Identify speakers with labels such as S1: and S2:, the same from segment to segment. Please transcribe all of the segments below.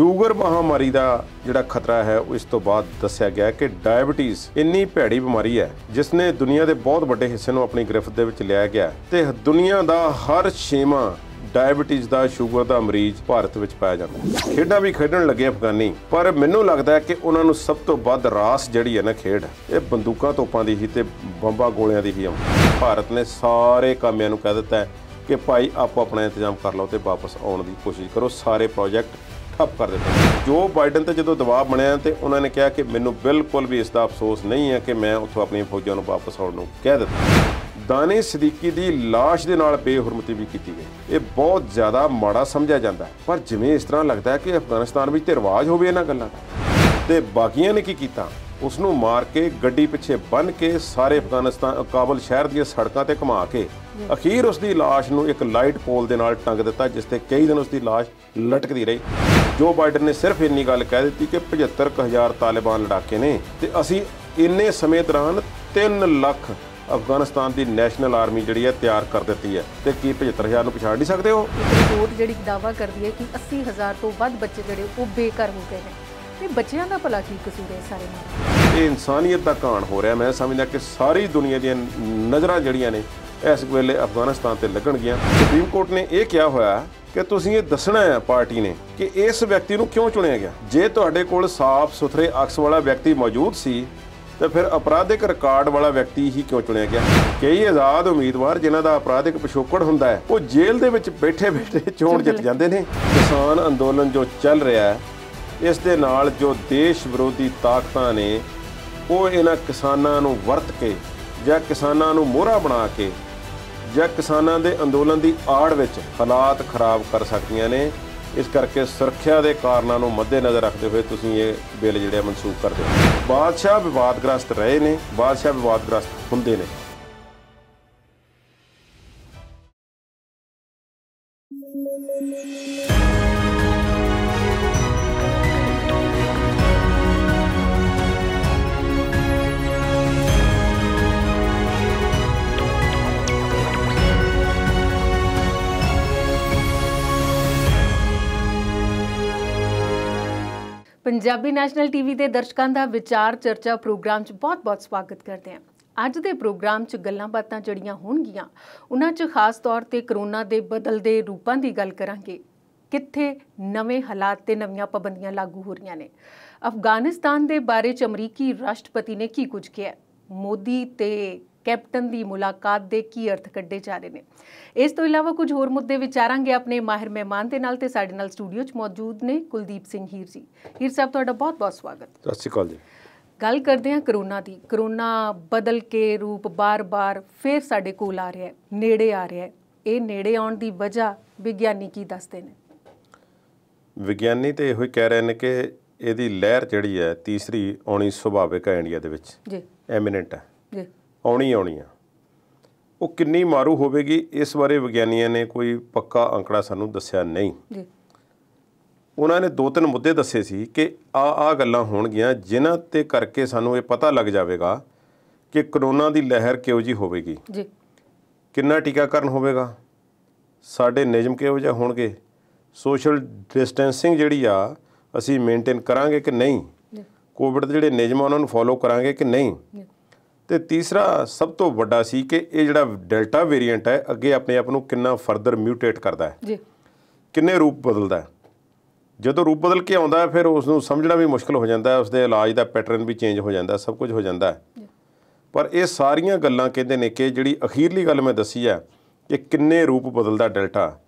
S1: Sugar ਮਹਾਮਾਰੀ ਦਾ ਜਿਹੜਾ ਖਤਰਾ ਹੈ ਉਹ ਇਸ ਤੋਂ ਬਾਅਦ ਦੱਸਿਆ ਗਿਆ ਕਿ ਡਾਇਬੀਟੀਜ਼ ਇੰਨੀ ਭੈੜੀ ਬਿਮਾਰੀ ਹੈ ਜਿਸ ਨੇ ਦੁਨੀਆ ਦੇ ਬਹੁਤ ਵੱਡੇ ਹਿੱਸੇ ਨੂੰ ਆਪਣੀ ਗ੍ਰਿਫਤ ਦੇ ਵਿੱਚ ਲਿਆ ਗਿਆ ਤੇ ਦੁਨੀਆ ਦਾ ਹਰ 6ਵਾਂ ਡਾਇਬੀਟੀਜ਼ ਦਾ ਸ਼ੂਗਰ ਦਾ ਮਰੀਜ਼ ਭਾਰਤ ਵਿੱਚ ਪਾਇਆ ਜਾਂਦਾ ਹੈ। ਖੇਡਾਂ ਵੀ ਖੇਡਣ ਲੱਗੇ ਅਫਗਾਨੀ, ਪਰ ਮੈਨੂੰ ਲੱਗਦਾ ਹੈ ਕਿ ਉਹਨਾਂ ਨੂੰ ਸਭ ਤੋਂ ਵੱਧ ਰਾਸ ਜਿਹੜੀ ਹੈ ਨਾ ਖੇਡ, ਇਹ ਬੰਦੂਕਾਂ ਤੋਪਾਂ ਦੀ ਹੀ ਤੇ ਬੰਬਾਂ ਗੋਲਿਆਂ ਦੀ ਹੀ ਆਉਂਦੀ। ਭਾਰਤ ਨੇ ਸਾਰੇ ਕਾਮਿਆਂ ਨੂੰ ਕਹਿ ਦਿੱਤਾ ਹੈ ਕਿ ਭਾਈ ਆਪੋ ਆਪਣਾ ਇੰਤਜ਼ਾਮ ਕਰ ਲਓ ਤੇ ਵਾਪਸ ਆਉਣ ਦੀ ਕੋਸ਼ਿਸ਼ ਕਰੋ, ਸਾਰੇ ਪ੍ਰੋਜੈਕਟ ਠੱਪ ਕਰ ਦਿੱਤੇ। ਜੋ ਬਾਈਡਨ ਤੇ ਜਦੋਂ ਦਬਾਅ ਬਣਿਆ ਤੇ ਉਹਨਾਂ ਨੇ ਕਿਹਾ ਕਿ ਮੈਨੂੰ ਬਿਲਕੁਲ ਵੀ ਇਸ ਦਾ ਅਫਸੋਸ ਨਹੀਂ ਹੈ ਕਿ ਮੈਂ ਉੱਥੋਂ ਆਪਣੀਆਂ ਫੌਜਾਂ ਨੂੰ ਵਾਪਸ ਆਉਣ ਨੂੰ ਕਹਿ ਦਿੱਤਾ। ਦਾਨਿਸ਼ ਸਿੱਦੀਕੀ ਦੀ ਲਾਸ਼ ਦੇ ਨਾਲ ਬੇਹੁਰਮਤੀ ਵੀ ਕੀਤੀ ਗਈ। ਇਹ ਬਹੁਤ ਜ਼ਿਆਦਾ ਮਾੜਾ ਸਮਝਿਆ ਜਾਂਦਾ ਹੈ, ਪਰ ਜਿਵੇਂ ਇਸ ਤਰ੍ਹਾਂ ਲੱਗਦਾ ਹੈ ਕਿ ਅਫਗਾਨਿਸਤਾਨ ਵਿੱਚ ਤੇ ਰਿਵਾਜ ਹੋਵੇ ਇਹਨਾਂ ਗੱਲਾਂ ਦਾ। ਤੇ ਬਾਕੀਆਂ ਨੇ ਕੀ ਕੀਤਾ, ਉਸ ਨੂੰ ਮਾਰ ਕੇ ਗੱਡੀ ਪਿੱਛੇ ਬੰਨ੍ਹ ਕੇ ਸਾਰੇ ਅਫਗਾਨਿਸਤਾਨ ਕਾਬਲ ਸ਼ਹਿਰ ਦੀਆਂ ਸੜਕਾਂ ਤੇ ਘੁਮਾ ਕੇ ਅਖੀਰ ਉਸ ਦੀ ਲਾਸ਼ ਨੂੰ ਇੱਕ ਲਾਈਟ ਪੋਲ ਦੇ ਨਾਲ ਟੰਗ ਦਿੱਤਾ, ਜਿਸ ਤੇ ਕਈ ਦਿਨ ਉਸ ਦੀ ਲਾਸ਼ ਲਟਕਦੀ ਰਹੀ। ਜੋ ਬਾਈਡਨ ਨੇ ਸਿਰਫ ਇੰਨੀ ਗੱਲ ਕਹਿ ਦਿੱਤੀ ਕਿ 75,000 ਤਾਲਿਬਾਨ ਲੜਾਕੇ ਨੇ ਤੇ ਅਸੀਂ ਇੰਨੇ ਸਮੇਂ ਦੌਰਾਨ 3 ਲੱਖ ਅਫਗਾਨਿਸਤਾਨ ਦੀ ਨੈਸ਼ਨਲ ਆਰਮੀ ਜਿਹੜੀ ਹੈ ਤਿਆਰ ਕਰ ਦਿੱਤੀ ਹੈ। ਤੇ ਕੀ 75,000 ਨੂੰ ਪਛਾੜ ਨਹੀਂ ਸਕਦੇ ਹੋ?
S2: ਰਿਪੋਰਟ ਜਿਹੜੀ ਦਾਅਵਾ ਕਰਦੀ ਹੈ ਕਿ 80,000 ਤੋਂ ਵੱਧ ਬੱਚੇ ਜਿਹੜੇ ਉਹ ਬੇਘਰ ਹੋ ਗਏ ਨੇ। ਤੇ ਬੱਚਿਆਂ ਦਾ ਭਲਾ ਕੀ ਕਸੂਰ ਹੈ ਸਾਰੇ ਨਾਲ?
S1: ਇਹ ਇਨਸਾਨੀਅਤ ਦਾ ਘਾਣ ਹੋ ਰਿਹਾ। ਮੈਂ ਸਮਝਦਾ ਕਿ ਸਾਰੀ ਦੁਨੀਆ ਦੀਆਂ ਨਜ਼ਰਾਂ ਜਿਹੜੀਆਂ ਨੇ ਇਸ ਵੇਲੇ ਅਫਗਾਨਿਸਤਾਨ ਤੇ ਲੱਗਣਗੀਆਂ। ਸੁਪਰੀਮ ਕੋਰਟ ਨੇ ਇਹ ਕਿਹਾ ਹੋਇਆ ਕਿ ਤੁਸੀਂ ਇਹ ਦੱਸਣਾ ਹੈ ਪਾਰਟੀ ਨੇ ਕਿ ਇਸ ਵਿਅਕਤੀ ਨੂੰ ਕਿਉਂ ਚੁਣਿਆ ਗਿਆ। ਜੇ ਤੁਹਾਡੇ ਕੋਲ ਸਾਫ਼ ਸੁਥਰੇ ਅਕਸ ਵਾਲਾ ਵਿਅਕਤੀ ਮੌਜੂਦ ਸੀ ਤੇ ਫਿਰ ਅਪਰਾਧਿਕ ਰਿਕਾਰਡ ਵਾਲਾ ਵਿਅਕਤੀ ਹੀ ਕਿਉਂ ਚੁਣਿਆ ਗਿਆ? ਕਈ ਆਜ਼ਾਦ ਉਮੀਦਵਾਰ ਜਿਨ੍ਹਾਂ ਦਾ ਅਪਰਾਧਿਕ ਪਿਛੋਕੜ ਹੁੰਦਾ ਹੈ ਉਹ ਜੇਲ੍ਹ ਦੇ ਵਿੱਚ ਬੈਠੇ ਚੋਣ ਜਿੱਤ ਜਾਂਦੇ ਨੇ। ਕਿਸਾਨ ਅੰਦੋਲਨ ਜੋ ਚੱਲ ਰਿਹਾ ਹੈ, ਇਸ ਦੇ ਨਾਲ ਜੋ ਦੇਸ਼ ਵਿਰੋਧੀ ਤਾਕਤਾਂ ਨੇ ਉਹ ਇਹਨਾਂ ਕਿਸਾਨਾਂ ਨੂੰ ਵਰਤ ਕੇ ਜਾਂ ਕਿਸਾਨਾਂ ਨੂੰ ਮੋਹਰਾ ਬਣਾ ਕੇ ਜਾਂ ਕਿਸਾਨਾਂ ਦੇ ਅੰਦੋਲਨ ਦੀ ਆੜ ਵਿੱਚ ਹਾਲਾਤ ਖਰਾਬ ਕਰ ਸਕਦੀਆਂ ਨੇ। ਇਸ ਕਰਕੇ ਸੁਰੱਖਿਆ ਦੇ ਕਾਰਨਾਂ ਨੂੰ ਮੱਦੇਨਜ਼ਰ ਰੱਖਦੇ ਹੋਏ ਤੁਸੀਂ ਇਹ ਬਿੱਲ ਜਿਹੜੇ ਮਨਸੂਖ ਕਰਦੇ ਹੋ। ਬਾਦਸ਼ਾਹ ਵਿਵਾਦਗ੍ਰਸਤ ਰਹੇ ਨੇ, ਬਾਦਸ਼ਾਹ ਵਿਵਾਦਗ੍ਰਸਤ ਹੁੰਦੇ ਨੇ।
S2: ਪੰਜਾਬੀ ਨੈਸ਼ਨਲ ਟੀਵੀ ਦੇ ਦਰਸ਼ਕਾਂ ਦਾ ਵਿਚਾਰ ਚਰਚਾ ਪ੍ਰੋਗਰਾਮ 'ਚ ਬਹੁਤ-ਬਹੁਤ ਸਵਾਗਤ ਕਰਦੇ ਹਾਂ। ਅੱਜ ਦੇ ਪ੍ਰੋਗਰਾਮ 'ਚ ਗੱਲਾਂ ਬਾਤਾਂ ਜਿਹੜੀਆਂ ਹੋਣਗੀਆਂ ਉਹਨਾਂ 'ਚ ਖਾਸ ਤੌਰ ਤੇ ਕਰੋਨਾ ਦੇ ਬਦਲਦੇ ਰੂਪਾਂ ਦੀ ਗੱਲ ਕਰਾਂਗੇ। ਕਿੱਥੇ ਨਵੇਂ ਹਾਲਾਤ ਤੇ ਨਵੀਆਂ ਪਾਬੰਦੀਆਂ ਲਾਗੂ ਹੋ ਰਹੀਆਂ ਨੇ। ਅਫਗਾਨਿਸਤਾਨ ਦੇ ਬਾਰੇ 'ਚ ਅਮਰੀਕੀ ਰਾਸ਼ਟਰਪਤੀ ਨੇ ਕੀ ਕੁਝ ਕਿਹਾ। ਮੋਦੀ ਤੇ ਕੈਪਟਨ ਦੀ ਮੁਲਾਕਾਤ ਦੇ ਕੀ ਅਰਥ ਕੱਢੇ ਜਾ ਰਹੇ ਨੇ। ਇਸ ਤੋਂ ਇਲਾਵਾ ਕੁਝ ਹੋਰ ਮੁੱਦੇ ਵਿਚਾਰਾਂਗੇ ਆਪਣੇ ਮਾਹਿਰ ਮਹਿਮਾਨ ਦੇ ਨਾਲ। ਤੇ ਸਾਡੇ ਨਾਲ ਸਟੂਡੀਓ 'ਚ ਮੌਜੂਦ ਨੇ ਕੁਲਦੀਪ ਸਿੰਘ ਹੀਰ ਜੀ। ਹੀਰ ਸਾਹਿਬ, ਤੁਹਾਡਾ ਬਹੁਤ-ਬਹੁਤ ਸਵਾਗਤ।
S1: ਸਤਿ ਸ਼੍ਰੀ ਅਕਾਲ ਜੀ। ਗੱਲ
S2: ਕਰਦੇ ਹਾਂ ਕਰੋਨਾ ਦੀ। ਕਰੋਨਾ ਬਦਲ ਕੇ ਰੂਪ ਬਾਰ-ਬਾਰ ਫਿਰ ਸਾਡੇ ਕੋਲ ਆ ਰਿਹਾ ਹੈ, ਨੇੜੇ ਆ ਰਿਹਾ ਹੈ। ਇਹ ਨੇੜੇ ਆਉਣ ਦੀ ਵਜ੍ਹਾ ਵਿਗਿਆਨੀ ਕੀ ਦੱਸਦੇ ਨੇ?
S1: ਵਿਗਿਆਨੀ ਤੇ ਇਹੋ ਹੀ ਕਹਿ ਰਹੇ ਨੇ ਕਿ ਇਹਦੀ ਲਹਿਰ ਜਿਹੜੀ ਹੈ ਤੀਸਰੀ ਆਉਣੀ ਸੁਭਾਵਿਕ ਹੈ ਇੰਡੀਆ ਦੇ ਵਿੱਚ ਜੀ, ਐਮੀਨੈਂਟ ਹੈ ਜੀ, ਆਉਣੀ ਆ। ਉਹ ਕਿੰਨੀ ਮਾਰੂ ਹੋਵੇਗੀ ਇਸ ਬਾਰੇ ਵਿਗਿਆਨੀਆਂ ਨੇ ਕੋਈ ਪੱਕਾ ਅੰਕੜਾ ਸਾਨੂੰ ਦੱਸਿਆ ਨਹੀਂ ਜੀ। ਉਹਨਾਂ ਨੇ 2-3 ਮੁੱਦੇ ਦੱਸੇ ਸੀ ਕਿ ਆਹ ਗੱਲਾਂ ਹੋਣਗੀਆਂ ਜਿਨ੍ਹਾਂ ਤੇ ਕਰਕੇ ਸਾਨੂੰ ਇਹ ਪਤਾ ਲੱਗ ਜਾਵੇਗਾ ਕਿ ਕਰੋਨਾ ਦੀ ਲਹਿਰ ਕਿਹੋ ਜਿਹੀ ਹੋਵੇਗੀ ਜੀ, ਕਿੰਨਾ ਟੀਕਾਕਰਨ ਹੋਵੇਗਾ, ਸਾਡੇ ਨਿਯਮ ਕਿਹੋ ਜਿਹੇ ਹੋਣਗੇ, ਸੋਸ਼ਲ ਡਿਸਟੈਂਸਿੰਗ ਜਿਹੜੀ ਆ ਅਸੀਂ ਮੇਨਟੇਨ ਕਰਾਂਗੇ ਕਿ ਨਹੀਂ, ਕੋਵਿਡ ਦੇ ਜਿਹੜੇ ਨਿਯਮ ਆ ਉਹਨਾਂ ਨੂੰ ਫੋਲੋ ਕਰਾਂਗੇ ਕਿ ਨਹੀਂ। ਤੇ ਤੀਸਰਾ ਸਭ ਤੋਂ ਵੱਡਾ ਸੀ ਕਿ ਇਹ ਜਿਹੜਾ ਡੈਲਟਾ ਵੇਰੀਐਂਟ ਹੈ ਅੱਗੇ ਆਪਣੇ ਆਪ ਨੂੰ ਕਿੰਨਾ ਫਰਦਰ ਮਿਊਟੇਟ ਕਰਦਾ ਹੈ ਜੀ, ਕਿੰਨੇ ਰੂਪ ਬਦਲਦਾ ਹੈ। ਜਦੋਂ ਰੂਪ ਬਦਲ ਕੇ ਆਉਂਦਾ ਫਿਰ ਉਸ ਨੂੰ ਸਮਝਣਾ ਵੀ ਮੁਸ਼ਕਿਲ ਹੋ ਜਾਂਦਾ ਹੈ, ਉਸਦੇ ਇਲਾਜ ਦਾ ਪੈਟਰਨ ਵੀ ਚੇਂਜ ਹੋ ਜਾਂਦਾ, ਸਭ ਕੁਝ ਹੋ ਜਾਂਦਾ ਹੈ। ਪਰ ਇਹ ਸਾਰੀਆਂ ਗੱਲਾਂ ਕਹਿੰਦੇ ਨੇ ਕਿ ਜਿਹੜੀ ਅਖੀਰਲੀ ਗੱਲ ਮੈਂ ਦੱਸੀ ਹੈ ਕਿ ਕਿੰਨੇ ਰੂਪ ਬਦਲਦਾ ਡੈਲਟਾ,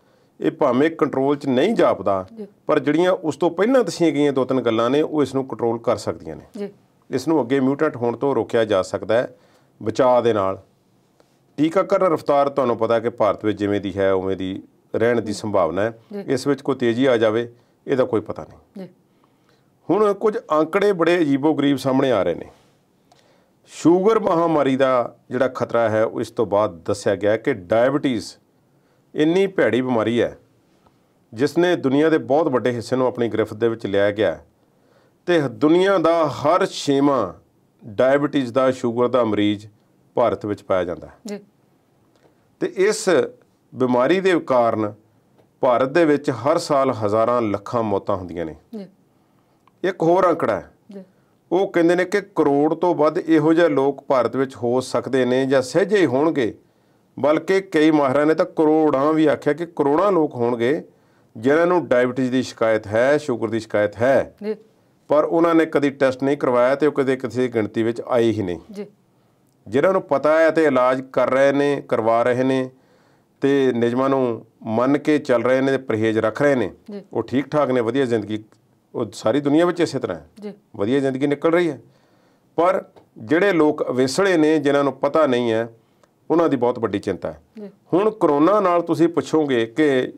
S1: ਇਹ ਭਾਵੇਂ ਕੰਟਰੋਲ 'ਚ ਨਹੀਂ ਜਾਪਦਾ ਪਰ ਜਿਹੜੀਆਂ ਉਸ ਤੋਂ ਪਹਿਲਾਂ ਦੱਸੀਆਂ ਗਈਆਂ 2-3 ਗੱਲਾਂ ਨੇ ਉਹ ਇਸ ਨੂੰ ਕੰਟਰੋਲ ਕਰ ਸਕਦੀਆਂ ਨੇ ਜੀ। ਇਸ ਨੂੰ ਅੱਗੇ ਮਿਊਟੈਂਟ ਹੋਣ ਤੋਂ ਰੋਕਿਆ ਜਾ ਸਕਦਾ ਹੈ ਬਚਾਅ ਦੇ ਨਾਲ। ਟੀਕਾਕਰਨ ਰਫ਼ਤਾਰ ਤੁਹਾਨੂੰ ਪਤਾ ਕਿ ਭਾਰਤ ਵਿੱਚ ਜਿਵੇਂ ਦੀ ਹੈ ਉਵੇਂ ਦੀ ਰਹਿਣ ਦੀ ਸੰਭਾਵਨਾ ਹੈ। ਇਸ ਵਿੱਚ ਕੋਈ ਤੇਜ਼ੀ ਆ ਜਾਵੇ ਇਹਦਾ ਕੋਈ ਪਤਾ ਨਹੀਂ। ਹੁਣ ਕੁਝ ਅੰਕੜੇ ਬੜੇ ਅਜੀਬੋ-ਗਰੀਬ ਸਾਹਮਣੇ ਆ ਰਹੇ ਨੇ। ਸ਼ੂਗਰ ਮਹਾਮਾਰੀ ਦਾ ਜਿਹੜਾ ਖਤਰਾ ਹੈ ਉਹ ਇਸ ਤੋਂ ਬਾਅਦ ਦੱਸਿਆ ਗਿਆ ਕਿ ਡਾਇਬੀਟੀਜ਼ ਇੰਨੀ ਭੈੜੀ ਬਿਮਾਰੀ ਹੈ ਜਿਸ ਨੇ ਦੁਨੀਆ ਦੇ ਬਹੁਤ ਵੱਡੇ ਹਿੱਸੇ ਨੂੰ ਆਪਣੀ ਗ੍ਰਿਫਤ ਦੇ ਵਿੱਚ ਲਿਆ ਗਿਆ ਤੇ ਦੁਨੀਆ ਦਾ ਹਰ 6ਵਾਂ ਡਾਇਬੀਟੀਜ਼ ਦਾ ਸ਼ੂਗਰ ਦਾ ਮਰੀਜ਼ ਭਾਰਤ ਵਿੱਚ ਪਾਇਆ ਜਾਂਦਾ ਹੈ ਜੀ। ਤੇ ਇਸ ਬਿਮਾਰੀ ਦੇ ਕਾਰਨ ਭਾਰਤ ਦੇ ਵਿੱਚ ਹਰ ਸਾਲ ਹਜ਼ਾਰਾਂ ਲੱਖਾਂ ਮੌਤਾਂ ਹੁੰਦੀਆਂ ਨੇ। ਇੱਕ ਹੋਰ ਅੰਕੜਾ ਹੈ, ਉਹ ਕਹਿੰਦੇ ਨੇ ਕਿ ਕਰੋੜ ਤੋਂ ਵੱਧ ਇਹੋ ਜਿਹੇ ਲੋਕ ਭਾਰਤ ਵਿੱਚ ਹੋ ਸਕਦੇ ਨੇ ਜਾਂ ਸਹਿਜੇ ਹੀ ਹੋਣਗੇ, ਬਲਕਿ ਕਈ ਮਾਹਿਰਾਂ ਨੇ ਤਾਂ ਕਰੋੜਾਂ ਵੀ ਆਖਿਆ ਕਿ ਕਰੋੜਾਂ ਲੋਕ ਹੋਣਗੇ ਜਿਨ੍ਹਾਂ ਨੂੰ ਡਾਇਬਟੀਜ਼ ਦੀ ਸ਼ਿਕਾਇਤ ਹੈ, ਸ਼ੂਗਰ ਦੀ ਸ਼ਿਕਾਇਤ ਹੈ, ਪਰ ਉਹਨਾਂ ਨੇ ਕਦੀ ਟੈਸਟ ਨਹੀਂ ਕਰਵਾਇਆ ਤੇ ਉਹ ਕਦੇ ਕਿਸੇ ਗਿਣਤੀ ਵਿੱਚ ਆਏ ਹੀ ਨਹੀਂ। ਜਿਨ੍ਹਾਂ ਨੂੰ ਪਤਾ ਹੈ ਤੇ ਇਲਾਜ ਕਰ ਰਹੇ ਨੇ, ਕਰਵਾ ਰਹੇ ਨੇ ਤੇ ਨਿਯਮਾਂ ਨੂੰ ਮੰਨ ਕੇ ਚੱਲ ਰਹੇ ਨੇ, ਪਰਹੇਜ਼ ਰੱਖ ਰਹੇ ਨੇ, ਉਹ ਠੀਕ ਠਾਕ ਨੇ, ਵਧੀਆ ਜ਼ਿੰਦਗੀ, ਉਹ ਸਾਰੀ ਦੁਨੀਆ ਵਿੱਚ ਇਸੇ ਤਰ੍ਹਾਂ ਹੈ, ਵਧੀਆ ਜ਼ਿੰਦਗੀ ਨਿਕਲ ਰਹੀ ਹੈ। ਪਰ ਜਿਹੜੇ ਲੋਕ ਅਵੇਸਲੇ ਨੇ, ਜਿਨ੍ਹਾਂ ਨੂੰ ਪਤਾ ਨਹੀਂ ਹੈ, ਉਹਨਾਂ ਦੀ ਬਹੁਤ ਵੱਡੀ ਚਿੰਤਾ ਹੈ। ਹੁਣ ਕਰੋਨਾ ਨਾਲ ਤੁਸੀਂ ਪੁੱਛੋਗੇ ਕਿ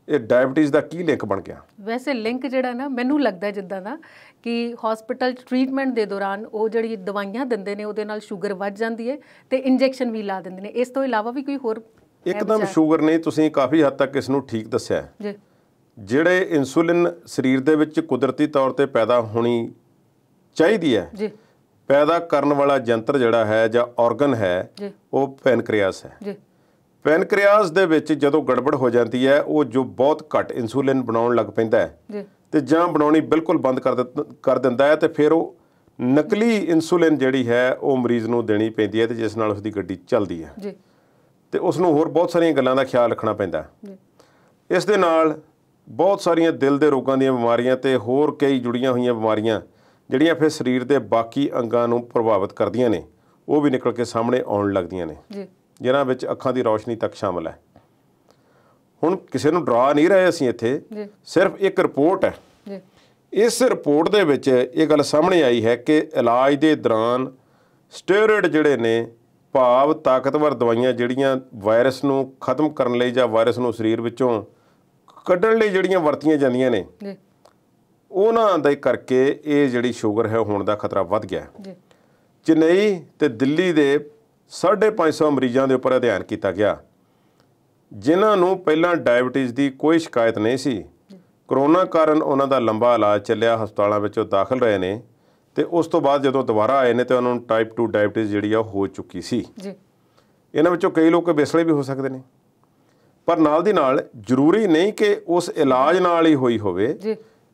S1: ਇਹ ਡਾਇਬਟੀਜ਼ ਦਾ ਕੀ ਲਿੰਕ ਬਣ ਗਿਆ?
S2: ਵੈਸੇ ਲਿੰਕ ਜਿਹੜਾ ਨਾ, ਮੈਨੂੰ ਲੱਗਦਾ ਜਿੱਦਾਂ ਦਾ ਕਿ ਹਸਪੀਟਲ ਟ੍ਰੀਟਮੈਂਟ ਦੇ ਦੌਰਾਨ ਉਹ ਜਿਹੜੀ ਦਵਾਈਆਂ ਦਿੰਦੇ ਨੇ ਉਹਦੇ ਨਾਲ ਸ਼ੂਗਰ ਵੱਧ ਜਾਂਦੀ ਹੈ ਤੇ ਇੰਜੈਕਸ਼ਨ ਵੀ ਲਾ ਦਿੰਦੇ ਨੇ। ਇਸ ਤੋਂ ਇਲਾਵਾ ਵੀ ਕੋਈ ਹੋਰ?
S1: ਇੱਕਦਮ ਸ਼ੂਗਰ ਨਹੀਂ, ਤੁਸੀਂ ਕਾਫੀ ਹੱਦ ਤੱਕ ਇਸ ਨੂੰ ਠੀਕ ਦੱਸਿਆ ਜੀ। ਜਿਹੜੇ ਇਨਸੂਲਿਨ ਸਰੀਰ ਦੇ ਵਿੱਚ ਕੁਦਰਤੀ ਤੌਰ ਤੇ ਪੈਦਾ ਹੋਣੀ ਚਾਹੀਦੀ ਹੈ ਜੀ, ਪੈਦਾ ਕਰਨ ਵਾਲਾ ਯੰਤਰ ਜਿਹੜਾ ਹੈ ਜਾਂ ਆਰਗਨ ਹੈ, ਉਹ ਪੈਨਕ੍ਰੀਆਸ ਹੈ ਜੀ। ਪੈਨਕ੍ਰੀਆਸ ਦੇ ਵਿੱਚ ਜਦੋਂ ਗੜਬੜ ਹੋ ਜਾਂਦੀ ਹੈ, ਉਹ ਜੋ ਬਹੁਤ ਘੱਟ ਇਨਸੂਲਿਨ ਬਣਾਉਣ ਲੱਗ ਪੈਂਦਾ ਹੈ ਤੇ ਜਾਂ ਬਣਾਉਣੀ ਬਿਲਕੁਲ ਬੰਦ ਕਰ ਦਿੰਦਾ ਹੈ, ਤੇ ਫਿਰ ਉਹ ਨਕਲੀ ਇਨਸੂਲਿਨ ਜਿਹੜੀ ਹੈ ਉਹ ਮਰੀਜ਼ ਨੂੰ ਦੇਣੀ ਪੈਂਦੀ ਹੈ ਤੇ ਜਿਸ ਨਾਲ ਉਸਦੀ ਗੱਡੀ ਚੱਲਦੀ ਹੈ ਜੀ। ਤੇ ਉਸ ਨੂੰ ਹੋਰ ਬਹੁਤ ਸਾਰੀਆਂ ਗੱਲਾਂ ਦਾ ਖਿਆਲ ਰੱਖਣਾ ਪੈਂਦਾ ਜੀ। ਇਸ ਦੇ ਨਾਲ ਬਹੁਤ ਸਾਰੀਆਂ ਦਿਲ ਦੇ ਰੋਗਾਂ ਦੀਆਂ ਬਿਮਾਰੀਆਂ ਤੇ ਹੋਰ ਕਈ ਜੁੜੀਆਂ ਹੋਈਆਂ ਬਿਮਾਰੀਆਂ ਜਿਹੜੀਆਂ ਫਿਰ ਸਰੀਰ ਦੇ ਬਾਕੀ ਅੰਗਾਂ ਨੂੰ ਪ੍ਰਭਾਵਿਤ ਕਰਦੀਆਂ ਨੇ, ਉਹ ਵੀ ਨਿਕਲ ਕੇ ਸਾਹਮਣੇ ਆਉਣ ਲੱਗਦੀਆਂ ਨੇ ਜੀ, ਜਿਨ੍ਹਾਂ ਵਿੱਚ ਅੱਖਾਂ ਦੀ ਰੌਸ਼ਨੀ ਤੱਕ ਸ਼ਾਮਲ ਹੈ। ਹੁਣ ਕਿਸੇ ਨੂੰ ਡਰਾ ਨਹੀਂ ਰਹੇ ਅਸੀਂ ਇੱਥੇ, ਸਿਰਫ ਇੱਕ ਰਿਪੋਰਟ ਹੈ ਜੀ। ਇਸ ਰਿਪੋਰਟ ਦੇ ਵਿੱਚ ਇਹ ਗੱਲ ਸਾਹਮਣੇ ਆਈ ਹੈ ਕਿ ਇਲਾਜ ਦੇ ਦੌਰਾਨ ਸਟੀਰੋਇਡ ਜਿਹੜੇ ਨੇ, ਭਾਵ ਤਾਕਤਵਰ ਦਵਾਈਆਂ ਜਿਹੜੀਆਂ ਵਾਇਰਸ ਨੂੰ ਖਤਮ ਕਰਨ ਲਈ ਜਾਂ ਵਾਇਰਸ ਨੂੰ ਸਰੀਰ ਵਿੱਚੋਂ ਕੱਢਣ ਲਈ ਜਿਹੜੀਆਂ ਵਰਤੀਆਂ ਜਾਂਦੀਆਂ ਨੇ, ਉਹਨਾਂ ਦੇ ਕਰਕੇ ਇਹ ਜਿਹੜੀ ਸ਼ੂਗਰ ਹੈ ਹੋਣ ਦਾ ਖਤਰਾ ਵੱਧ ਗਿਆ। ਚੇਨਈ ਤੇ ਦਿੱਲੀ ਦੇ 550 ਮਰੀਜ਼ਾਂ ਦੇ ਉੱਪਰ ਅਧਿਐਨ ਕੀਤਾ ਗਿਆ ਜਿਨ੍ਹਾਂ ਨੂੰ ਪਹਿਲਾਂ ਡਾਇਬਟੀਜ਼ ਦੀ ਕੋਈ ਸ਼ਿਕਾਇਤ ਨਹੀਂ ਸੀ। ਕਰੋਨਾ ਕਾਰਨ ਉਹਨਾਂ ਦਾ ਲੰਬਾ ਇਲਾਜ ਚੱਲਿਆ, ਹਸਪਤਾਲਾਂ ਵਿੱਚ ਉਹ ਦਾਖਲ ਰਹੇ ਨੇ ਤੇ ਉਸ ਤੋਂ ਬਾਅਦ ਜਦੋਂ ਦੁਬਾਰਾ ਆਏ ਨੇ ਤੇ ਉਹਨਾਂ ਨੂੰ ਟਾਈਪ 2 ਡਾਇਬਟੀਜ਼ ਜਿਹੜੀ ਆ ਹੋ ਚੁੱਕੀ ਸੀ ਜੀ। ਇਹਨਾਂ ਵਿੱਚੋਂ ਕਈ ਲੋਕ ਵਿਸਲੇ ਵੀ ਹੋ ਸਕਦੇ ਨੇ, ਪਰ ਨਾਲ ਦੀ ਨਾਲ ਜ਼ਰੂਰੀ ਨਹੀਂ ਕਿ ਉਸ ਇਲਾਜ ਨਾਲ ਹੀ ਹੋਈ ਹੋਵੇ।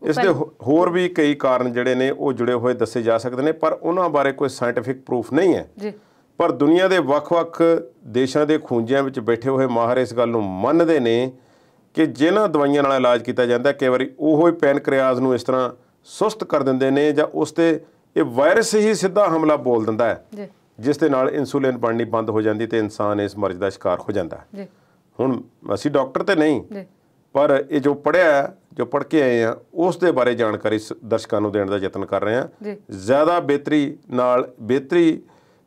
S1: ਇਸ ਦੇ ਹੋਰ ਵੀ ਕਈ ਕਾਰਨ ਜਿਹੜੇ ਨੇ ਉਹ ਜੁੜੇ ਹੋਏ ਦੱਸੇ ਜਾ ਸਕਦੇ ਨੇ, ਪਰ ਉਹਨਾਂ ਬਾਰੇ ਕੋਈ ਸਾਇੰਟੀਫਿਕ ਪ੍ਰੂਫ ਨਹੀਂ ਹੈ ਜੀ। ਪਰ ਦੁਨੀਆ ਦੇ ਵੱਖ-ਵੱਖ ਦੇਸ਼ਾਂ ਦੇ ਖੂੰਜਿਆਂ ਵਿੱਚ ਬੈਠੇ ਹੋਏ ਮਾਹਰ ਇਸ ਗੱਲ ਨੂੰ ਮੰਨਦੇ ਨੇ ਕਿ ਜਿਨ੍ਹਾਂ ਦਵਾਈਆਂ ਨਾਲ ਇਲਾਜ ਕੀਤਾ ਜਾਂਦਾ, ਕਈ ਵਾਰੀ ਉਹੋ ਹੀ ਪੈਨਕ੍ਰੀਆਸ ਨੂੰ ਇਸ ਤਰ੍ਹਾਂ ਸੁਸਤ ਕਰ ਦਿੰਦੇ ਨੇ ਜਾਂ ਉਸ 'ਤੇ ਇਹ ਵਾਇਰਸ ਹੀ ਸਿੱਧਾ ਹਮਲਾ ਬੋਲ ਦਿੰਦਾ ਹੈ, ਜਿਸ ਦੇ ਨਾਲ ਇਨਸੂਲਿਨ ਬਣਨੀ ਬੰਦ ਹੋ ਜਾਂਦੀ ਤੇ ਇਨਸਾਨ ਇਸ ਮਰਜ਼ ਦਾ ਸ਼ਿਕਾਰ ਹੋ ਜਾਂਦਾ ਹੈ। ਹੁਣ ਅਸੀਂ ਡਾਕਟਰ ਤੇ ਨਹੀਂ, ਪਰ ਇਹ ਜੋ ਪੜ੍ਹਿਆ, ਜੋ ਪੜ੍ਹ ਕੇ ਆਏ ਆ, ਉਸ ਦੇ ਬਾਰੇ ਜਾਣਕਾਰੀ ਦਰਸ਼ਕਾਂ ਨੂੰ ਦੇਣ ਦਾ ਯਤਨ ਕਰ ਰਹੇ ਹਾਂ। ਜ਼ਿਆਦਾ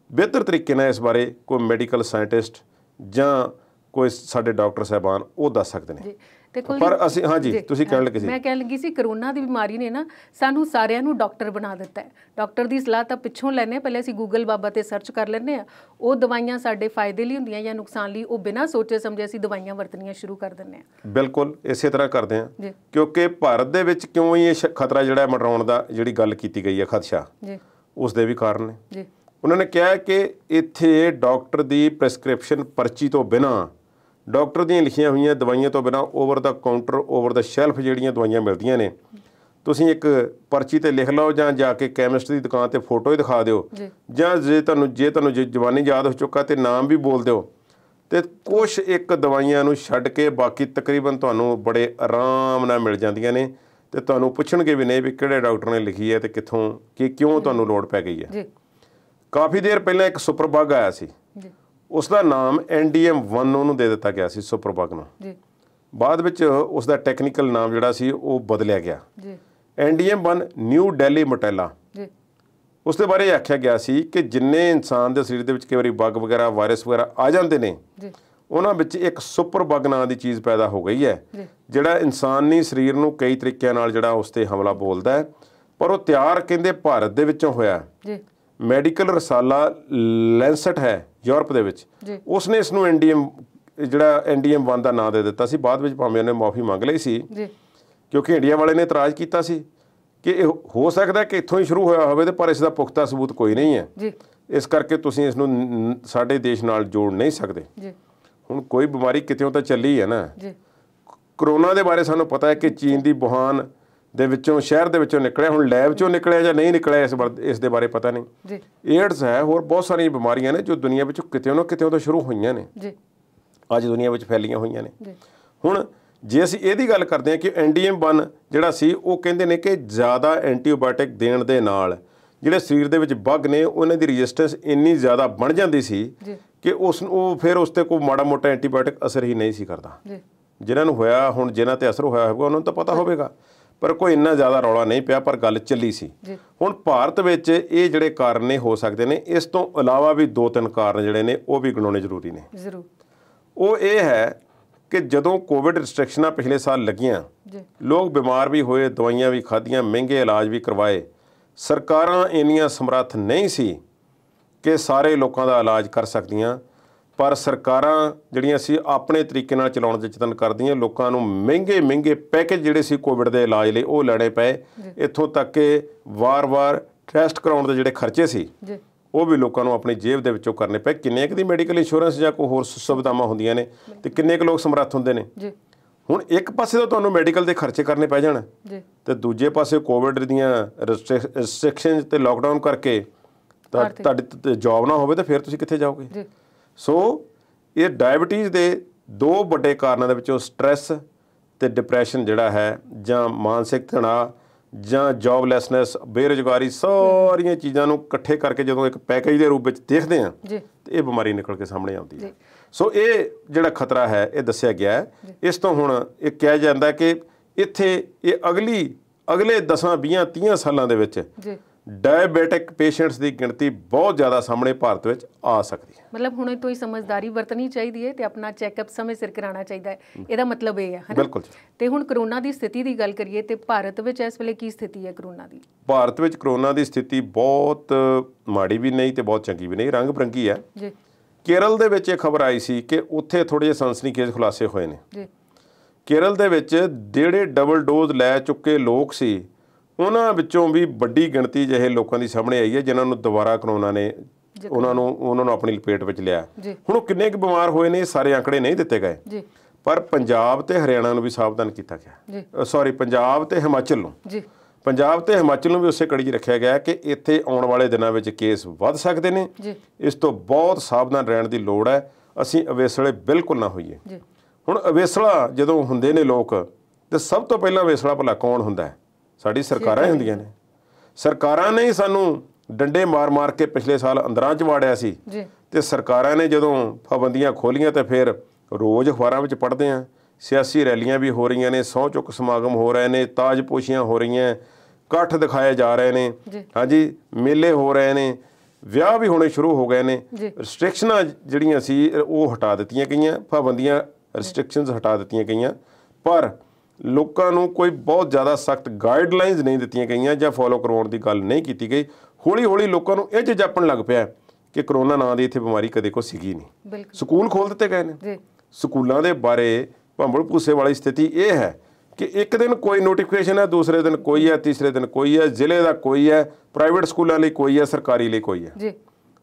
S1: ਬਿਹਤਰ ਤਰੀਕੇ ਨਾਲ ਇਸ ਬਾਰੇ ਕੋਈ ਮੈਡੀਕਲ ਸਾਇੰਟਿਸਟ ਜਾਂ ਕੋਈ ਸਾਡੇ ਡਾਕਟਰ ਸਾਹਿਬਾਨ ਉਹ ਦੱਸ ਸਕਦੇ ਨੇ। ਪਰ ਅਸੀਂ ਹਾਂਜੀ, ਤੁਸੀਂ ਕਹਿਣ ਲੱਗੇ ਸੀ।
S2: ਮੈਂ ਕਹਿਣ ਲੱਗੀ ਸੀ ਕਰੋਨਾ ਦੀ ਬਿਮਾਰੀ ਨੇ ਨਾ ਸਾਨੂੰ ਸਾਰਿਆਂ ਨੂੰ ਡਾਕਟਰ ਬਣਾ ਦਿੱਤਾ ਹੈ। ਡਾਕਟਰ ਦੀ ਸਲਾਹ ਤਾਂ ਪਿੱਛੋਂ ਲੈਂਦੇ ਹਾਂ, ਪਹਿਲੇ ਅਸੀਂ ਗੂਗਲ ਬਾਬਾ 'ਤੇ ਸਰਚ ਕਰ ਲੈਂਦੇ ਹਾਂ, ਉਹ ਦਵਾਈਆਂ ਸਾਡੇ ਫਾਇਦੇ ਲਈ ਹੁੰਦੀਆਂ ਜਾਂ ਨੁਕਸਾਨ ਲਈ, ਉਹ ਬਿਨਾਂ ਸੋਚੇ ਸਮਝੇ ਅਸੀਂ ਦਵਾਈਆਂ ਵਰਤਣੀਆਂ ਸ਼ੁਰੂ ਕਰ ਦਿੰਦੇ ਹਾਂ।
S1: ਬਿਲਕੁਲ ਇਸੇ ਤਰ੍ਹਾਂ ਕਰਦੇ ਹਾਂ, ਕਿਉਂਕਿ ਭਾਰਤ ਦੇ ਵਿੱਚ ਕਿਉਂ ਹੀ ਇਹ ਖਤਰਾ ਜਿਹੜਾ ਮੰਡਰਾਉਣ ਦਾ ਜਿਹੜੀ ਗੱਲ ਕੀਤੀ ਗਈ ਹੈ, ਖਦਸ਼ਾ, ਉਸ ਦੇ ਵੀ ਕਾਰਨ ਨੇ। ਉਹਨਾਂ ਨੇ ਕਿਹਾ ਕਿ ਇੱਥੇ ਡਾਕਟਰ ਦੀ ਪ੍ਰੈਸਕ੍ਰਿਪਸ਼ਨ ਪਰਚੀ ਤੋਂ ਬਿਨਾਂ, ਡਾਕਟਰ ਦੀਆਂ ਲਿਖੀਆਂ ਹੋਈਆਂ ਦਵਾਈਆਂ ਤੋਂ ਬਿਨਾਂ ਓਵਰ ਦਾ ਕਾਊਂਟਰ, ਓਵਰ ਦਾ ਸ਼ੈਲਫ ਜਿਹੜੀਆਂ ਦਵਾਈਆਂ ਮਿਲਦੀਆਂ ਨੇ, ਤੁਸੀਂ ਇੱਕ ਪਰਚੀ 'ਤੇ ਲਿਖ ਲਓ ਜਾਂ ਜਾ ਕੇ ਕੈਮਿਸਟ ਦੀ ਦੁਕਾਨ 'ਤੇ ਫੋਟੋ ਹੀ ਦਿਖਾ ਦਿਓ, ਜਾਂ ਜੇ ਤੁਹਾਨੂੰ ਜ਼ਬਾਨੀ ਯਾਦ ਹੋ ਚੁੱਕਾ ਤੇ ਨਾਮ ਵੀ ਬੋਲ ਦਿਓ, ਤੇ ਕੁਛ ਇੱਕ ਦਵਾਈਆਂ ਨੂੰ ਛੱਡ ਕੇ ਬਾਕੀ ਤਕਰੀਬਨ ਤੁਹਾਨੂੰ ਬੜੇ ਆਰਾਮ ਨਾਲ ਮਿਲ ਜਾਂਦੀਆਂ ਨੇ ਤੇ ਤੁਹਾਨੂੰ ਪੁੱਛਣਗੇ ਵੀ ਨਹੀਂ ਵੀ ਕਿਹੜੇ ਡਾਕਟਰ ਨੇ ਲਿਖੀ ਹੈ ਤੇ ਕਿੱਥੋਂ, ਕਿਉਂ ਤੁਹਾਨੂੰ ਲੋੜ ਪੈ ਗਈ ਹੈ। ਕਾਫੀ ਦੇਰ ਪਹਿਲਾਂ ਇੱਕ ਸੁਪਰ ਬਗ ਆਇਆ ਸੀ, ਉਸ ਦਾ ਨਾਮ NDM1 ਉਹਨੂੰ ਦੇ ਦਿੱਤਾ ਗਿਆ ਸੀ, ਸੁਪਰ ਬਗ ਨੂੰ। ਬਾਅਦ ਵਿੱਚ ਉਸ ਦਾ ਟੈਕਨੀਕਲ ਨਾਮ ਜਿਹੜਾ ਸੀ ਉਹ ਬਦਲਿਆ ਗਿਆ, NDM1 ਨਿਊ ਡੈਲੀ ਮੋਟੈਲਾ। ਉਸ ਦੇ ਬਾਰੇ ਆਖਿਆ ਗਿਆ ਸੀ ਕਿ ਜਿੰਨੇ ਇਨਸਾਨ ਦੇ ਸਰੀਰ ਦੇ ਵਿੱਚ ਕਈ ਵਾਰੀ ਬਗ ਵਗੈਰਾ, ਵਾਇਰਸ ਵਗੈਰਾ ਆ ਜਾਂਦੇ ਨੇ, ਉਹਨਾਂ ਵਿੱਚ ਇੱਕ ਸੁਪਰ ਬਗ ਨਾਂ ਦੀ ਚੀਜ਼ ਪੈਦਾ ਹੋ ਗਈ ਹੈ, ਜਿਹੜਾ ਇਨਸਾਨੀ ਸਰੀਰ ਨੂੰ ਕਈ ਤਰੀਕਿਆਂ ਨਾਲ ਜਿਹੜਾ ਉਸ 'ਤੇ ਹਮਲਾ ਬੋਲਦਾ ਹੈ। ਪਰ ਉਹ ਤਿਆਰ ਕਹਿੰਦੇ ਭਾਰਤ ਦੇ ਵਿੱਚੋਂ ਹੋਇਆ। ਮੈਡੀਕਲ ਰਸਾਲਾ ਲੈਂਸਟ ਹੈ ਯੂਰਪ ਦੇ ਵਿੱਚ, ਉਸਨੇ ਇਸ ਨੂੰ NDM1 ਦਾ ਨਾਂ ਦੇ ਦਿੱਤਾ ਸੀ। ਬਾਅਦ ਵਿੱਚ ਭਾਵੇਂ ਉਹਨੇ ਮਾਫੀ ਮੰਗ ਲਈ ਸੀ, ਕਿਉਂਕਿ ਇੰਡੀਆ ਵਾਲੇ ਨੇ ਇਤਰਾਜ਼ ਕੀਤਾ ਸੀ ਕਿ ਇਹ ਹੋ ਸਕਦਾ ਕਿ ਇੱਥੋਂ ਹੀ ਸ਼ੁਰੂ ਹੋਇਆ ਹੋਵੇ, ਤੇ ਪਰ ਇਸ ਦਾ ਪੁਖਤਾ ਸਬੂਤ ਕੋਈ ਨਹੀਂ ਹੈ, ਇਸ ਕਰਕੇ ਤੁਸੀਂ ਇਸ ਨੂੰ ਸਾਡੇ ਦੇਸ਼ ਨਾਲ ਜੋੜ ਨਹੀਂ ਸਕਦੇ। ਹੁਣ ਕੋਈ ਬਿਮਾਰੀ ਕਿਤਿਓਂ ਤਾਂ ਚੱਲੀ ਹੈ ਨਾ, ਕਰੋਨਾ ਦੇ ਬਾਰੇ ਸਾਨੂੰ ਪਤਾ ਹੈ ਕਿ ਚੀਨ ਦੀ ਵੁਹਾਨ ਦੇ ਵਿੱਚੋਂ ਸ਼ਹਿਰ ਦੇ ਵਿੱਚੋਂ ਨਿਕਲਿਆ, ਹੁਣ ਲੈਬ ਚੋਂ ਨਿਕਲਿਆ ਜਾਂ ਨਹੀਂ ਨਿਕਲਿਆ ਇਸ ਦੇ ਬਾਰੇ ਪਤਾ ਨਹੀਂ ਜੀ। ਏਡਸ ਹੈ, ਹੋਰ ਬਹੁਤ ਸਾਰੀਆਂ ਬਿਮਾਰੀਆਂ ਨੇ ਜੋ ਦੁਨੀਆ ਵਿੱਚ ਕਿਤੇ ਨਾ ਕਿਤੇ ਤੋਂ ਸ਼ੁਰੂ ਹੋਈਆਂ ਨੇ ਜੀ, ਅੱਜ ਦੁਨੀਆ ਵਿੱਚ ਫੈਲੀਆਂ ਹੋਈਆਂ ਨੇ ਜੀ। ਹੁਣ ਜੇ ਅਸੀਂ ਇਹਦੀ ਗੱਲ ਕਰਦੇ ਹਾਂ ਕਿ NDM-1 ਜਿਹੜਾ ਸੀ ਉਹ ਕਹਿੰਦੇ ਨੇ ਕਿ ਜ਼ਿਆਦਾ ਐਂਟੀਬਾਇਓਟਿਕ ਦੇਣ ਦੇ ਨਾਲ ਜਿਹੜੇ ਸਰੀਰ ਦੇ ਵਿੱਚ ਬੱਗ ਨੇ ਉਹਨਾਂ ਦੀ ਰੈਜ਼ਿਸਟੈਂਸ ਇੰਨੀ ਜ਼ਿਆਦਾ ਬਣ ਜਾਂਦੀ ਸੀ ਕਿ ਉਹ ਫਿਰ ਉਸ 'ਤੇ ਕੋਈ ਮਾੜਾ ਮੋਟਾ ਐਂਟੀਬਾਇਓਟਿਕ ਅਸਰ ਹੀ ਨਹੀਂ ਸੀ ਕਰਦਾ। ਜਿਨ੍ਹਾਂ ਨੂੰ ਹੋਇਆ, ਹੁਣ ਜਿਨ੍ਹਾਂ 'ਤੇ ਅਸਰ ਹੋਇਆ ਹੋਵੇਗਾ ਉਹਨਾਂ ਨੂੰ ਤਾਂ ਪਤਾ ਹੋਵੇਗਾ, ਪਰ ਕੋਈ ਇੰਨਾ ਜ਼ਿਆਦਾ ਰੌਲਾ ਨਹੀਂ ਪਿਆ, ਪਰ ਗੱਲ ਚੱਲੀ ਸੀ। ਹੁਣ ਭਾਰਤ ਵਿੱਚ ਇਹ ਜਿਹੜੇ ਕਾਰਨ ਨੇ ਹੋ ਸਕਦੇ ਨੇ, ਇਸ ਤੋਂ ਇਲਾਵਾ ਵੀ 2-3 ਕਾਰਨ ਜਿਹੜੇ ਨੇ ਉਹ ਵੀ ਗਿਣਾਉਣੇ ਜ਼ਰੂਰੀ ਨੇ। ਉਹ ਇਹ ਹੈ ਕਿ ਜਦੋਂ ਕੋਵਿਡ ਰਿਸਟ੍ਰਿਕਸ਼ਨਾਂ ਪਿਛਲੇ ਸਾਲ ਲੱਗੀਆਂ, ਲੋਕ ਬਿਮਾਰ ਵੀ ਹੋਏ, ਦਵਾਈਆਂ ਵੀ ਖਾਧੀਆਂ, ਮਹਿੰਗੇ ਇਲਾਜ ਵੀ ਕਰਵਾਏ, ਸਰਕਾਰਾਂ ਇੰਨੀਆਂ ਸਮਰੱਥ ਨਹੀਂ ਸੀ ਕਿ ਸਾਰੇ ਲੋਕਾਂ ਦਾ ਇਲਾਜ ਕਰ ਸਕਦੀਆਂ, ਪਰ ਸਰਕਾਰਾਂ ਜਿਹੜੀਆਂ ਸੀ ਆਪਣੇ ਤਰੀਕੇ ਨਾਲ ਚਲਾਉਣ ਦੇ ਯਤਨ ਕਰਦੀਆਂ। ਲੋਕਾਂ ਨੂੰ ਮਹਿੰਗੇ ਪੈਕੇਜ ਜਿਹੜੇ ਸੀ ਕੋਵਿਡ ਦੇ ਇਲਾਜ ਲਈ ਉਹ ਲੈਣੇ ਪਏ, ਇੱਥੋਂ ਤੱਕ ਕਿ ਵਾਰ-ਵਾਰ ਟੈਸਟ ਕਰਾਉਣ ਦੇ ਜਿਹੜੇ ਖਰਚੇ ਸੀ ਉਹ ਵੀ ਲੋਕਾਂ ਨੂੰ ਆਪਣੀ ਜੇਬ ਦੇ ਵਿੱਚੋਂ ਕਰਨੇ ਪਏ। ਕਿੰਨੇ ਕੁ ਦੀ ਮੈਡੀਕਲ ਇੰਸ਼ੋਰੈਂਸ ਜਾਂ ਕੋਈ ਹੋਰ ਸੁਵਿਧਾਵਾਂ ਹੁੰਦੀਆਂ ਨੇ ਤੇ ਕਿੰਨੇ ਕੁ ਲੋਕ ਸਮਰੱਥ ਹੁੰਦੇ ਨੇ। ਹੁਣ ਇੱਕ ਪਾਸੇ ਤਾਂ ਤੁਹਾਨੂੰ ਮੈਡੀਕਲ ਦੇ ਖਰਚੇ ਕਰਨੇ ਪੈ ਜਾਣ ਤੇ ਦੂਜੇ ਪਾਸੇ ਕੋਵਿਡ ਦੀਆਂ ਰਿਸਟ੍ਰਿਕਸ਼ਨ ਤੇ ਲੋਕਡਾਊਨ ਕਰਕੇ ਤੁਹਾਡੀ ਜੌਬ ਨਾ ਹੋਵੇ ਤਾਂ ਫਿਰ ਤੁਸੀਂ ਕਿੱਥੇ ਜਾਓਗੇ। ਸੋ ਇਹ ਡਾਇਬਟੀਜ਼ ਦੇ 2 ਵੱਡੇ ਕਾਰਨਾਂ ਦੇ ਵਿੱਚੋਂ ਸਟ੍ਰੈਸ ਤੇ ਡਿਪਰੈਸ਼ਨ ਜਿਹੜਾ ਹੈ, ਜਾਂ ਮਾਨਸਿਕ ਤਣਾਅ, ਜਾਂ ਜੌਬਲੈਸਨੈਸ, ਬੇਰੁਜ਼ਗਾਰੀ, ਸਾਰੀਆਂ ਚੀਜ਼ਾਂ ਨੂੰ ਇਕੱਠੇ ਕਰਕੇ ਜਦੋਂ ਇੱਕ ਪੈਕੇਜ ਦੇ ਰੂਪ ਵਿੱਚ ਦੇਖਦੇ ਹਾਂ ਤੇ ਇਹ ਬਿਮਾਰੀ ਨਿਕਲ ਕੇ ਸਾਹਮਣੇ ਆਉਂਦੀ ਹੈ। ਸੋ ਇਹ ਜਿਹੜਾ ਖਤਰਾ ਹੈ ਇਹ ਦੱਸਿਆ ਗਿਆ ਹੈ। ਇਸ ਤੋਂ ਹੁਣ ਇਹ ਕਿਹਾ ਜਾਂਦਾ ਕਿ ਇੱਥੇ ਇਹ ਅਗਲੇ 10, 20, 30 ਸਾਲਾਂ ਦੇ ਵਿੱਚ ਡਾਇਬੈਟਿਕ ਪੇਸ਼ੈਂਟਸ ਦੀ ਗਿਣਤੀ ਬਹੁਤ ਜ਼ਿਆਦਾ ਸਾਹਮਣੇ ਭਾਰਤ ਵਿੱਚ ਆ ਸਕਦੀ ਹੈ।
S2: ਮਤਲਬ ਹੁਣੇ ਤੋਂ ਹੀ ਸਮਝਦਾਰੀ ਵਰਤਣੀ ਚਾਹੀਦੀ ਹੈ ਤੇ ਆਪਣਾ ਚੈੱਕਅਪ ਸਮੇਂ ਸਿਰ ਕਰਾਉਣਾ ਚਾਹੀਦਾ ਹੈ, ਇਹਦਾ ਮਤਲਬ ਇਹ ਹੈ।
S1: ਬਿਲਕੁਲ।
S2: ਤੇ ਹੁਣ ਕਰੋਨਾ ਦੀ ਸਥਿਤੀ ਦੀ ਗੱਲ ਕਰੀਏ ਤੇ ਭਾਰਤ ਵਿੱਚ ਇਸ ਵੇਲੇ ਕੀ ਸਥਿਤੀ ਹੈ ਕਰੋਨਾ ਦੀ?
S1: ਭਾਰਤ ਵਿੱਚ ਕਰੋਨਾ ਦੀ ਸਥਿਤੀ ਬਹੁਤ ਮਾੜੀ ਵੀ ਨਹੀਂ ਤੇ ਬਹੁਤ ਚੰਗੀ ਵੀ ਨਹੀਂ, ਰੰਗ ਬਰੰਗੀ ਹੈ ਜੀ। ਕੇਰਲ ਦੇ ਵਿੱਚ ਇਹ ਖਬਰ ਆਈ ਸੀ ਕਿ ਉੱਥੇ ਥੋੜ੍ਹੇ ਜਿਹੇ ਸਨਸਨੀਖੇਜ਼ ਖੁਲਾਸੇ ਹੋਏ ਨੇ ਜੀ। ਕੇਰਲ ਦੇ ਵਿੱਚ ਜਿਹੜੇ ਡਬਲ ਡੋਜ਼ ਲੈ ਚੁੱਕੇ ਲੋਕ ਸੀ ਉਹਨਾਂ ਵਿੱਚੋਂ ਵੀ ਵੱਡੀ ਗਿਣਤੀ ਜਿਹੇ ਲੋਕਾਂ ਦੀ ਸਾਹਮਣੇ ਆਈ ਹੈ ਜਿਨ੍ਹਾਂ ਨੂੰ ਦੁਬਾਰਾ ਕਰੋਨਾ ਨੇ ਉਹਨਾਂ ਨੂੰ ਆਪਣੀ ਲਪੇਟ ਵਿੱਚ ਲਿਆ। ਹੁਣ ਉਹ ਕਿੰਨੇ ਕੁ ਬਿਮਾਰ ਹੋਏ ਨੇ ਸਾਰੇ ਆંકੜੇ ਨਹੀਂ ਦਿੱਤੇ ਗਏ, ਪਰ ਪੰਜਾਬ ਤੇ ਹਰਿਆਣਾ ਨੂੰ ਵੀ ਸਾਵਧਾਨ ਕੀਤਾ ਗਿਆ। ਪੰਜਾਬ ਤੇ ਹਿਮਾਚਲ ਨੂੰ ਵੀ ਉਸੇ ਕੜੀ 'ਚ ਰੱਖਿਆ ਗਿਆ ਕਿ ਇੱਥੇ ਆਉਣ ਵਾਲੇ ਦਿਨਾਂ ਵਿੱਚ ਕੇਸ ਵੱਧ ਸਕਦੇ ਨੇ, ਇਸ ਤੋਂ ਬਹੁਤ ਸਾਵਧਾਨ ਰਹਿਣ ਦੀ ਲੋੜ ਹੈ। ਅਸੀਂ ਅਵੇਸਲੇ ਬਿਲਕੁਲ ਨਾ ਹੋਈਏ। ਹੁਣ ਅਵੇਸਲਾ ਜਦੋਂ ਹੁੰਦੇ ਨੇ ਲੋਕ ਤੇ ਸਭ ਤੋਂ ਪਹਿਲਾਂ ਅਵੇਸਲਾ ਭਲਾ ਕੌਣ ਹੁੰਦਾ ਹੈ? ਸਾਡੀ ਸਰਕਾਰਾਂ ਹੀ ਹੁੰਦੀਆਂ ਨੇ। ਸਰਕਾਰਾਂ ਨੇ ਹੀ ਸਾਨੂੰ ਡੰਡੇ ਮਾਰ ਕੇ ਪਿਛਲੇ ਸਾਲ ਅੰਦਰਾਂ 'ਚ ਵਾੜਿਆ ਸੀ ਤੇ ਸਰਕਾਰਾਂ ਨੇ ਜਦੋਂ ਪਾਬੰਦੀਆਂ ਖੋਲੀਆਂ ਤੇ ਫਿਰ ਰੋਜ਼ ਅਖਬਾਰਾਂ ਵਿੱਚ ਪੜ੍ਹਦੇ ਹਾਂ, ਸਿਆਸੀ ਰੈਲੀਆਂ ਵੀ ਹੋ ਰਹੀਆਂ ਨੇ, ਸਹੁੰ ਚੁੱਕ ਸਮਾਗਮ ਹੋ ਰਹੇ ਨੇ, ਤਾਜਪੋਸ਼ੀਆਂ ਹੋ ਰਹੀਆਂ, ਇਕੱਠ ਦਿਖਾਏ ਜਾ ਰਹੇ ਨੇ, ਹਾਂਜੀ ਮੇਲੇ ਹੋ ਰਹੇ ਨੇ, ਵਿਆਹ ਵੀ ਹੋਣੇ ਸ਼ੁਰੂ ਹੋ ਗਏ ਨੇ। ਰਿਸਟ੍ਰਿਕਸ਼ਨਾਂ ਜਿਹੜੀਆਂ ਸੀ ਉਹ ਹਟਾ ਦਿੱਤੀਆਂ ਗਈਆਂ, ਪਾਬੰਦੀਆਂ ਰਿਸਟ੍ਰਿਕਸ਼ਨਸ ਹਟਾ ਦਿੱਤੀਆਂ ਗਈਆਂ, ਪਰ ਲੋਕਾਂ ਨੂੰ ਕੋਈ ਬਹੁਤ ਜ਼ਿਆਦਾ ਸਖਤ ਗਾਈਡਲਾਈਨਸ ਨਹੀਂ ਦਿੱਤੀਆਂ ਗਈਆਂ ਜਾਂ ਫੋਲੋ ਕਰਵਾਉਣ ਦੀ ਗੱਲ ਨਹੀਂ ਕੀਤੀ ਗਈ। ਹੌਲੀ ਲੋਕਾਂ ਨੂੰ ਇਹ 'ਚ ਜਾਪਣ ਲੱਗ ਪਿਆ ਕਿ ਕਰੋਨਾ ਨਾਂ ਦੀ ਇੱਥੇ ਬਿਮਾਰੀ ਕਦੇ ਕੋਈ ਸੀਗੀ ਨਹੀਂ। ਸਕੂਲ ਖੋਲ੍ਹ ਦਿੱਤੇ ਗਏ ਨੇ। ਸਕੂਲਾਂ ਦੇ ਬਾਰੇ ਭੰਬਲ ਭੂਸੇ ਵਾਲੀ ਸਥਿਤੀ ਇਹ ਹੈ ਕਿ ਇੱਕ ਦਿਨ ਕੋਈ ਨੋਟੀਫਿਕੇਸ਼ਨ ਹੈ, ਦੂਸਰੇ ਦਿਨ ਕੋਈ ਹੈ, ਤੀਸਰੇ ਦਿਨ ਕੋਈ ਹੈ, ਜ਼ਿਲ੍ਹੇ ਦਾ ਕੋਈ ਹੈ, ਪ੍ਰਾਈਵੇਟ ਸਕੂਲਾਂ ਲਈ ਕੋਈ ਹੈ, ਸਰਕਾਰੀ ਲਈ ਕੋਈ ਹੈ।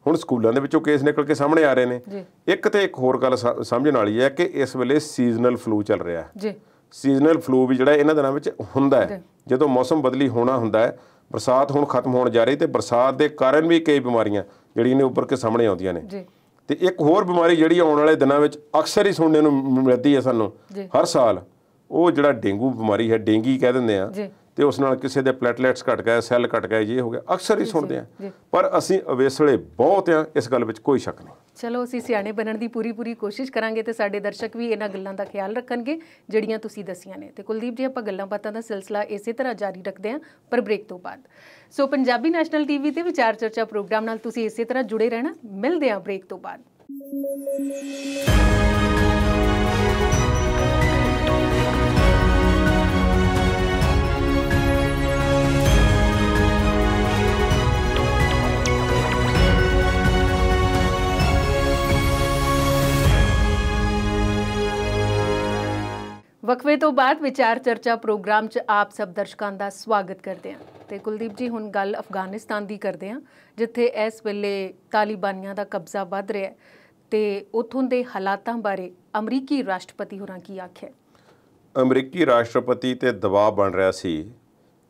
S1: ਹੁਣ ਸਕੂਲਾਂ ਦੇ ਵਿੱਚੋਂ ਕੇਸ ਨਿਕਲ ਕੇ ਸਾਹਮਣੇ ਆ ਰਹੇ ਨੇ। ਇੱਕ ਹੋਰ ਗੱਲ ਸਮਝਣ ਵਾਲੀ ਹੈ ਕਿ ਇਸ ਵੇਲੇ ਸੀਜ਼ਨਲ ਫਲੂ ਚੱਲ ਰਿਹਾ ਹੈ। ਸੀਜ਼ਨਲ ਫਲੂ ਵੀ ਜਿਹੜਾ ਇਹਨਾਂ ਦਿਨਾਂ ਵਿੱਚ ਹੁੰਦਾ ਹੈ ਜਦੋਂ ਮੌਸਮ ਬਦਲੀ ਹੋਣਾ ਹੁੰਦਾ ਹੈ। ਬਰਸਾਤ ਹੁਣ ਖਤਮ ਹੋਣ ਜਾ ਰਹੀ ਤੇ ਬਰਸਾਤ ਦੇ ਕਾਰਨ ਵੀ ਕਈ ਬਿਮਾਰੀਆਂ ਜਿਹੜੀਆਂ ਨੇ ਉੱਭਰ ਕੇ ਸਾਹਮਣੇ ਆਉਂਦੀਆਂ ਨੇ। ਤੇ ਇੱਕ ਹੋਰ ਬਿਮਾਰੀ ਜਿਹੜੀ ਆਉਣ ਵਾਲੇ ਦਿਨਾਂ ਵਿੱਚ ਅਕਸਰ ਹੀ ਸੁਣਨ ਨੂੰ ਮਿਲਦੀ ਹੈ ਸਾਨੂੰ ਹਰ ਸਾਲ, ਉਹ ਜਿਹੜਾ ਡੇਂਗੂ ਬਿਮਾਰੀ ਹੈ, ਡੇਂਗੀ ਕਹਿ ਦਿੰਦੇ ਆ, ਤੇ ਉਸ ਨਾਲ ਕਿਸੇ ਦੇ ਪਲੇਟਲੈਟਸ ਘਟ ਗਏ, ਸੈੱਲ ਘਟ ਗਏ, ਇਹ ਹੋ ਗਿਆ, ਅਕਸਰ ਹੀ ਸੁਣਦੇ ਆ। ਪਰ ਅਸੀਂ ਅਵੇਸਲੇ ਬਹੁਤ ਆ, ਇਸ ਗੱਲ ਵਿੱਚ ਕੋਈ ਸ਼ੱਕ ਨਹੀਂ।
S2: ਚਲੋ ਅਸੀਂ ਸਿਆਣੇ ਬਣਨ ਦੀ ਪੂਰੀ ਕੋਸ਼ਿਸ਼ ਕਰਾਂਗੇ ਤੇ ਸਾਡੇ ਦਰਸ਼ਕ ਵੀ ਇਹਨਾਂ ਗੱਲਾਂ ਦਾ ਖਿਆਲ ਰੱਖਣਗੇ ਜਿਹੜੀਆਂ ਤੁਸੀਂ ਦੱਸੀਆਂ ਨੇ। ਤੇ ਕੁਲਦੀਪ ਜੀ, ਆਪਾਂ ਗੱਲਾਂ ਬਾਤਾਂ ਦਾ ਸਿਲਸਿਲਾ ਇਸੇ ਤਰ੍ਹਾਂ ਜਾਰੀ ਰੱਖਦੇ ਹਾਂ ਪਰ ਬ੍ਰੇਕ ਤੋਂ ਬਾਅਦ। ਸੋ ਪੰਜਾਬੀ ਨੈਸ਼ਨਲ ਟੀਵੀ ਤੇ ਵਿਚਾਰ ਚਰਚਾ ਪ੍ਰੋਗਰਾਮ ਨਾਲ ਤੁਸੀਂ ਇਸੇ ਤਰ੍ਹਾਂ ਜੁੜੇ ਰਹਿਣਾ। ਮਿਲਦੇ ਹਾਂ ਬ੍ਰੇਕ ਤੋਂ ਬਾਅਦ। ਵਕਫੇ ਤੋਂ ਬਾਅਦ ਵਿਚਾਰ ਚਰਚਾ ਪ੍ਰੋਗਰਾਮ 'ਚ ਆਪ ਸਭ ਦਰਸ਼ਕਾਂ ਦਾ ਸਵਾਗਤ ਕਰਦੇ ਹਾਂ। ਤੇ ਕੁਲਦੀਪ ਜੀ, ਹੁਣ ਗੱਲ ਅਫਗਾਨਿਸਤਾਨ ਦੀ ਕਰਦੇ ਹਾਂ, ਜਿੱਥੇ ਇਸ ਵੇਲੇ ਤਾਲਿਬਾਨੀਆਂ ਦਾ ਕਬਜ਼ਾ ਵੱਧ ਰਿਹਾ ਤੇ ਉੱਥੋਂ ਦੇ ਹਾਲਾਤਾਂ ਬਾਰੇ ਅਮਰੀਕੀ ਰਾਸ਼ਟਰਪਤੀ ਹੋਰਾਂ ਕੀ ਆਖਿਆ?
S1: ਅਮਰੀਕੀ ਰਾਸ਼ਟਰਪਤੀ ਤੇ ਦਬਾਅ ਬਣ ਰਿਹਾ ਸੀ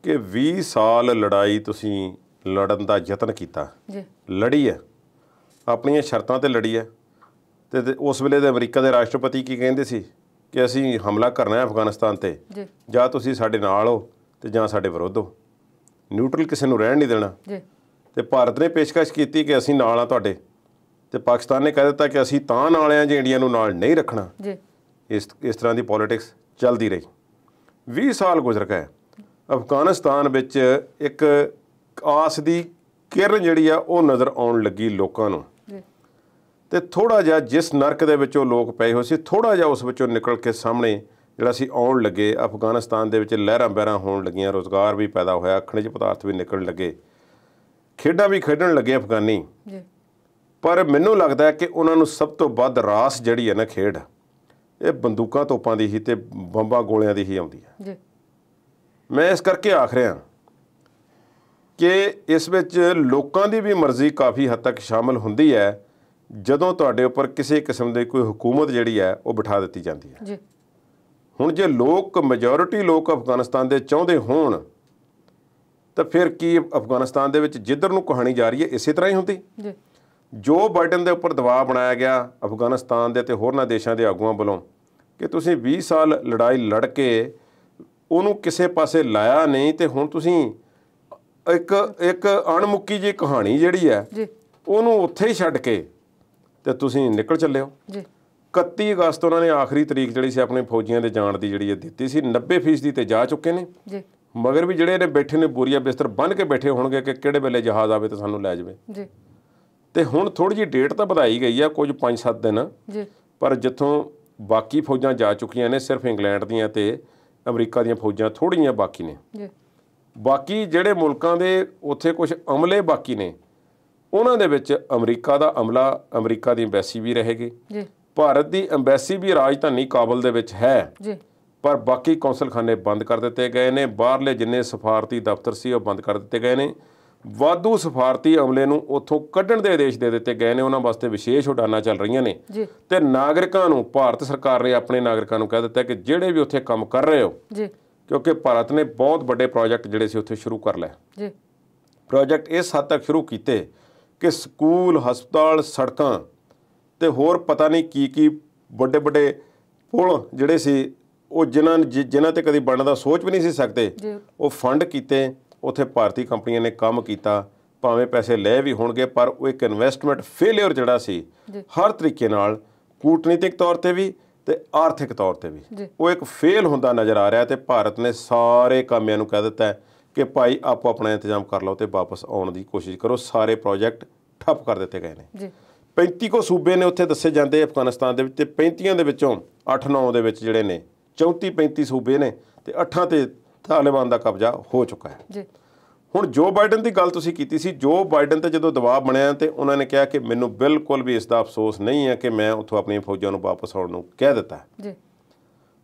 S1: ਕਿ 20 ਸਾਲ ਲੜਾਈ ਤੁਸੀਂ ਲੜਨ ਦਾ ਯਤਨ ਕੀਤਾ, ਲੜੀ ਹੈ, ਆਪਣੀਆਂ ਸ਼ਰਤਾਂ ਤੇ ਲੜੀ ਹੈ। ਤੇ ਉਸ ਵੇਲੇ ਦੇ ਅਮਰੀਕਾ ਦੇ ਰਾਸ਼ਟਰਪਤੀ ਕੀ ਕਹਿੰਦੇ ਸੀ ਕਿ ਅਸੀਂ ਹਮਲਾ ਕਰਨਾ ਹੈ ਅਫਗਾਨਿਸਤਾਨ 'ਤੇ, ਜਾਂ ਤੁਸੀਂ ਸਾਡੇ ਨਾਲ ਹੋ ਤੇ ਜਾਂ ਸਾਡੇ ਵਿਰੁੱਧ ਹੋ, ਨਿਊਟਰਲ ਕਿਸੇ ਨੂੰ ਰਹਿਣ ਨਹੀਂ ਦੇਣਾ। ਤੇ ਭਾਰਤ ਨੇ ਪੇਸ਼ਕਸ਼ ਕੀਤੀ ਕਿ ਅਸੀਂ ਨਾਲ ਆ ਤੁਹਾਡੇ, ਤੇ ਪਾਕਿਸਤਾਨ ਨੇ ਕਹਿ ਦਿੱਤਾ ਕਿ ਅਸੀਂ ਤਾਂ ਨਾਲ ਆ ਜੇ ਇੰਡੀਆ ਨੂੰ ਨਾਲ ਨਹੀਂ ਰੱਖਣਾ। ਇਸ ਤਰ੍ਹਾਂ ਦੀ ਪੋਲੀਟਿਕਸ ਚੱਲਦੀ ਰਹੀ। 20 ਸਾਲ ਗੁਜ਼ਰ ਗਏ। ਅਫਗਾਨਿਸਤਾਨ ਵਿੱਚ ਇੱਕ ਆਸ ਦੀ ਕਿਰਨ ਜਿਹੜੀ ਆ ਉਹ ਨਜ਼ਰ ਆਉਣ ਲੱਗੀ ਲੋਕਾਂ ਨੂੰ, ਤੇ ਥੋੜ੍ਹਾ ਜਿਹਾ ਜਿਸ ਨਰਕ ਦੇ ਵਿੱਚੋਂ ਲੋਕ ਪਏ ਹੋਏ ਸੀ, ਥੋੜ੍ਹਾ ਜਿਹਾ ਉਸ ਵਿੱਚੋਂ ਨਿਕਲ ਕੇ ਸਾਹਮਣੇ ਜਿਹੜਾ ਸੀ ਆਉਣ ਲੱਗੇ। ਅਫਗਾਨਿਸਤਾਨ ਦੇ ਵਿੱਚ ਲਹਿਰਾਂ ਬਹਿਰਾਂ ਹੋਣ ਲੱਗੀਆਂ, ਰੁਜ਼ਗਾਰ ਵੀ ਪੈਦਾ ਹੋਇਆ, ਖਣਿਜ ਪਦਾਰਥ ਵੀ ਨਿਕਲਣ ਲੱਗੇ, ਖੇਡਾਂ ਵੀ ਖੇਡਣ ਲੱਗੇ ਅਫਗਾਨੀ। ਪਰ ਮੈਨੂੰ ਲੱਗਦਾ ਕਿ ਉਹਨਾਂ ਨੂੰ ਸਭ ਤੋਂ ਵੱਧ ਰਾਸ ਜਿਹੜੀ ਹੈ ਨਾ ਖੇਡ, ਇਹ ਬੰਦੂਕਾਂ ਤੋਪਾਂ ਦੀ ਹੀ ਤੇ ਬੰਬਾਂ ਗੋਲਿਆਂ ਦੀ ਹੀ ਆਉਂਦੀ ਹੈ। ਮੈਂ ਇਸ ਕਰਕੇ ਆਖ ਰਿਹਾ ਕਿ ਇਸ ਵਿੱਚ ਲੋਕਾਂ ਦੀ ਵੀ ਮਰਜ਼ੀ ਕਾਫੀ ਹੱਦ ਤੱਕ ਸ਼ਾਮਲ ਹੁੰਦੀ ਹੈ ਜਦੋਂ ਤੁਹਾਡੇ ਉੱਪਰ ਕਿਸੇ ਕਿਸਮ ਦੀ ਕੋਈ ਹਕੂਮਤ ਜਿਹੜੀ ਹੈ ਉਹ ਬਿਠਾ ਦਿੱਤੀ ਜਾਂਦੀ ਹੈ। ਹੁਣ ਜੇ ਲੋਕ ਮੈਜੋਰਿਟੀ ਲੋਕ ਅਫਗਾਨਿਸਤਾਨ ਦੇ ਚਾਹੁੰਦੇ ਹੋਣ ਤਾਂ ਫਿਰ ਕੀ ਅਫਗਾਨਿਸਤਾਨ ਦੇ ਵਿੱਚ ਜਿੱਧਰ ਨੂੰ ਕਹਾਣੀ ਜਾ ਰਹੀ ਹੈ ਇਸੇ ਤਰ੍ਹਾਂ ਹੀ ਹੁੰਦੀ। ਜੋ ਬਾਈਡਨ ਦੇ ਉੱਪਰ ਦਬਾਅ ਬਣਾਇਆ ਗਿਆ ਅਫਗਾਨਿਸਤਾਨ ਦੇ ਤੇ ਹੋਰਨਾਂ ਦੇਸ਼ਾਂ ਦੇ ਆਗੂਆਂ ਵੱਲੋਂ ਕਿ ਤੁਸੀਂ 20 ਸਾਲ ਲੜਾਈ ਲੜ ਕੇ ਉਹਨੂੰ ਕਿਸੇ ਪਾਸੇ ਲਾਇਆ ਨਹੀਂ, ਤੇ ਹੁਣ ਤੁਸੀਂ ਇੱਕ ਅਣਮੁੱਕੀ ਜਿਹੀ ਕਹਾਣੀ ਜਿਹੜੀ ਹੈ ਉਹਨੂੰ ਉੱਥੇ ਹੀ ਛੱਡ ਕੇ ਤੇ ਤੁਸੀਂ ਨਿਕਲ ਚੱਲੇ ਹੋ। 31 ਅਗਸਤ ਉਹਨਾਂ ਨੇ ਆਖਰੀ ਤਰੀਕ ਜਿਹੜੀ ਸੀ ਆਪਣੇ ਫੌਜੀਆਂ ਦੇ ਜਾਣ ਦੀ ਜਿਹੜੀ ਦਿੱਤੀ ਸੀ। 90% ਤੇ ਜਾ ਚੁੱਕੇ ਨੇ, ਮਗਰ ਵੀ ਜਿਹੜੇ ਨੇ ਬੈਠੇ ਨੇ ਬੋਰੀਆ ਬਿਸਤਰ ਬੰਨ੍ਹ ਕੇ ਬੈਠੇ ਹੋਣਗੇ ਕਿ ਕਿਹੜੇ ਵੇਲੇ ਜਹਾਜ਼ ਆਵੇ ਤੇ ਸਾਨੂੰ ਲੈ ਜਾਵੇ। ਤੇ ਹੁਣ ਥੋੜ੍ਹੀ ਜਿਹੀ ਡੇਟ ਤਾਂ ਵਧਾਈ ਗਈ ਆ, ਕੁਝ 5-7 ਦਿਨ, ਪਰ ਜਿੱਥੋਂ ਬਾਕੀ ਫੌਜਾਂ ਜਾ ਚੁੱਕੀਆਂ ਨੇ ਸਿਰਫ ਇੰਗਲੈਂਡ ਦੀਆਂ ਤੇ ਅਮਰੀਕਾ ਦੀਆਂ ਫੌਜਾਂ ਥੋੜ੍ਹੀਆਂ ਬਾਕੀ ਨੇ। ਬਾਕੀ ਜਿਹੜੇ ਮੁਲਕਾਂ ਦੇ ਉੱਥੇ ਕੁਝ ਅਮਲੇ ਬਾਕੀ ਨੇ ਉਹਨਾਂ ਦੇ ਵਿੱਚ ਅਮਰੀਕਾ ਦਾ ਅਮਲਾ, ਅਮਰੀਕਾ ਦੀ ਅੰਬੈਸੀ ਵੀ ਰਹੇਗੀ, ਭਾਰਤ ਦੀ ਅੰਬੈਸੀ ਵੀ ਰਾਜਧਾਨੀ ਕਾਬਲ ਦੇ ਵਿੱਚ ਹੈ, ਪਰ ਬਾਕੀ ਕੌਂਸਲਖਾਨੇ ਬੰਦ ਕਰ ਦਿੱਤੇ ਗਏ ਨੇ। ਬਾਹਰਲੇ ਜਿੰਨੇ ਸਫਾਰਤੀ ਦਫ਼ਤਰ ਸੀ ਉਹ ਬੰਦ ਕਰ ਦਿੱਤੇ ਗਏ ਨੇ। ਵਾਧੂ ਸਫਾਰਤੀ ਅਮਲੇ ਨੂੰ ਉੱਥੋਂ ਕੱਢਣ ਦੇ ਆਦੇਸ਼ ਦੇ ਦਿੱਤੇ ਗਏ ਨੇ, ਉਹਨਾਂ ਵਾਸਤੇ ਵਿਸ਼ੇਸ਼ ਉਡਾਨਾਂ ਚੱਲ ਰਹੀਆਂ ਨੇ। ਤੇ ਨਾਗਰਿਕਾਂ ਨੂੰ, ਭਾਰਤ ਸਰਕਾਰ ਨੇ ਆਪਣੇ ਨਾਗਰਿਕਾਂ ਨੂੰ ਕਹਿ ਦਿੱਤਾ ਕਿ ਜਿਹੜੇ ਵੀ ਉੱਥੇ ਕੰਮ ਕਰ ਰਹੇ ਹੋ, ਕਿਉਂਕਿ ਭਾਰਤ ਨੇ ਬਹੁਤ ਵੱਡੇ ਪ੍ਰੋਜੈਕਟ ਜਿਹੜੇ ਸੀ ਉੱਥੇ ਸ਼ੁਰੂ ਕਰ ਲਏ। ਪ੍ਰੋਜੈਕਟ ਇਸ ਹੱਦ ਤੱਕ ਸ਼ੁਰੂ ਕੀਤੇ ਕਿ ਸਕੂਲ, ਹਸਪਤਾਲ, ਸੜਕਾਂ ਤੇ ਹੋਰ ਪਤਾ ਨਹੀਂ ਕੀ ਵੱਡੇ ਵੱਡੇ ਪੁਲ ਜਿਹੜੇ ਸੀ ਉਹ ਜਿਨ੍ਹਾਂ ਤੇ ਕਦੀ ਬਣਨ ਦਾ ਸੋਚ ਵੀ ਨਹੀਂ ਸੀ ਸਕਦੇ, ਉਹ ਫੰਡ ਕੀਤੇ। ਉੱਥੇ ਭਾਰਤੀ ਕੰਪਨੀਆਂ ਨੇ ਕੰਮ ਕੀਤਾ, ਭਾਵੇਂ ਪੈਸੇ ਲਏ ਵੀ ਹੋਣਗੇ, ਪਰ ਉਹ ਇੱਕ ਇਨਵੈਸਟਮੈਂਟ ਫੇਲਿਅਰ ਜਿਹੜਾ ਸੀ ਹਰ ਤਰੀਕੇ ਨਾਲ, ਕੂਟਨੀਤਿਕ ਤੌਰ ਤੇ ਵੀ ਤੇ ਆਰਥਿਕ ਤੌਰ ਤੇ ਵੀ, ਉਹ ਇੱਕ ਫੇਲ ਹੁੰਦਾ ਨਜ਼ਰ ਆ ਰਿਹਾ। ਤੇ ਭਾਰਤ ਨੇ ਸਾਰੇ ਕਾਮਿਆਂ ਨੂੰ ਕਹਿ ਦਿੱਤਾ ਕਿ ਭਾਈ ਆਪੋ ਆਪਣਾ ਇੰਤਜ਼ਾਮ ਕਰ ਲਓ ਤੇ ਵਾਪਸ ਆਉਣ ਦੀ ਕੋਸ਼ਿਸ਼ ਕਰੋ। ਸਾਰੇ ਪ੍ਰੋਜੈਕਟ ਠੱਪ ਕਰ ਦਿੱਤੇ ਗਏ ਨੇ। 35 ਕੋ ਸੂਬੇ ਨੇ ਉੱਥੇ ਦੱਸੇ ਜਾਂਦੇ ਅਫਗਾਨਿਸਤਾਨ ਦੇ ਵਿੱਚ, ਤੇ 35 ਦੇ ਵਿੱਚੋਂ 8-9 ਦੇ ਵਿੱਚ ਜਿਹੜੇ ਨੇ 34-35 ਸੂਬੇ ਨੇ, ਤੇ 8 ਤੇ ਤਾਲਿਬਾਨ ਦਾ ਕਬਜ਼ਾ ਹੋ ਚੁੱਕਾ ਹੈ। ਹੁਣ ਜੋ ਬਾਈਡਨ ਦੀ ਗੱਲ ਤੁਸੀਂ ਕੀਤੀ ਸੀ, ਜੋ ਬਾਈਡਨ ਤੇ ਜਦੋਂ ਦਬਾਅ ਬਣਿਆ ਤੇ ਉਹਨਾਂ ਨੇ ਕਿਹਾ ਕਿ ਮੈਨੂੰ ਬਿਲਕੁਲ ਵੀ ਇਸ ਦਾ ਅਫਸੋਸ ਨਹੀਂ ਹੈ ਕਿ ਮੈਂ ਉੱਥੋਂ ਆਪਣੀਆਂ ਫੌਜਾਂ ਨੂੰ ਵਾਪਸ ਆਉਣ ਨੂੰ ਕਹਿ ਦਿੱਤਾ।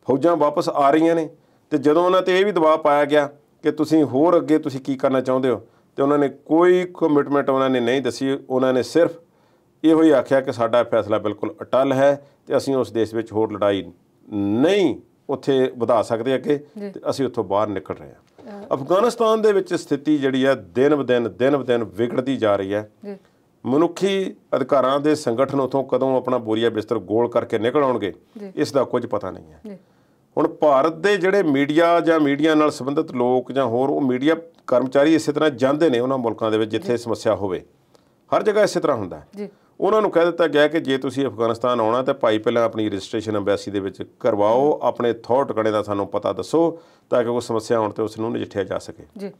S1: ਫੌਜਾਂ ਵਾਪਸ ਆ ਰਹੀਆਂ ਨੇ, ਤੇ ਜਦੋਂ ਉਹਨਾਂ ਤੇ ਇਹ ਵੀ ਦਬਾਅ ਪਾਇਆ ਗਿਆ ਕਿ ਤੁਸੀਂ ਹੋਰ ਅੱਗੇ ਤੁਸੀਂ ਕੀ ਕਰਨਾ ਚਾਹੁੰਦੇ ਹੋ, ਤੇ ਉਹਨਾਂ ਨੇ ਕੋਈ ਕਮਿਟਮੈਂਟ ਉਹਨਾਂ ਨੇ ਨਹੀਂ ਦੱਸੀ। ਉਹਨਾਂ ਨੇ ਸਿਰਫ ਇਹੋ ਹੀ ਆਖਿਆ ਕਿ ਸਾਡਾ ਫੈਸਲਾ ਬਿਲਕੁਲ ਅਟੱਲ ਹੈ ਤੇ ਅਸੀਂ ਉਸ ਦੇਸ਼ ਵਿੱਚ ਹੋਰ ਲੜਾਈ ਨਹੀਂ ਉੱਥੇ ਵਧਾ ਸਕਦੇ ਅੱਗੇ, ਤੇ ਅਸੀਂ ਉੱਥੋਂ ਬਾਹਰ ਨਿਕਲ ਰਹੇ ਹਾਂ। ਅਫਗਾਨਿਸਤਾਨ ਦੇ ਵਿੱਚ ਸਥਿਤੀ ਜਿਹੜੀ ਹੈ ਦਿਨ ਬ ਦਿਨ ਵਿਗੜਦੀ ਜਾ ਰਹੀ ਹੈ। ਮਨੁੱਖੀ ਅਧਿਕਾਰਾਂ ਦੇ ਸੰਗਠਨ ਉੱਥੋਂ ਕਦੋਂ ਆਪਣਾ ਬੋਰੀਆ ਬਿਸਤਰ ਗੋਲ ਕਰਕੇ ਨਿਕਲ ਆਉਣਗੇ ਇਸ ਦਾ ਕੁਝ ਪਤਾ ਨਹੀਂ ਹੈ। ਹੁਣ ਭਾਰਤ ਦੇ ਜਿਹੜੇ ਮੀਡੀਆ ਜਾਂ ਮੀਡੀਆ ਨਾਲ ਸੰਬੰਧਿਤ ਲੋਕ ਜਾਂ ਹੋਰ ਉਹ ਮੀਡੀਆ ਕਰਮਚਾਰੀ ਇਸੇ ਤਰ੍ਹਾਂ ਜਾਂਦੇ ਨੇ ਉਹਨਾਂ ਮੁਲਕਾਂ ਦੇ ਵਿੱਚ ਜਿੱਥੇ ਸਮੱਸਿਆ ਹੋਵੇ, ਹਰ ਜਗ੍ਹਾ ਇਸੇ ਤਰ੍ਹਾਂ ਹੁੰਦਾ ਹੈ। ਉਹਨਾਂ ਨੂੰ ਕਹਿ ਦਿੱਤਾ ਗਿਆ ਕਿ ਜੇ ਤੁਸੀਂ ਅਫਗਾਨਿਸਤਾਨ ਆਉਣਾ ਤਾਂ ਭਾਈ ਪਹਿਲਾਂ ਆਪਣੀ ਰਜਿਸਟ੍ਰੇਸ਼ਨ ਅੰਬੈਸੀ ਦੇ ਵਿੱਚ ਕਰਵਾਓ, ਆਪਣੇ ਥੌ ਟਿਕਾਣੇ ਦਾ ਸਾਨੂੰ ਪਤਾ ਦੱਸੋ ਤਾਂ ਕਿ ਕੋਈ ਸਮੱਸਿਆ ਆਉਣ 'ਤੇ ਉਸ ਨੂੰ ਨਜਿੱਠਿਆ ਜਾ ਸਕੇ।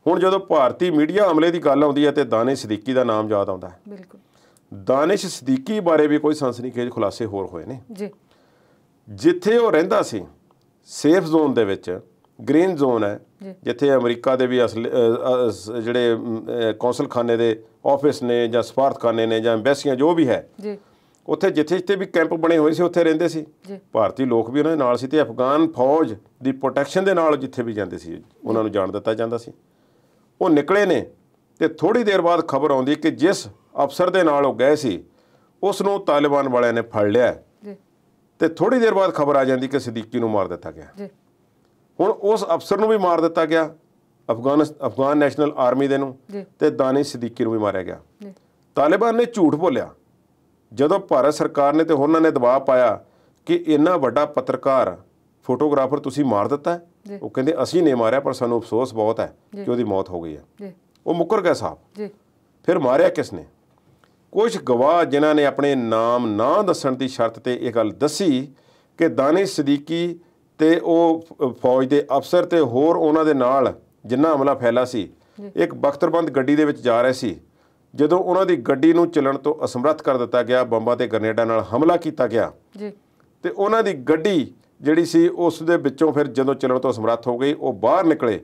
S1: ਹੁਣ ਜਦੋਂ ਭਾਰਤੀ ਮੀਡੀਆ ਅਮਲੇ ਦੀ ਗੱਲ ਆਉਂਦੀ ਹੈ ਤੇ ਦਾਨਿਸ਼ ਸਦੀਕੀ ਦਾ ਨਾਮ ਯਾਦ ਆਉਂਦਾ ਹੈ। ਦਾਨਿਸ਼ ਸਦੀਕੀ ਬਾਰੇ ਵੀ ਕੋਈ ਸਨਸਨੀਖੇਜ਼ ਖੁਲਾਸੇ ਹੋਰ ਹੋਏ ਨੇ। ਜਿੱਥੇ ਉਹ ਰਹਿੰਦਾ ਸੀ ਸੇਫ ਜ਼ੋਨ ਦੇ ਵਿੱਚ, ਗ੍ਰੀਨ ਜ਼ੋਨ ਹੈ, ਜਿੱਥੇ ਅਮਰੀਕਾ ਦੇ ਵੀ ਜਿਹੜੇ ਕੌਂਸਲਖਾਨੇ ਦੇ ਆਫਿਸ ਨੇ ਜਾਂ ਸਫਾਰਤਖਾਨੇ ਨੇ ਜਾਂ ਅੰਬੈਸੀਆਂ ਜੋ ਵੀ ਹੈ, ਉੱਥੇ ਜਿੱਥੇ ਵੀ ਕੈਂਪ ਬਣੇ ਹੋਏ ਸੀ ਉੱਥੇ ਰਹਿੰਦੇ ਸੀ। ਭਾਰਤੀ ਲੋਕ ਵੀ ਉਹਨਾਂ ਦੇ ਨਾਲ ਸੀ ਤੇ ਅਫਗਾਨ ਫੌਜ ਦੀ ਪ੍ਰੋਟੈਕਸ਼ਨ ਦੇ ਨਾਲ ਜਿੱਥੇ ਵੀ ਜਾਂਦੇ ਸੀ ਉਹਨਾਂ ਨੂੰ ਜਾਣ ਦਿੱਤਾ ਜਾਂਦਾ ਸੀ। ਉਹ ਨਿਕਲੇ ਨੇ ਤੇ ਥੋੜ੍ਹੀ ਦੇਰ ਬਾਅਦ ਖਬਰ ਆਉਂਦੀ ਕਿ ਜਿਸ ਅਫਸਰ ਦੇ ਨਾਲ ਉਹ ਗਏ ਸੀ ਉਸ ਨੂੰ ਤਾਲਿਬਾਨ ਵਾਲਿਆਂ ਨੇ ਫੜ ਲਿਆ ਤੇ ਥੋੜੀ ਦੇਰ ਬਾਅਦ ਖਬਰ ਆ ਜਾਂਦੀ ਕਿ ਸਦੀਕੀ ਨੂੰ ਮਾਰ ਦਿੱਤਾ ਗਿਆ। ਹੁਣ ਉਸ ਅਫਸਰ ਨੂੰ ਵੀ ਮਾਰ ਦਿੱਤਾ ਗਿਆ, ਅਫਗਾਨ ਨੈਸ਼ਨਲ ਆਰਮੀ ਦੇ ਨੂੰ, ਤੇ ਦਾਨਿਸ਼ ਸਦੀਕੀ ਨੂੰ ਵੀ ਮਾਰਿਆ ਗਿਆ। ਤਾਲਿਬਾਨ ਨੇ ਝੂਠ ਬੋਲਿਆ ਜਦੋਂ ਭਾਰਤ ਸਰਕਾਰ ਨੇ ਤੇ ਉਹਨਾਂ ਨੇ ਦਬਾਅ ਪਾਇਆ ਕਿ ਇੰਨਾ ਵੱਡਾ ਪੱਤਰਕਾਰ ਫੋਟੋਗ੍ਰਾਫਰ ਤੁਸੀਂ ਮਾਰ ਦਿੱਤਾ। ਉਹ ਕਹਿੰਦੇ ਅਸੀਂ ਨਹੀਂ ਮਾਰਿਆ, ਪਰ ਸਾਨੂੰ ਅਫਸੋਸ ਬਹੁਤ ਹੈ ਕਿ ਉਹਦੀ ਮੌਤ ਹੋ ਗਈ ਹੈ। ਉਹ ਮੁੱਕਰ ਗਏ ਸਾਹਿਬ। ਫਿਰ ਮਾਰਿਆ ਕਿਸ ਨੇ? ਕੁਝ ਗਵਾਹ ਜਿਨ੍ਹਾਂ ਨੇ ਆਪਣੇ ਨਾਮ ਨਾ ਦੱਸਣ ਦੀ ਸ਼ਰਤ ਤੇ ਇਹ ਗੱਲ ਦੱਸੀ ਕਿ ਦਾਨਿਸ਼ ਸਦੀਕੀ ਤੇ ਉਹ ਫੌਜ ਦੇ ਅਫਸਰ ਤੇ ਹੋਰ ਉਹਨਾਂ ਦੇ ਨਾਲ ਜਿੰਨਾ ਹਮਲਾ ਫੈਲਾ ਸੀ, ਇੱਕ ਬਖਤਰਬੰਦ ਗੱਡੀ ਦੇ ਵਿੱਚ ਜਾ ਰਹੇ ਸੀ। ਜਦੋਂ ਉਹਨਾਂ ਦੀ ਗੱਡੀ ਨੂੰ ਚੱਲਣ ਤੋਂ ਅਸਮਰੱਥ ਕਰ ਦਿੱਤਾ ਗਿਆ, ਬੰਬਾਂ ਤੇ ਗ੍ਰਨੇਡਾਂ ਨਾਲ ਹਮਲਾ ਕੀਤਾ ਗਿਆ ਤੇ ਉਹਨਾਂ ਦੀ ਗੱਡੀ ਜਿਹੜੀ ਸੀ ਉਸ ਦੇ ਵਿੱਚੋਂ ਫਿਰ ਜਦੋਂ ਚੱਲਣ ਤੋਂ ਅਸਮਰੱਥ ਹੋ ਗਈ, ਉਹ ਬਾਹਰ ਨਿਕਲੇ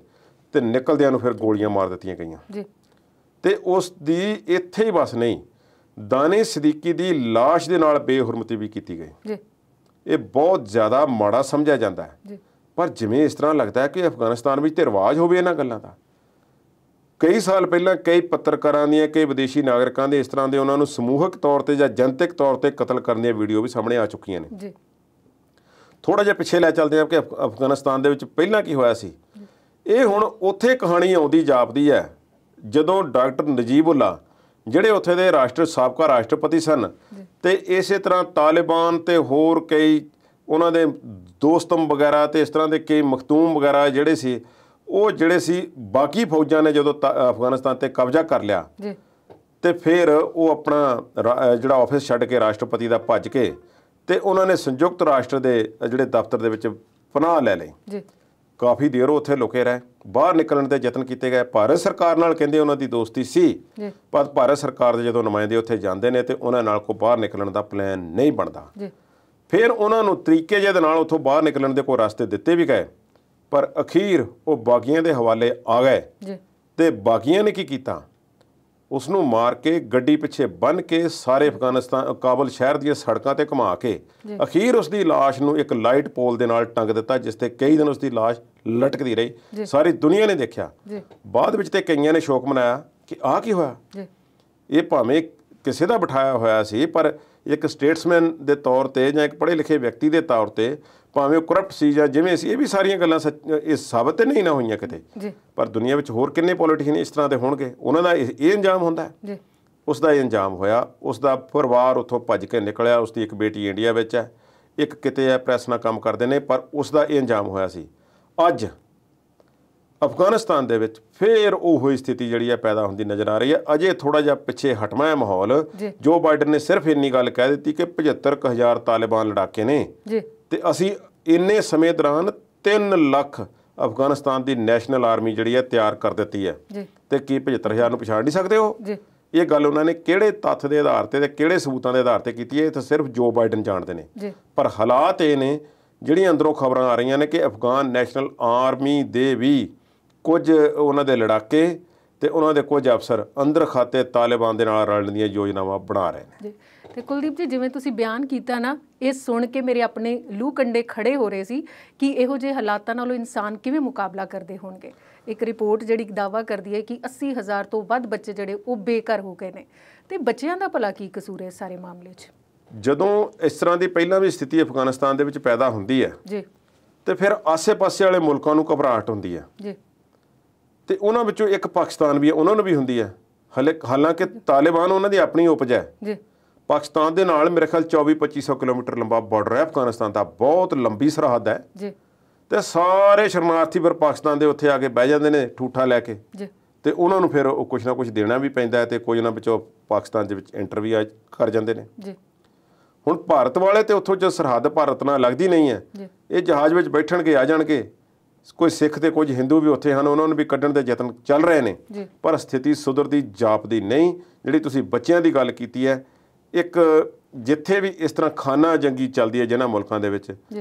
S1: ਤੇ ਨਿਕਲਦਿਆਂ ਨੂੰ ਫਿਰ ਗੋਲੀਆਂ ਮਾਰ ਦਿੱਤੀਆਂ ਗਈਆਂ। ਤੇ ਉਸ ਦੀ ਇੱਥੇ ਹੀ ਬਸ ਨਹੀਂ, ਦਾਨਿਸ਼ ਸਦੀਕੀ ਦੀ ਲਾਸ਼ ਦੇ ਨਾਲ ਬੇਹੁਰਮਤੀ ਵੀ ਕੀਤੀ ਗਈ। ਇਹ ਬਹੁਤ ਜ਼ਿਆਦਾ ਮਾੜਾ ਸਮਝਿਆ ਜਾਂਦਾ ਹੈ, ਪਰ ਜਿਵੇਂ ਇਸ ਤਰ੍ਹਾਂ ਲੱਗਦਾ ਹੈ ਕਿ ਅਫਗਾਨਿਸਤਾਨ ਵਿੱਚ ਤੇ ਰਿਵਾਜ ਹੋਵੇ ਇਹਨਾਂ ਗੱਲਾਂ ਦਾ। ਕਈ ਸਾਲ ਪਹਿਲਾਂ ਕਈ ਪੱਤਰਕਾਰਾਂ ਦੀਆਂ, ਕਈ ਵਿਦੇਸ਼ੀ ਨਾਗਰਿਕਾਂ ਦੇ ਇਸ ਤਰ੍ਹਾਂ ਦੇ ਉਹਨਾਂ ਨੂੰ ਸਮੂਹਕ ਤੌਰ ਤੇ ਜਾਂ ਜਨਤਕ ਤੌਰ ਤੇ ਕਤਲ ਕਰਨ ਦੀਆਂ ਵੀਡੀਓ ਵੀ ਸਾਹਮਣੇ ਆ ਚੁੱਕੀਆਂ ਨੇ। ਥੋੜ੍ਹਾ ਜਿਹਾ ਪਿੱਛੇ ਲੈ ਚੱਲਦੇ ਹਾਂ ਕਿ ਅਫਗਾਨਿਸਤਾਨ ਦੇ ਵਿੱਚ ਪਹਿਲਾਂ ਕੀ ਹੋਇਆ ਸੀ। ਇਹ ਹੁਣ ਉੱਥੇ ਕਹਾਣੀ ਆਉਂਦੀ ਜਾਪਦੀ ਹੈ ਜਦੋਂ ਡਾਕਟਰ ਨਜੀਬੁੱਲਾ, ਜਿਹੜੇ ਉੱਥੇ ਦੇ ਸਾਬਕਾ ਰਾਸ਼ਟਰਪਤੀ ਸਨ, ਤੇ ਇਸੇ ਤਰ੍ਹਾਂ ਤਾਲਿਬਾਨ ਤੇ ਹੋਰ ਕਈ ਉਹਨਾਂ ਦੇ ਦੋਸਤਮ ਵਗੈਰਾ ਤੇ ਇਸ ਤਰ੍ਹਾਂ ਦੇ ਕਈ ਮਖਤੂਮ ਵਗੈਰਾ ਜਿਹੜੇ ਸੀ, ਉਹ ਜਿਹੜੇ ਸੀ ਬਾਕੀ ਫੌਜਾਂ ਨੇ ਜਦੋਂ ਅਫਗਾਨਿਸਤਾਨ ਤੇ ਕਬਜ਼ਾ ਕਰ ਲਿਆ ਤੇ ਫਿਰ ਉਹ ਆਪਣਾ ਜਿਹੜਾ ਆਫਿਸ ਛੱਡ ਕੇ ਰਾਸ਼ਟਰਪਤੀ ਦਾ ਭੱਜ ਕੇ ਤੇ ਉਹਨਾਂ ਨੇ ਸੰਯੁਕਤ ਰਾਸ਼ਟਰ ਦੇ ਜਿਹੜੇ ਦਫ਼ਤਰ ਦੇ ਵਿੱਚ ਪਨਾਹ ਲੈ ਲਈ। ਕਾਫੀ ਦੇਰ ਉੱਥੇ ਲੁਕੇ ਰਹੇ, ਬਾਹਰ ਨਿਕਲਣ ਦੇ ਯਤਨ ਕੀਤੇ ਗਏ। ਭਾਰਤ ਸਰਕਾਰ ਨਾਲ ਕਹਿੰਦੇ ਉਹਨਾਂ ਦੀ ਦੋਸਤੀ ਸੀ, ਪਰ ਭਾਰਤ ਸਰਕਾਰ ਦੇ ਜਦੋਂ ਨੁਮਾਇੰਦੇ ਉੱਥੇ ਜਾਂਦੇ ਨੇ ਤੇ ਉਹਨਾਂ ਨਾਲ ਕੋਈ ਬਾਹਰ ਨਿਕਲਣ ਦਾ ਪਲਾਨ ਨਹੀਂ ਬਣਦਾ। ਫਿਰ ਉਹਨਾਂ ਨੂੰ ਤਰੀਕੇ ਜਿਹੇ ਦੇ ਨਾਲ ਉੱਥੋਂ ਬਾਹਰ ਨਿਕਲਣ ਦੇ ਕੋਈ ਰਸਤੇ ਦਿੱਤੇ ਵੀ ਗਏ, ਪਰ ਅਖੀਰ ਉਹ ਬਾਗੀਆਂ ਦੇ ਹਵਾਲੇ ਆ ਗਏ। ਤੇ ਬਾਗੀਆਂ ਨੇ ਕੀ ਕੀਤਾ? ਉਸ ਨੂੰ ਮਾਰ ਕੇ ਗੱਡੀ ਪਿੱਛੇ ਬੰਨ੍ਹ ਕੇ ਸਾਰੇ ਕਾਬਲ ਸ਼ਹਿਰ ਦੀਆਂ ਸੜਕਾਂ ਤੇ ਘੁਮਾ ਕੇ ਅਖੀਰ ਉਸ ਦੀ ਲਾਸ਼ ਨੂੰ ਇੱਕ ਲਾਈਟ ਪੋਲ ਦੇ ਨਾਲ ਟੰਗ ਦਿੱਤਾ, ਜਿਸ ਤੇ ਕਈ ਦਿਨ ਉਸ ਦੀ ਲਾਸ਼ ਲਟਕਦੀ ਰਹੀ। ਸਾਰੀ ਦੁਨੀਆ ਨੇ ਦੇਖਿਆ। ਬਾਅਦ ਵਿੱਚ ਤੇ ਕਈਆਂ ਨੇ ਸ਼ੋਕ ਮਨਾਇਆ ਕਿ ਆਹ ਕੀ ਹੋਇਆ। ਇਹ ਭਾਵੇਂ ਕਿਸੇ ਦਾ ਬਿਠਾਇਆ ਹੋਇਆ ਸੀ, ਪਰ ਇੱਕ ਸਟੇਟਸਮੈਨ ਦੇ ਤੌਰ ਤੇ ਜਾਂ ਇੱਕ ਪੜ੍ਹੇ ਲਿਖੇ ਵਿਅਕਤੀ ਦੇ ਤੌਰ ਤੇ ਭਾਵੇਂ ਉਹ ਕਰਪਟ ਸੀ ਜਾਂ ਜਿਵੇਂ ਸੀ, ਇਹ ਵੀ ਸਾਰੀਆਂ ਗੱਲਾਂ ਇਹ ਸਾਬਤ ਤੇ ਨਹੀਂ ਨਾ ਹੋਈਆਂ ਕਿਤੇ। ਪਰ ਦੁਨੀਆ ਵਿੱਚ ਹੋਰ ਕਿੰਨੇ ਪੋਲੀਟੀਸ਼ੀਅਨ ਇਸ ਤਰ੍ਹਾਂ ਦੇ ਹੋਣਗੇ, ਉਹਨਾਂ ਦਾ ਇਹ ਅੰਜਾਮ ਹੁੰਦਾ ਹੈ। ਉਸ ਦਾ ਇਹ ਅੰਜਾਮ ਹੋਇਆ। ਉਸ ਦਾ ਪਰਿਵਾਰ ਉੱਥੋਂ ਭੱਜ ਕੇ ਨਿਕਲਿਆ। ਉਸ ਦੀ ਇੱਕ ਬੇਟੀ ਇੰਡੀਆ ਵਿੱਚ ਹੈ, ਇੱਕ ਕਿਤੇ ਹੈ, ਪ੍ਰੈਸ ਨਾਲ ਕੰਮ ਕਰਦੇ ਨੇ, ਪਰ ਉਸ ਦਾ ਇਹ ਅੰਜਾਮ ਹੋਇਆ ਸੀ। ਅੱਜ ਅਫਗਾਨਿਸਤਾਨ ਦੇ ਵਿੱਚ ਫਿਰ ਉਹੀ ਸਥਿਤੀ ਜਿਹੜੀ ਹੈ ਪੈਦਾ ਹੁੰਦੀ ਨਜ਼ਰ ਆ ਰਹੀ ਹੈ। ਅਜੇ ਥੋੜ੍ਹਾ ਜਿਹਾ ਪਿੱਛੇ ਹਟਵਾਂ ਹੈ ਮਾਹੌਲ। ਜੋ ਬਾਈਡਨ ਨੇ ਸਿਰਫ ਇੰਨੀ ਗੱਲ ਕਹਿ ਦਿੱਤੀ ਕਿ 75,000 ਤਾਲਿਬਾਨ ਲੜਾਕੇ ਨੇ ਤੇ ਅਸੀਂ ਇੰਨੇ ਸਮੇਂ ਦੌਰਾਨ 3 ਲੱਖ ਅਫਗਾਨਿਸਤਾਨ ਦੀ ਨੈਸ਼ਨਲ ਆਰਮੀ ਜਿਹੜੀ ਹੈ ਤਿਆਰ ਕਰ ਦਿੱਤੀ ਹੈ। ਤੇ ਕੀ 75,000 ਨੂੰ ਪਛਾਣ ਨਹੀਂ ਸਕਦੇ ਹੋ? ਇਹ ਗੱਲ ਉਹਨਾਂ ਨੇ ਕਿਹੜੇ ਤੱਥ ਦੇ ਆਧਾਰ ਤੇ ਕਿਹੜੇ ਸਬੂਤਾਂ ਦੇ ਆਧਾਰ ਤੇ ਕੀਤੀ ਹੈ, ਇਹ ਤਾਂ ਸਿਰਫ ਜੋ ਬਾਈਡਨ ਜਾਣਦੇ ਨੇ। ਪਰ ਹਾਲਾਤ ਇਹ ਨੇ, ਜਿਹੜੀਆਂ ਅੰਦਰੋਂ ਖਬਰਾਂ ਆ ਰਹੀਆਂ ਨੇ ਕਿ ਅਫਗਾਨ ਨੈਸ਼ਨਲ ਆਰਮੀ ਦੇ ਵੀ ਕੁਝ ਉਹਨਾਂ ਦੇ ਲੜਾਕੇ ਤੇ ਉਹਨਾਂ ਦੇ ਕੁਝ ਅਫਸਰ ਅੰਦਰ ਖਾਤੇ ਤਾਲਿਬਾਨ ਦੇ ਨਾਲ ਰਲਣ ਦੀਆਂ ਯੋਜਨਾਵਾਂ ਬਣਾ ਰਹੇ ਨੇ।
S2: ਤੇ ਕੁਲਦੀਪ ਜੀ, ਜਿਵੇਂ ਤੁਸੀਂ ਬਿਆਨ ਕੀਤਾ ਨਾ, ਇਹ ਸੁਣ ਕੇ ਮੇਰੇ ਆਪਣੇ ਲੂ ਕੰਡੇ ਖੜੇ ਹੋ ਰਹੇ ਸੀ ਕਿ ਇਹੋ ਜਿਹੇ ਹਾਲਾਤਾਂ ਨਾਲੋਂ ਇਨਸਾਨ ਕਿਵੇਂ ਮੁਕਾਬਲਾ ਕਰਦੇ ਹੋਣਗੇ। ਇੱਕ ਰਿਪੋਰਟ ਜਿਹੜੀ ਦਾਅਵਾ ਕਰਦੀ ਹੈ ਕਿ 80,000 ਤੋਂ ਵੱਧ ਬੱਚੇ ਜਿਹੜੇ ਉਹ ਬੇਘਰ ਹੋ ਗਏ ਨੇ, ਤੇ ਬੱਚਿਆਂ ਦਾ ਭਲਾ ਕੀ ਕਸੂਰ ਹੈ ਸਾਰੇ ਮਾਮਲੇ 'ਚ?
S1: ਜਦੋਂ ਇਸ ਤਰ੍ਹਾਂ ਦੀ ਪਹਿਲਾਂ ਵੀ ਸਥਿਤੀ ਅਫਗਾਨਿਸਤਾਨ ਦੇ ਵਿੱਚ ਪੈਦਾ ਹੁੰਦੀ ਹੈ ਤੇ ਫਿਰ ਆਸੇ-ਪਾਸੇ ਵਾਲੇ ਮੁਲਕਾਂ ਨੂੰ ਘਬਰਾਹਟ ਹੁੰਦੀ ਹੈ ਤੇ ਉਹਨਾਂ ਵਿੱਚੋਂ ਇੱਕ ਪਾਕਿਸਤਾਨ ਵੀ ਹੈ, ਉਹਨਾਂ ਨੂੰ ਵੀ ਹੁੰਦੀ ਹੈ। ਹਾਲਾਂਕਿ ਤਾਲਿਬਾਨ ਉਹਨਾਂ ਦੀ ਆਪਣੀ ਉਪਜ ਹੈ। ਪਾਕਿਸਤਾਨ ਦੇ ਨਾਲ ਮੇਰੇ ਖਿਆਲ 2400-2500 ਕਿਲੋਮੀਟਰ ਲੰਬਾ ਬਾਰਡਰ ਹੈ ਅਫਗਾਨਿਸਤਾਨ ਦਾ, ਬਹੁਤ ਲੰਬੀ ਸਰਹੱਦ ਹੈ। ਤੇ ਸਾਰੇ ਸ਼ਰਨਾਰਥੀ ਫਿਰ ਪਾਕਿਸਤਾਨ ਦੇ ਉੱਥੇ ਆ ਕੇ ਬਹਿ ਜਾਂਦੇ ਨੇ ਠੂਠਾ ਲੈ ਕੇ, ਤੇ ਉਹਨਾਂ ਨੂੰ ਫਿਰ ਉਹ ਕੁਛ ਨਾ ਕੁਛ ਦੇਣਾ ਵੀ ਪੈਂਦਾ ਹੈ ਤੇ ਕੁਝ ਉਹਨਾਂ ਵਿੱਚੋਂ ਪਾਕਿਸਤਾਨ ਦੇ ਵਿੱਚ ਐਂਟਰ ਵੀ ਕਰ ਜਾਂਦੇ ਨੇ। ਹੁਣ ਭਾਰਤ ਵਾਲੇ ਤੇ ਉੱਥੋਂ ਜੋ ਸਰਹੱਦ ਭਾਰਤ ਨਾਲ ਲੱਗਦੀ ਨਹੀਂ ਹੈ, ਇਹ ਜਹਾਜ਼ ਵਿੱਚ ਬੈਠਣਗੇ, ਆ ਜਾਣਗੇ। ਕੋਈ ਸਿੱਖ ਤੇ ਕੁਝ ਹਿੰਦੂ ਵੀ ਉੱਥੇ ਹਨ, ਉਹਨਾਂ ਨੂੰ ਵੀ ਕੱਢਣ ਦੇ ਯਤਨ ਚੱਲ ਰਹੇ ਨੇ, ਪਰ ਸਥਿਤੀ ਸੁਧਰਦੀ ਜਾਪਦੀ ਨਹੀਂ। ਜਿਹੜੀ ਤੁਸੀਂ ਬੱਚਿਆਂ ਦੀ ਗੱਲ ਕੀਤੀ ਹੈ, ਇੱਕ ਜਿੱਥੇ ਵੀ ਇਸ ਤਰ੍ਹਾਂ ਖਾਨਾ ਜੰਗੀ ਚੱਲਦੀ ਹੈ ਜਿਹਨਾਂ ਮੁਲਕਾਂ ਦੇ ਵਿੱਚ,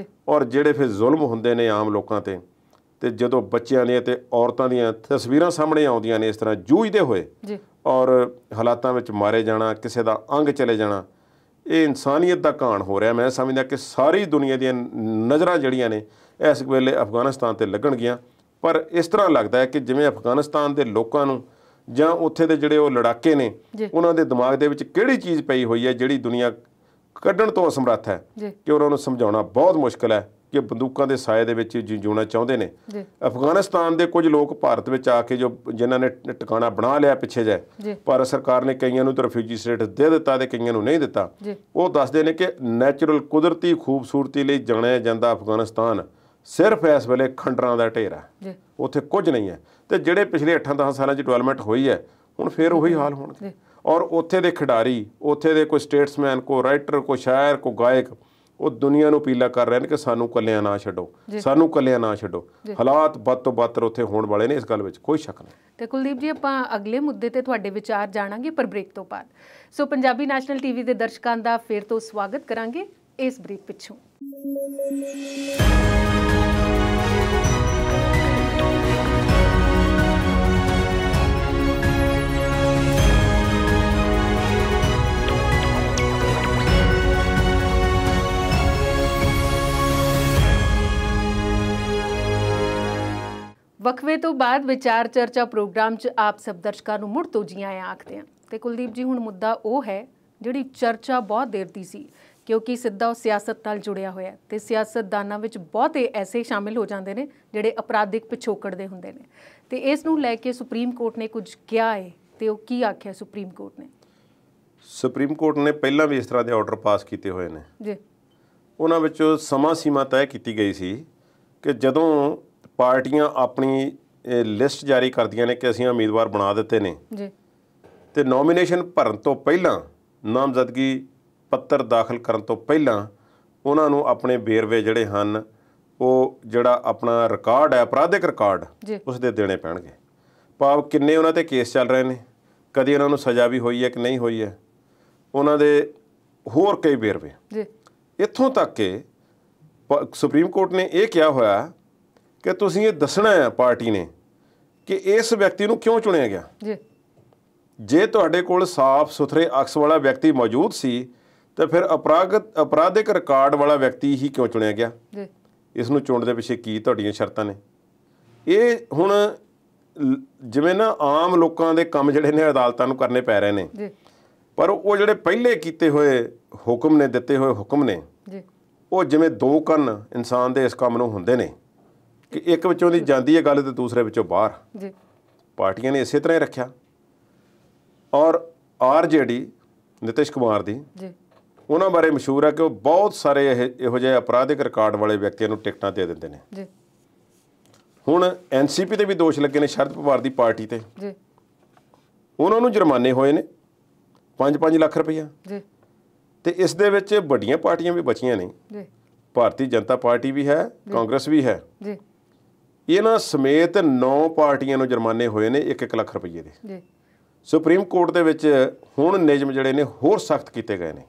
S1: ਔਰ ਜਿਹੜੇ ਫਿਰ ਜ਼ੁਲਮ ਹੁੰਦੇ ਨੇ ਆਮ ਲੋਕਾਂ ਤੇ ਜਦੋਂ ਬੱਚਿਆਂ ਦੀਆਂ ਤੇ ਔਰਤਾਂ ਦੀਆਂ ਤਸਵੀਰਾਂ ਸਾਹਮਣੇ ਆਉਂਦੀਆਂ ਨੇ ਇਸ ਤਰ੍ਹਾਂ ਜੂਝਦੇ ਹੋਏ ਔਰ ਹਾਲਾਤਾਂ ਵਿੱਚ ਮਾਰੇ ਜਾਣਾ, ਕਿਸੇ ਦਾ ਅੰਗ ਚਲੇ ਜਾਣਾ, ਇਹ ਇਨਸਾਨੀਅਤ ਦਾ ਘਾਣ ਹੋ ਰਿਹਾ। ਮੈਂ ਸਮਝਦਾ ਕਿ ਸਾਰੀ ਦੁਨੀਆ ਦੀਆਂ ਨਜ਼ਰਾਂ ਜਿਹੜੀਆਂ ਨੇ ਇਸ ਵੇਲੇ ਅਫਗਾਨਿਸਤਾਨ 'ਤੇ ਲੱਗਣਗੀਆਂ। ਪਰ ਇਸ ਤਰ੍ਹਾਂ ਲੱਗਦਾ ਹੈ ਕਿ ਜਿਵੇਂ ਅਫਗਾਨਿਸਤਾਨ ਦੇ ਲੋਕਾਂ ਨੂੰ ਜਾਂ ਉੱਥੇ ਦੇ ਜਿਹੜੇ ਉਹ ਲੜਾਕੇ ਨੇ, ਉਹਨਾਂ ਦੇ ਦਿਮਾਗ ਦੇ ਵਿੱਚ ਕਿਹੜੀ ਚੀਜ਼ ਪਈ ਹੋਈ ਹੈ ਜਿਹੜੀ ਦੁਨੀਆ ਕੱਢਣ ਤੋਂ ਅਸਮਰੱਥ ਹੈ ਕਿ ਉਹਨਾਂ ਨੂੰ ਸਮਝਾਉਣਾ ਬਹੁਤ ਮੁਸ਼ਕਲ ਹੈ ਕਿ ਬੰਦੂਕਾਂ ਦੇ ਸਾਏ ਦੇ ਵਿੱਚ ਜਿਉਣਾ ਚਾਹੁੰਦੇ ਨੇ। ਅਫਗਾਨਿਸਤਾਨ ਦੇ ਕੁਝ ਲੋਕ ਭਾਰਤ ਵਿੱਚ ਆ ਕੇ ਜਿਨ੍ਹਾਂ ਨੇ ਟਿਕਾਣਾ ਬਣਾ ਲਿਆ ਪਿੱਛੇ ਜਿਹੇ, ਭਾਰਤ ਸਰਕਾਰ ਨੇ ਕਈਆਂ ਨੂੰ ਤਾਂ ਰਿਫਿਊਜੀ ਸਟੇਟਸ ਦੇ ਦਿੱਤਾ ਤੇ ਕਈਆਂ ਨੂੰ ਨਹੀਂ ਦਿੱਤਾ। ਉਹ ਦੱਸਦੇ ਨੇ ਕਿ ਨੈਚੁਰਲ ਕੁਦਰਤੀ ਖੂਬਸੂਰਤੀ ਲਈ ਜਾਣਿਆ ਜਾਂਦਾ ਅਫਗਾਨਿਸਤਾਨ ਸਿਰਫ ਇਸ ਵੇਲੇ ਖੰਡਰਾਂ ਦਾ ਢੇਰ ਹੈ, ਉੱਥੇ ਕੁਝ ਨਹੀਂ ਹੈ। ਤੇ ਜਿਹੜੇ ਪਿਛਲੇ 8-10 ਸਾਲਾਂ 'ਚ ਡਿਵੈਲਪਮੈਂਟ ਹੋਈ ਹੈ ਹੁਣ ਫਿਰ ਉਹੀ ਹਾਲ ਹੋਣਗੇ। ਔਰ ਉੱਥੇ ਦੇ ਖਿਡਾਰੀ, ਉੱਥੇ ਦੇ ਕੋਈ ਸਟੇਟਸਮੈਨ, ਕੋਈ ਰਾਈਟਰ, ਕੋਈ ਸ਼ਾਇਰ, ਕੋਈ ਗਾਇਕ, ਉਹ ਦੁਨੀਆ ਨੂੰ ਅਪੀਲਾਂ ਕਰ ਰਹੇ ਨੇ ਕਿ ਸਾਨੂੰ ਇਕੱਲਿਆਂ ਨਾ ਛੱਡੋ, ਸਾਨੂੰ ਇਕੱਲਿਆਂ ਨਾ ਛੱਡੋ। ਹਾਲਾਤ ਵੱਧ ਤੋਂ ਬੱਤਰ ਉੱਥੇ ਹੋਣ ਵਾਲੇ ਨੇ, ਇਸ ਗੱਲ ਵਿੱਚ ਕੋਈ ਸ਼ੱਕ ਨਹੀਂ।
S2: ਤੇ ਕੁਲਦੀਪ ਜੀ, ਆਪਾਂ ਅਗਲੇ ਮੁੱਦੇ ਤੇ ਤੁਹਾਡੇ ਵਿਚਾਰ ਜਾਣਾਂਗੇ ਪਰ ਬ੍ਰੇਕ ਤੋਂ ਬਾਅਦ। ਸੋ ਪੰਜਾਬੀ ਨੈਸ਼ਨਲ ਟੀਵੀ ਦੇ ਦਰਸ਼ਕਾਂ ਦਾ ਫਿਰ ਤੋਂ ਸਵਾਗਤ ਕਰਾਂਗੇ ਇਸ ਬ੍ਰੇਕ ਪਿੱਛੋਂ। ਵਕਫੇ ਤੋਂ ਬਾਅਦ ਵਿਚਾਰ ਚਰਚਾ ਪ੍ਰੋਗਰਾਮ 'ਚ ਆਪ ਸਭ ਦਰਸ਼ਕਾਂ ਨੂੰ ਮੁੜ ਤੋਂ ਜੀ ਆਇਆਂ ਆਖਦੇ ਹਾਂ। ਤੇ ਕੁਲਦੀਪ ਜੀ, ਹੁਣ ਮੁੱਦਾ ਉਹ ਹੈ ਜਿਹੜੀ ਚਰਚਾ ਬਹੁਤ ਦੇਰ ਦੀ ਸੀ, ਕਿਉਂਕਿ ਸਿੱਧਾ ਉਹ ਸਿਆਸਤ ਨਾਲ ਜੁੜਿਆ ਹੋਇਆ ਤੇ ਸਿਆਸਤਦਾਨਾਂ ਵਿੱਚ ਬਹੁਤੇ ਐਸੇ ਸ਼ਾਮਿਲ ਹੋ ਜਾਂਦੇ ਨੇ ਜਿਹੜੇ ਅਪਰਾਧਿਕ ਪਿਛੋਕੜ ਦੇ ਹੁੰਦੇ ਨੇ। ਤੇ ਇਸ ਨੂੰ ਲੈ ਕੇ ਸੁਪਰੀਮ ਕੋਰਟ ਨੇ ਕੁਝ ਕਿਹਾ ਹੈ, ਤੇ ਉਹ ਕੀ ਆਖਿਆ ਸੁਪਰੀਮ ਕੋਰਟ ਨੇ?
S1: ਸੁਪਰੀਮ ਕੋਰਟ ਨੇ ਪਹਿਲਾਂ ਵੀ ਇਸ ਤਰ੍ਹਾਂ ਦੇ ਆਰਡਰ ਪਾਸ ਕੀਤੇ ਹੋਏ ਨੇ ਜੀ। ਉਹਨਾਂ ਵਿੱਚ ਸਮਾਂ ਸੀਮਾ ਤੈਅ ਕੀਤੀ ਗਈ ਸੀ ਕਿ ਜਦੋਂ ਪਾਰਟੀਆਂ ਆਪਣੀ ਲਿਸਟ ਜਾਰੀ ਕਰਦੀਆਂ ਨੇ ਕਿ ਅਸੀਂ ਉਮੀਦਵਾਰ ਬਣਾ ਦਿੱਤੇ ਨੇ ਜੀ, ਤੇ ਨੋਮੀਨੇਸ਼ਨ ਭਰਨ ਤੋਂ ਪਹਿਲਾਂ, ਨਾਮਜ਼ਦਗੀ ਪੱਤਰ ਦਾਖਲ ਕਰਨ ਤੋਂ ਪਹਿਲਾਂ ਉਹਨਾਂ ਨੂੰ ਆਪਣੇ ਵੇਰਵੇ ਜਿਹੜੇ ਹਨ, ਉਹ ਜਿਹੜਾ ਆਪਣਾ ਰਿਕਾਰਡ ਹੈ, ਅਪਰਾਧਿਕ ਰਿਕਾਰਡ, ਉਸ ਦੇ ਦੇਣੇ ਪੈਣਗੇ। ਭਾਵ ਕਿੰਨੇ ਉਹਨਾਂ 'ਤੇ ਕੇਸ ਚੱਲ ਰਹੇ ਨੇ, ਕਦੀ ਉਹਨਾਂ ਨੂੰ ਸਜ਼ਾ ਵੀ ਹੋਈ ਹੈ ਕਿ ਨਹੀਂ ਹੋਈ ਹੈ, ਉਹਨਾਂ ਦੇ ਹੋਰ ਕਈ ਵੇਰਵੇ। ਇੱਥੋਂ ਤੱਕ ਕਿ ਸੁਪਰੀਮ ਕੋਰਟ ਨੇ ਇਹ ਕਿਹਾ ਹੋਇਆ ਕਿ ਤੁਸੀਂ ਇਹ ਦੱਸਣਾ ਹੈ ਪਾਰਟੀ ਨੇ ਕਿ ਇਸ ਵਿਅਕਤੀ ਨੂੰ ਕਿਉਂ ਚੁਣਿਆ ਗਿਆ। ਜੇ ਤੁਹਾਡੇ ਕੋਲ ਸਾਫ਼ ਸੁਥਰੇ ਅਕਸ ਵਾਲਾ ਵਿਅਕਤੀ ਮੌਜੂਦ ਸੀ ਤਾਂ ਫਿਰ ਅਪਰਾਧਿਕ ਰਿਕਾਰਡ ਵਾਲਾ ਵਿਅਕਤੀ ਹੀ ਕਿਉਂ ਚੁਣਿਆ ਗਿਆ। ਇਸ ਨੂੰ ਚੁਣਨ ਦੇ ਪਿੱਛੇ ਕੀ ਤੁਹਾਡੀਆਂ ਸ਼ਰਤਾਂ ਨੇ? ਇਹ ਹੁਣ ਜਿਵੇਂ ਨਾ ਆਮ ਲੋਕਾਂ ਦੇ ਕੰਮ ਜਿਹੜੇ ਨੇ ਅਦਾਲਤਾਂ ਨੂੰ ਕਰਨੇ ਪੈ ਰਹੇ ਨੇ, ਪਰ ਉਹ ਜਿਹੜੇ ਪਹਿਲੇ ਕੀਤੇ ਹੋਏ ਹੁਕਮ ਨੇ, ਦਿੱਤੇ ਹੋਏ ਹੁਕਮ ਨੇ, ਉਹ ਜਿਵੇਂ ਦੋ ਕੰਨ ਇਨਸਾਨ ਦੇ ਇਸ ਕੰਮ ਨੂੰ ਹੁੰਦੇ ਨੇ ਕਿ ਇੱਕ ਵਿੱਚੋਂ ਦੀ ਜਾਂਦੀ ਹੈ ਗੱਲ ਤੇ ਦੂਸਰੇ ਵਿੱਚੋਂ ਬਾਹਰ। ਪਾਰਟੀਆਂ ਨੇ ਇਸੇ ਤਰ੍ਹਾਂ ਹੀ ਰੱਖਿਆ। ਔਰ RJD ਨਿਤਿਸ਼ ਕੁਮਾਰ ਦੀ, ਉਹਨਾਂ ਬਾਰੇ ਮਸ਼ਹੂਰ ਹੈ ਕਿ ਉਹ ਬਹੁਤ ਸਾਰੇ ਇਹੋ ਜਿਹੇ ਅਪਰਾਧਿਕ ਰਿਕਾਰਡ ਵਾਲੇ ਵਿਅਕਤੀਆਂ ਨੂੰ ਟਿਕਟਾਂ ਦੇ ਦਿੰਦੇ ਨੇ। ਹੁਣ NCP ਤੇ ਵੀ ਦੋਸ਼ ਲੱਗੇ ਨੇ, ਸ਼ਰਦ ਪਵਾਰ ਦੀ ਪਾਰਟੀ ਤੇ, ਉਹਨਾਂ ਨੂੰ ਜੁਰਮਾਨੇ ਹੋਏ ਨੇ 5-5 ਲੱਖ ਰੁਪਈਆ। ਤੇ ਇਸ ਦੇ ਵਿੱਚ ਵੱਡੀਆਂ ਪਾਰਟੀਆਂ ਵੀ ਬਚੀਆਂ ਨਹੀਂ, ਭਾਰਤੀ ਜਨਤਾ ਪਾਰਟੀ ਵੀ ਹੈ, ਕਾਂਗਰਸ ਵੀ ਹੈ। ਇਹਨਾਂ ਸਮੇਤ 9 ਪਾਰਟੀਆਂ ਨੂੰ ਜੁਰਮਾਨੇ ਹੋਏ ਨੇ 1-1 ਲੱਖ ਰੁਪਈਏ ਦੇ। ਸੁਪਰੀਮ ਕੋਰਟ ਦੇ ਵਿੱਚ ਹੁਣ ਨਿਯਮ ਜਿਹੜੇ ਨੇ ਹੋਰ ਸਖਤ ਕੀਤੇ ਗਏ ਨੇ।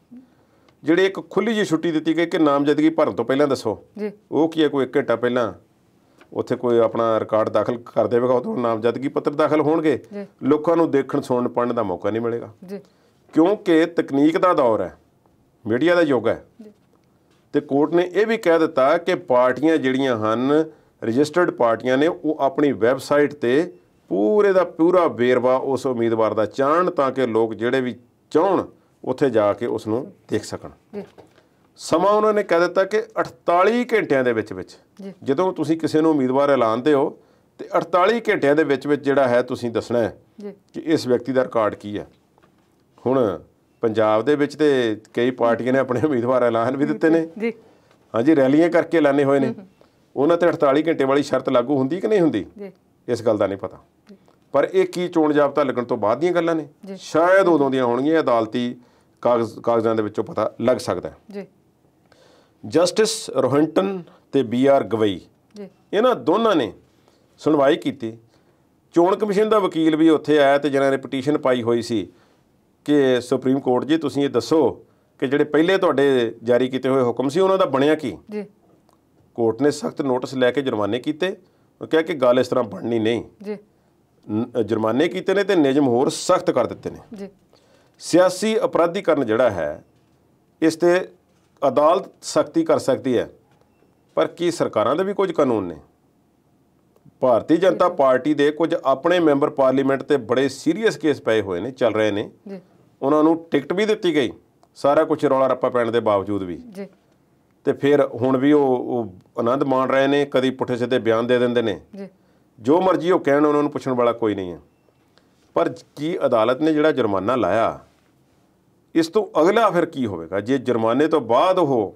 S1: ਜਿਹੜੇ ਇੱਕ ਖੁੱਲ੍ਹੀ ਜਿਹੀ ਛੁੱਟੀ ਦਿੱਤੀ ਗਈ ਕਿ ਨਾਮਜ਼ਦਗੀ ਭਰਨ ਤੋਂ ਪਹਿਲਾਂ ਦੱਸੋ, ਉਹ ਕੀ ਹੈ, ਕੋਈ 1 ਘੰਟਾ ਪਹਿਲਾਂ ਉੱਥੇ ਕੋਈ ਆਪਣਾ ਰਿਕਾਰਡ ਦਾਖਲ ਕਰ ਦੇਵੇਗਾ, ਉਦੋਂ ਨਾਮਜ਼ਦਗੀ ਪੱਤਰ ਦਾਖਲ ਹੋਣਗੇ। ਲੋਕਾਂ ਨੂੰ ਦੇਖਣ, ਸੁਣਨ, ਪੜ੍ਹਨ ਦਾ ਮੌਕਾ ਨਹੀਂ ਮਿਲੇਗਾ, ਕਿਉਂਕਿ ਤਕਨੀਕ ਦਾ ਦੌਰ ਹੈ, ਮੀਡੀਆ ਦਾ ਯੁੱਗ ਹੈ। ਤੇ ਕੋਰਟ ਨੇ ਇਹ ਵੀ ਕਹਿ ਦਿੱਤਾ ਕਿ ਪਾਰਟੀਆਂ ਜਿਹੜੀਆਂ ਹਨ, ਰਜਿਸਟਰਡ ਪਾਰਟੀਆਂ ਨੇ, ਉਹ ਆਪਣੀ ਵੈਬਸਾਈਟ 'ਤੇ ਪੂਰੇ ਦਾ ਪੂਰਾ ਵੇਰਵਾ ਉਸ ਉਮੀਦਵਾਰ ਦਾ ਚਾਹਣ, ਤਾਂ ਕਿ ਲੋਕ ਜਿਹੜੇ ਵੀ ਚਾਹਣ ਉੱਥੇ ਜਾ ਕੇ ਉਸ ਨੂੰ ਦੇਖ ਸਕਣ। ਸਮਾਂ ਉਹਨਾਂ ਨੇ ਕਹਿ ਦਿੱਤਾ ਕਿ 48 ਘੰਟਿਆਂ ਦੇ ਵਿੱਚ ਜਦੋਂ ਤੁਸੀਂ ਕਿਸੇ ਨੂੰ ਉਮੀਦਵਾਰ ਐਲਾਨਦੇ ਹੋ ਤੇ 48 ਘੰਟਿਆਂ ਦੇ ਵਿੱਚ ਜਿਹੜਾ ਹੈ ਤੁਸੀਂ ਦੱਸਣਾ ਹੈ ਕਿ ਇਸ ਵਿਅਕਤੀ ਦਾ ਰਿਕਾਰਡ ਕੀ ਹੈ। ਹੁਣ ਪੰਜਾਬ ਦੇ ਵਿੱਚ ਤੇ ਕਈ ਪਾਰਟੀਆਂ ਨੇ ਆਪਣੇ ਉਮੀਦਵਾਰ ਐਲਾਨ ਵੀ ਦਿੱਤੇ ਨੇ, ਹਾਂਜੀ, ਰੈਲੀਆਂ ਕਰਕੇ ਐਲਾਨੇ ਹੋਏ ਨੇ। ਉਹਨਾਂ 'ਤੇ 48 ਘੰਟੇ ਵਾਲੀ ਸ਼ਰਤ ਲਾਗੂ ਹੁੰਦੀ ਕਿ ਨਹੀਂ ਹੁੰਦੀ, ਇਸ ਗੱਲ ਦਾ ਨਹੀਂ ਪਤਾ। ਪਰ ਇਹ ਕੀ ਚੋਣ ਜਾਬਤਾ ਲੱਗਣ ਤੋਂ ਬਾਅਦ ਦੀਆਂ ਗੱਲਾਂ ਨੇ, ਸ਼ਾਇਦ ਉਦੋਂ ਦੀਆਂ ਹੋਣਗੀਆਂ। ਅਦਾਲਤੀ ਕਾਗਜ਼ਾਂ ਦੇ ਵਿੱਚੋਂ ਪਤਾ ਲੱਗ ਸਕਦਾ ਹੈ। ਜਸਟਿਸ ਰੋਹਿੰਟਨ ਤੇ BR ਗਵਈ, ਇਹਨਾਂ ਦੋਨਾਂ ਨੇ ਸੁਣਵਾਈ ਕੀਤੀ। ਚੋਣ ਕਮਿਸ਼ਨ ਦਾ ਵਕੀਲ ਵੀ ਉੱਥੇ ਆਇਆ ਤੇ ਜਿਹਨਾਂ ਨੇ ਪਟੀਸ਼ਨ ਪਾਈ ਹੋਈ ਸੀ ਕਿ ਸੁਪਰੀਮ ਕੋਰਟ ਜੀ ਤੁਸੀਂ ਇਹ ਦੱਸੋ ਕਿ ਜਿਹੜੇ ਪਹਿਲੇ ਤੁਹਾਡੇ ਜਾਰੀ ਕੀਤੇ ਹੋਏ ਹੁਕਮ ਸੀ ਉਹਨਾਂ ਦਾ ਬਣਿਆ ਕੀ। ਕੋਰਟ ਨੇ ਸਖਤ ਨੋਟਿਸ ਲੈ ਕੇ ਜੁਰਮਾਨੇ ਕੀਤੇ। ਉਹ ਕਿਹਾ ਕਿ ਗੱਲ ਇਸ ਤਰ੍ਹਾਂ ਬਣਨੀ ਨਹੀਂ, ਜੁਰਮਾਨੇ ਕੀਤੇ ਨੇ ਤੇ ਨਿਯਮ ਹੋਰ ਸਖਤ ਕਰ ਦਿੱਤੇ ਨੇ। ਸਿਆਸੀ ਅਪਰਾਧੀਕਰਨ ਜਿਹੜਾ ਹੈ, ਇਸ 'ਤੇ ਅਦਾਲਤ ਸਖਤੀ ਕਰ ਸਕਦੀ ਹੈ, ਪਰ ਕੀ ਸਰਕਾਰਾਂ ਦੇ ਵੀ ਕੁਝ ਕਾਨੂੰਨ ਨੇ? ਭਾਰਤੀ ਜਨਤਾ ਪਾਰਟੀ ਦੇ ਕੁਝ ਆਪਣੇ ਮੈਂਬਰ ਪਾਰਲੀਮੈਂਟ 'ਤੇ ਬੜੇ ਸੀਰੀਅਸ ਕੇਸ ਪਏ ਹੋਏ ਨੇ, ਚੱਲ ਰਹੇ ਨੇ। ਉਹਨਾਂ ਨੂੰ ਟਿਕਟ ਵੀ ਦਿੱਤੀ ਗਈ, ਸਾਰਾ ਕੁਝ ਰੌਲਾ ਰੱਪਾ ਪੈਣ ਦੇ ਬਾਵਜੂਦ ਵੀ
S2: ਜੀ
S1: ਤੇ ਫਿਰ ਹੁਣ ਵੀ ਉਹ ਆਨੰਦ ਮਾਣ ਰਹੇ ਨੇ। ਕਦੀ ਪੁੱਠੇ ਸਿੱਧੇ ਬਿਆਨ ਦੇ ਦਿੰਦੇ ਨੇ
S2: ਜੀ,
S1: ਜੋ ਮਰਜ਼ੀ ਉਹ ਕਹਿਣ, ਉਹਨਾਂ ਨੂੰ ਪੁੱਛਣ ਵਾਲਾ ਕੋਈ ਨਹੀਂ ਹੈ। ਪਰ ਕੀ ਅਦਾਲਤ ਨੇ ਜਿਹੜਾ ਜੁਰਮਾਨਾ ਲਾਇਆ, ਇਸ ਤੋਂ ਅਗਲਾ ਫਿਰ ਕੀ ਹੋਵੇਗਾ? ਜੇ ਜੁਰਮਾਨੇ ਤੋਂ ਬਾਅਦ ਉਹ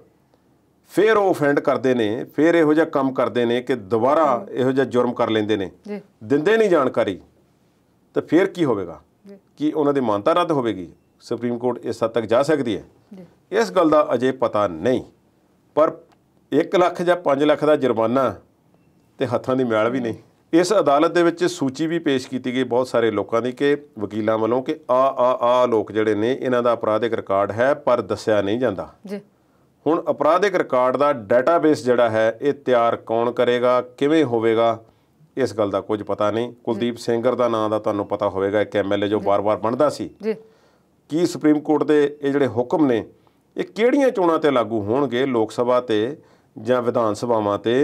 S1: ਫਿਰ ਉਹ ਔਫੈਂਡ ਕਰਦੇ ਨੇ, ਫਿਰ ਇਹੋ ਜਿਹਾ ਕੰਮ ਕਰਦੇ ਨੇ ਕਿ ਦੁਬਾਰਾ ਇਹੋ ਜਿਹਾ ਜੁਰਮ ਕਰ ਲੈਂਦੇ ਨੇ, ਦਿੰਦੇ ਨਹੀਂ ਜਾਣਕਾਰੀ, ਤਾਂ ਫਿਰ ਕੀ ਹੋਵੇਗਾ? ਕੀ ਉਹਨਾਂ ਦੀ ਮਾਨਤਾ ਰੱਦ ਹੋਵੇਗੀ? ਸੁਪਰੀਮ ਕੋਰਟ ਇਸ ਹੱਦ ਤੱਕ ਜਾ ਸਕਦੀ ਹੈ? ਇਸ ਗੱਲ ਦਾ ਅਜੇ ਪਤਾ ਨਹੀਂ। ਪਰ 1 ਲੱਖ ਜਾਂ 5 ਲੱਖ ਦਾ ਜੁਰਮਾਨਾ ਤੇ ਹੱਥਾਂ ਦੀ ਮੈਲ ਵੀ ਨਹੀਂ। ਇਸ ਅਦਾਲਤ ਦੇ ਵਿੱਚ ਸੂਚੀ ਵੀ ਪੇਸ਼ ਕੀਤੀ ਗਈ ਬਹੁਤ ਸਾਰੇ ਲੋਕਾਂ ਦੀ ਕਿ ਵਕੀਲਾਂ ਵੱਲੋਂ ਕਿ ਆ ਲੋਕ ਜਿਹੜੇ ਨੇ ਇਹਨਾਂ ਦਾ ਅਪਰਾਧਿਕ ਰਿਕਾਰਡ ਹੈ ਪਰ ਦੱਸਿਆ ਨਹੀਂ ਜਾਂਦਾ। ਹੁਣ ਅਪਰਾਧਿਕ ਰਿਕਾਰਡ ਦਾ ਡਾਟਾਬੇਸ ਜਿਹੜਾ ਹੈ ਇਹ ਤਿਆਰ ਕੌਣ ਕਰੇਗਾ, ਕਿਵੇਂ ਹੋਵੇਗਾ, ਇਸ ਗੱਲ ਦਾ ਕੁਝ ਪਤਾ ਨਹੀਂ। ਕੁਲਦੀਪ ਸੈਂਗਰ ਦਾ ਨਾਂ ਦਾ ਤੁਹਾਨੂੰ ਪਤਾ ਹੋਵੇਗਾ, ਇੱਕ MLA ਜੋ ਵਾਰ-ਵਾਰ ਬਣਦਾ ਸੀ। ਕੀ ਸੁਪਰੀਮ ਕੋਰਟ ਦੇ ਇਹ ਜਿਹੜੇ ਹੁਕਮ ਨੇ ਇਹ ਕਿਹੜੀਆਂ ਚੋਣਾਂ ਤੇ ਲਾਗੂ ਹੋਣਗੇ? ਲੋਕ ਸਭਾ ਤੇ ਜਾਂ ਵਿਧਾਨ ਸਭਾਵਾਂ ਤੇ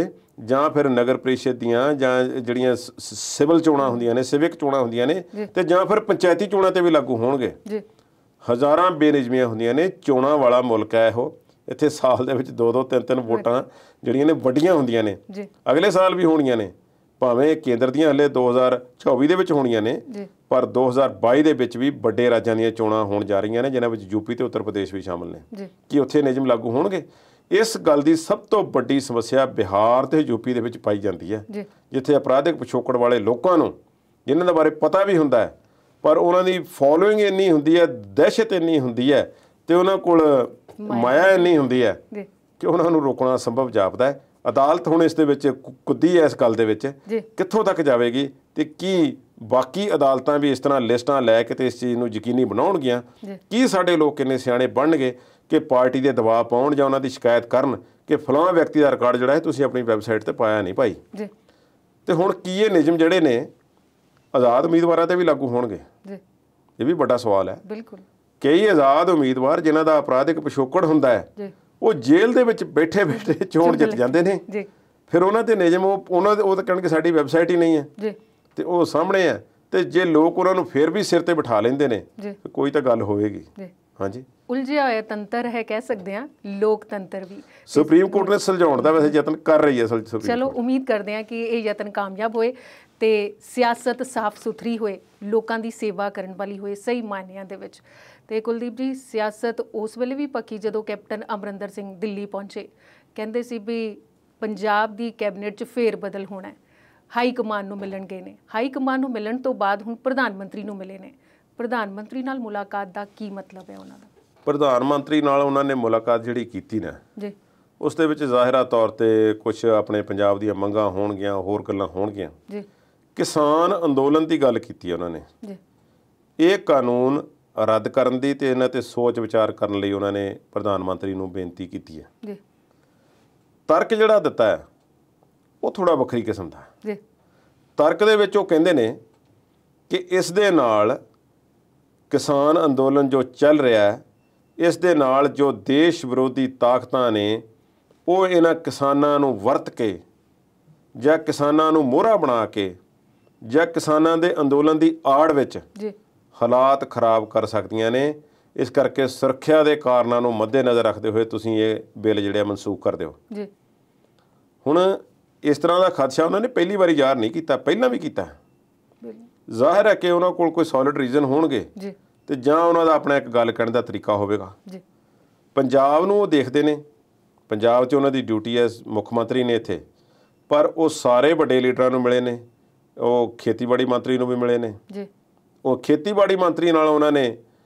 S1: ਜਾਂ ਫਿਰ ਨਗਰ ਪ੍ਰੀਸ਼ਦ ਦੀਆਂ ਜਾਂ ਜਿਹੜੀਆਂ ਸਿਵਲ ਚੋਣਾਂ ਹੁੰਦੀਆਂ ਨੇ, ਸਿਵਿਕ ਚੋਣਾਂ ਹੁੰਦੀਆਂ ਨੇ, ਤੇ ਜਾਂ ਫਿਰ ਪੰਚਾਇਤੀ ਚੋਣਾਂ ਤੇ ਵੀ ਲਾਗੂ ਹੋਣਗੇ। ਹਜ਼ਾਰਾਂ ਬੇਨਿਯਮੀਆਂ ਹੁੰਦੀਆਂ ਨੇ। ਚੋਣਾਂ ਵਾਲਾ ਮੁਲਕ ਹੈ ਉਹ। ਇੱਥੇ ਸਾਲ ਦੇ ਵਿੱਚ 2-2 3-3 ਵੋਟਾਂ ਜਿਹੜੀਆਂ ਨੇ ਵੱਡੀਆਂ ਹੁੰਦੀਆਂ ਨੇ, ਅਗਲੇ ਸਾਲ ਵੀ ਹੋਣੀਆਂ ਨੇ, ਭਾਵੇਂ ਕੇਂਦਰ ਦੀਆਂ ਹਲੇ 2024 ਦੇ ਵਿੱਚ ਹੋਣੀਆਂ ਨੇ, ਪਰ 2022 ਦੇ ਵਿੱਚ ਵੀ ਵੱਡੇ ਰਾਜਾਂ ਦੀਆਂ ਚੋਣਾਂ ਹੋਣ ਜਾ ਰਹੀਆਂ ਨੇ, ਜਿਨ੍ਹਾਂ ਵਿੱਚ ਯੂਪੀ ਤੇ ਉੱਤਰ ਪ੍ਰਦੇਸ਼ ਵੀ ਸ਼ਾਮਲ ਨੇ। ਕੀ ਉੱਥੇ ਨਿਯਮ ਲਾਗੂ ਹੋਣਗੇ? ਇਸ ਗੱਲ ਦੀ ਸਭ ਤੋਂ ਵੱਡੀ ਸਮੱਸਿਆ ਬਿਹਾਰ ਤੇ ਯੂਪੀ ਦੇ ਵਿੱਚ ਪਾਈ ਜਾਂਦੀ ਹੈ, ਜਿੱਥੇ ਅਪਰਾਧਿਕ ਪਿਛੋਕੜ ਵਾਲੇ ਲੋਕਾਂ ਨੂੰ, ਜਿਨ੍ਹਾਂ ਦੇ ਬਾਰੇ ਪਤਾ ਵੀ ਹੁੰਦਾ ਹੈ, ਪਰ ਉਹਨਾਂ ਦੀ ਫੋਲੋਇੰਗ ਇੰਨੀ ਹੁੰਦੀ ਹੈ, ਦਹਿਸ਼ਤ ਇੰਨੀ ਹੁੰਦੀ ਹੈ, ਤੇ ਉਹਨਾਂ ਕੋਲ ਮਾਇਆ ਇੰਨੀ ਹੁੰਦੀ ਹੈ ਕਿ ਉਹਨਾਂ ਨੂੰ ਰੋਕਣਾ ਸੰਭਵ ਜਾਪਦਾ ਹੈ। ਅਦਾਲਤ ਹੁਣ ਇਸ ਦੇ ਵਿੱਚ ਕੁੱਦੀ ਹੈ। ਇਸ ਗੱਲ ਦੇ ਵਿੱਚ ਕਿੱਥੋਂ ਤੱਕ ਜਾਵੇਗੀ ਤੇ ਕੀ ਬਾਕੀ ਅਦਾਲਤਾਂ ਵੀ ਇਸ ਤਰ੍ਹਾਂ ਲਿਸਟਾਂ ਲੈ ਕੇ ਤੇ ਇਸ ਚੀਜ਼ ਨੂੰ ਯਕੀਨੀ ਬਣਾਉਣਗੀਆਂ? ਕੀ ਸਾਡੇ ਲੋਕ ਕਿੰਨੇ ਸਿਆਣੇ ਬਣਨਗੇ ਕਿ ਪਾਰਟੀ ਦੇ ਦਬਾਅ ਪਾਉਣ ਜਾਂ ਉਹਨਾਂ ਦੀ ਸ਼ਿਕਾਇਤ ਕਰਨ ਕਿ ਫਲਾਣਾ ਵਿਅਕਤੀ ਦਾ ਰਿਕਾਰਡ ਜਿਹੜਾ ਹੈ ਤੁਸੀਂ ਆਪਣੀ ਵੈਬਸਾਈਟ ਤੇ ਪਾਇਆ ਨਹੀਂ ਭਾਈ? ਤੇ ਹੁਣ ਕੀ ਇਹ ਨਿਯਮ ਜਿਹੜੇ ਨੇ ਆਜ਼ਾਦ ਉਮੀਦਵਾਰਾਂ ਤੇ ਵੀ ਲਾਗੂ ਹੋਣਗੇ? ਇਹ ਵੀ ਵੱਡਾ ਸਵਾਲ ਹੈ। ਬਿਲਕੁਲ। ਕਈ ਆਜ਼ਾਦ ਉਮੀਦਵਾਰ ਜਿਨ੍ਹਾਂ ਦਾ ਅਪਰਾਧਿਕ ਪਿਛੋਕੜ ਹੁੰਦਾ ਹੈ, ਉਹ ਜੇਲ੍ਹ ਦੇ ਵਿੱਚ ਬੈਠੇ ਚੋਣ ਜਿੱਤ ਜਾਂਦੇ ਨੇ। ਫਿਰ ਉਹਨਾਂ ਤੇ ਨਿਯਮ ਉਹ ਤਾਂ ਕਹਿਣਗੇ ਸਾਡੀ ਵੈਬਸਾਈਟ ਹੀ ਨਹੀਂ ਹੈ, ਤੇ ਉਹ ਸਾਹਮਣੇ ਹੈ। ਤੇ ਜੇ ਲੋਕ ਉਹਨਾਂ ਨੂੰ ਫਿਰ ਵੀ ਸਿਰ ਤੇ ਬਿਠਾ ਲੈਂਦੇ ਨੇ, ਕੋਈ ਤਾਂ ਗੱਲ ਹੋਵੇਗੀ। ਹਾਂਜੀ,
S2: ਉਲਝਿਆ ਹੋਇਆ ਤੰਤਰ ਹੈ, ਕਹਿ ਸਕਦੇ ਹਾਂ ਲੋਕਤੰਤਰ ਵੀ।
S1: ਸੁਪਰੀਮ ਕੋਰਟ ਨੇ ਸੁਲਝਾਉਣ ਦਾ ਵੈਸੇ ਯਤਨ ਕਰ ਰਹੀ ਹੈ।
S2: ਚਲੋ ਉਮੀਦ ਕਰਦੇ ਹਾਂ ਕਿ ਇਹ ਯਤਨ ਕਾਮਯਾਬ ਹੋਏ ਤੇ ਸਿਆਸਤ ਸਾਫ਼ ਸੁਥਰੀ ਹੋਏ, ਲੋਕਾਂ ਦੀ ਸੇਵਾ ਕਰਨ ਵਾਲੀ ਹੋਏ ਸਹੀ ਮਾਇਨਿਆਂ ਦੇ ਵਿੱਚ। ਤੇ ਕੁਲਦੀਪ ਜੀ, ਸਿਆਸਤ ਉਸ ਵੇਲੇ ਵੀ ਪੱਕੀ ਜਦੋਂ ਕੈਪਟਨ ਅਮਰਿੰਦਰ ਸਿੰਘ ਦਿੱਲੀ ਪਹੁੰਚੇ, ਕਹਿੰਦੇ ਸੀ ਵੀ ਪੰਜਾਬ ਦੀ ਕੈਬਨਿਟ 'ਚ ਫੇਰ ਬਦਲ ਹੋਣਾ ਹੈ। ਹਾਈ ਕਮਾਨ ਨੂੰ ਮਿਲਣ ਗਏ ਨੇ, ਹਾਈ ਕਮਾਨ ਨੂੰ ਮਿਲਣ ਤੋਂ ਬਾਅਦ ਹੁਣ ਪ੍ਰਧਾਨ ਮੰਤਰੀ ਨੂੰ ਮਿਲੇ ਨੇ। ਪ੍ਰਧਾਨ ਮੰਤਰੀ ਨਾਲ ਮੁਲਾਕਾਤ ਦਾ ਕੀ ਮਤਲਬ ਹੈ ਉਹਨਾਂ ਦਾ?
S1: ਪ੍ਰਧਾਨ ਮੰਤਰੀ ਨਾਲ ਉਹਨਾਂ ਨੇ ਮੁਲਾਕਾਤ ਜਿਹੜੀ ਕੀਤੀ ਨਾ ਜੀ, ਉਸ ਦੇ ਵਿੱਚ ਜ਼ਾਹਿਰਾ ਤੌਰ ਤੇ ਕੁਝ ਆਪਣੇ ਪੰਜਾਬ ਦੀਆਂ ਮੰਗਾਂ ਹੋਣਗੀਆਂ, ਹੋਰ ਗੱਲਾਂ ਹੋਣਗੀਆਂ ਜੀ। ਕਿਸਾਨ ਅੰਦੋਲਨ ਦੀ ਗੱਲ ਕੀਤੀ ਉਹਨਾਂ ਨੇ ਜੀ। ਇਹ ਕਾਨੂੰਨ ਰੱਦ ਕਰਨ ਦੀ ਤੇ ਇਹਨਾਂ ਤੇ ਸੋਚ ਵਿਚਾਰ ਕਰਨ ਲਈ ਉਹਨਾਂ ਨੇ ਪ੍ਰਧਾਨ ਮੰਤਰੀ ਨੂੰ ਬੇਨਤੀ ਕੀਤੀ ਹੈ ਜੀ। ਤਰਕ ਜਿਹੜਾ ਦਿੱਤਾ ਹੈ ਉਹ ਥੋੜਾ ਵੱਖਰੀ ਕਿਸਮ ਦਾ ਜੀ। ਤਰਕ ਦੇ ਵਿੱਚ ਉਹ ਕਹਿੰਦੇ ਨੇ ਕਿ ਇਸ ਦੇ ਨਾਲ ਕਿਸਾਨ ਅੰਦੋਲਨ ਜੋ ਚੱਲ ਰਿਹਾ ਹੈ, ਇਸ ਦੇ ਨਾਲ ਜੋ ਦੇਸ਼ ਵਿਰੋਧੀ ਤਾਕਤਾਂ ਨੇ ਉਹ ਇਹਨਾਂ ਕਿਸਾਨਾਂ ਨੂੰ ਵਰਤ ਕੇ ਜਾਂ ਕਿਸਾਨਾਂ ਨੂੰ ਮੋਹਰਾ ਬਣਾ ਕੇ ਜਾਂ ਕਿਸਾਨਾਂ ਦੇ ਅੰਦੋਲਨ ਦੀ ਆੜ ਵਿੱਚ ਹਾਲਾਤ ਖਰਾਬ ਕਰ ਸਕਦੀਆਂ ਨੇ। ਇਸ ਕਰਕੇ ਸੁਰੱਖਿਆ ਦੇ ਕਾਰਨਾਂ ਨੂੰ ਮੱਦੇਨਜ਼ਰ ਰੱਖਦੇ ਹੋਏ ਤੁਸੀਂ ਇਹ ਬਿੱਲ ਜਿਹੜੇ ਮਨਸੂਖ ਕਰ ਦਿਓ ਜੀ। ਹੁਣ ਇਸ ਤਰ੍ਹਾਂ ਦਾ ਖਦਸ਼ਾ ਉਹਨਾਂ ਨੇ ਪਹਿਲੀ ਵਾਰੀ ਜ਼ਾਹਰ ਨਹੀਂ ਕੀਤਾ, ਪਹਿਲਾਂ ਵੀ ਕੀਤਾ। ਜ਼ਾਹਿਰ ਹੈ ਕਿ ਉਹਨਾਂ ਕੋਲ ਕੋਈ ਸੋਲਿਡ ਰੀਜ਼ਨ ਹੋਣਗੇ ਤੇ ਜਾਂ ਉਹਨਾਂ ਦਾ ਆਪਣਾ ਇੱਕ ਗੱਲ ਕਹਿਣ ਦਾ ਤਰੀਕਾ ਹੋਵੇਗਾ। ਪੰਜਾਬ ਨੂੰ ਉਹ ਦੇਖਦੇ ਨੇ, ਪੰਜਾਬ 'ਚ ਉਹਨਾਂ ਦੀ ਡਿਊਟੀ ਹੈ, ਮੁੱਖ ਮੰਤਰੀ ਨੇ ਇੱਥੇ, ਪਰ ਉਹ ਸਾਰੇ ਵੱਡੇ ਲੀਡਰਾਂ ਨੂੰ ਮਿਲੇ ਨੇ, ਉਹ ਖੇਤੀਬਾੜੀ ਮੰਤਰੀ ਨੂੰ ਵੀ ਮਿਲੇ ਨੇ। ਉਹ ਖੇਤੀਬਾੜੀ ਮੰਤਰੀ ਨਾਲ ਉਹਨਾਂ ਨੇ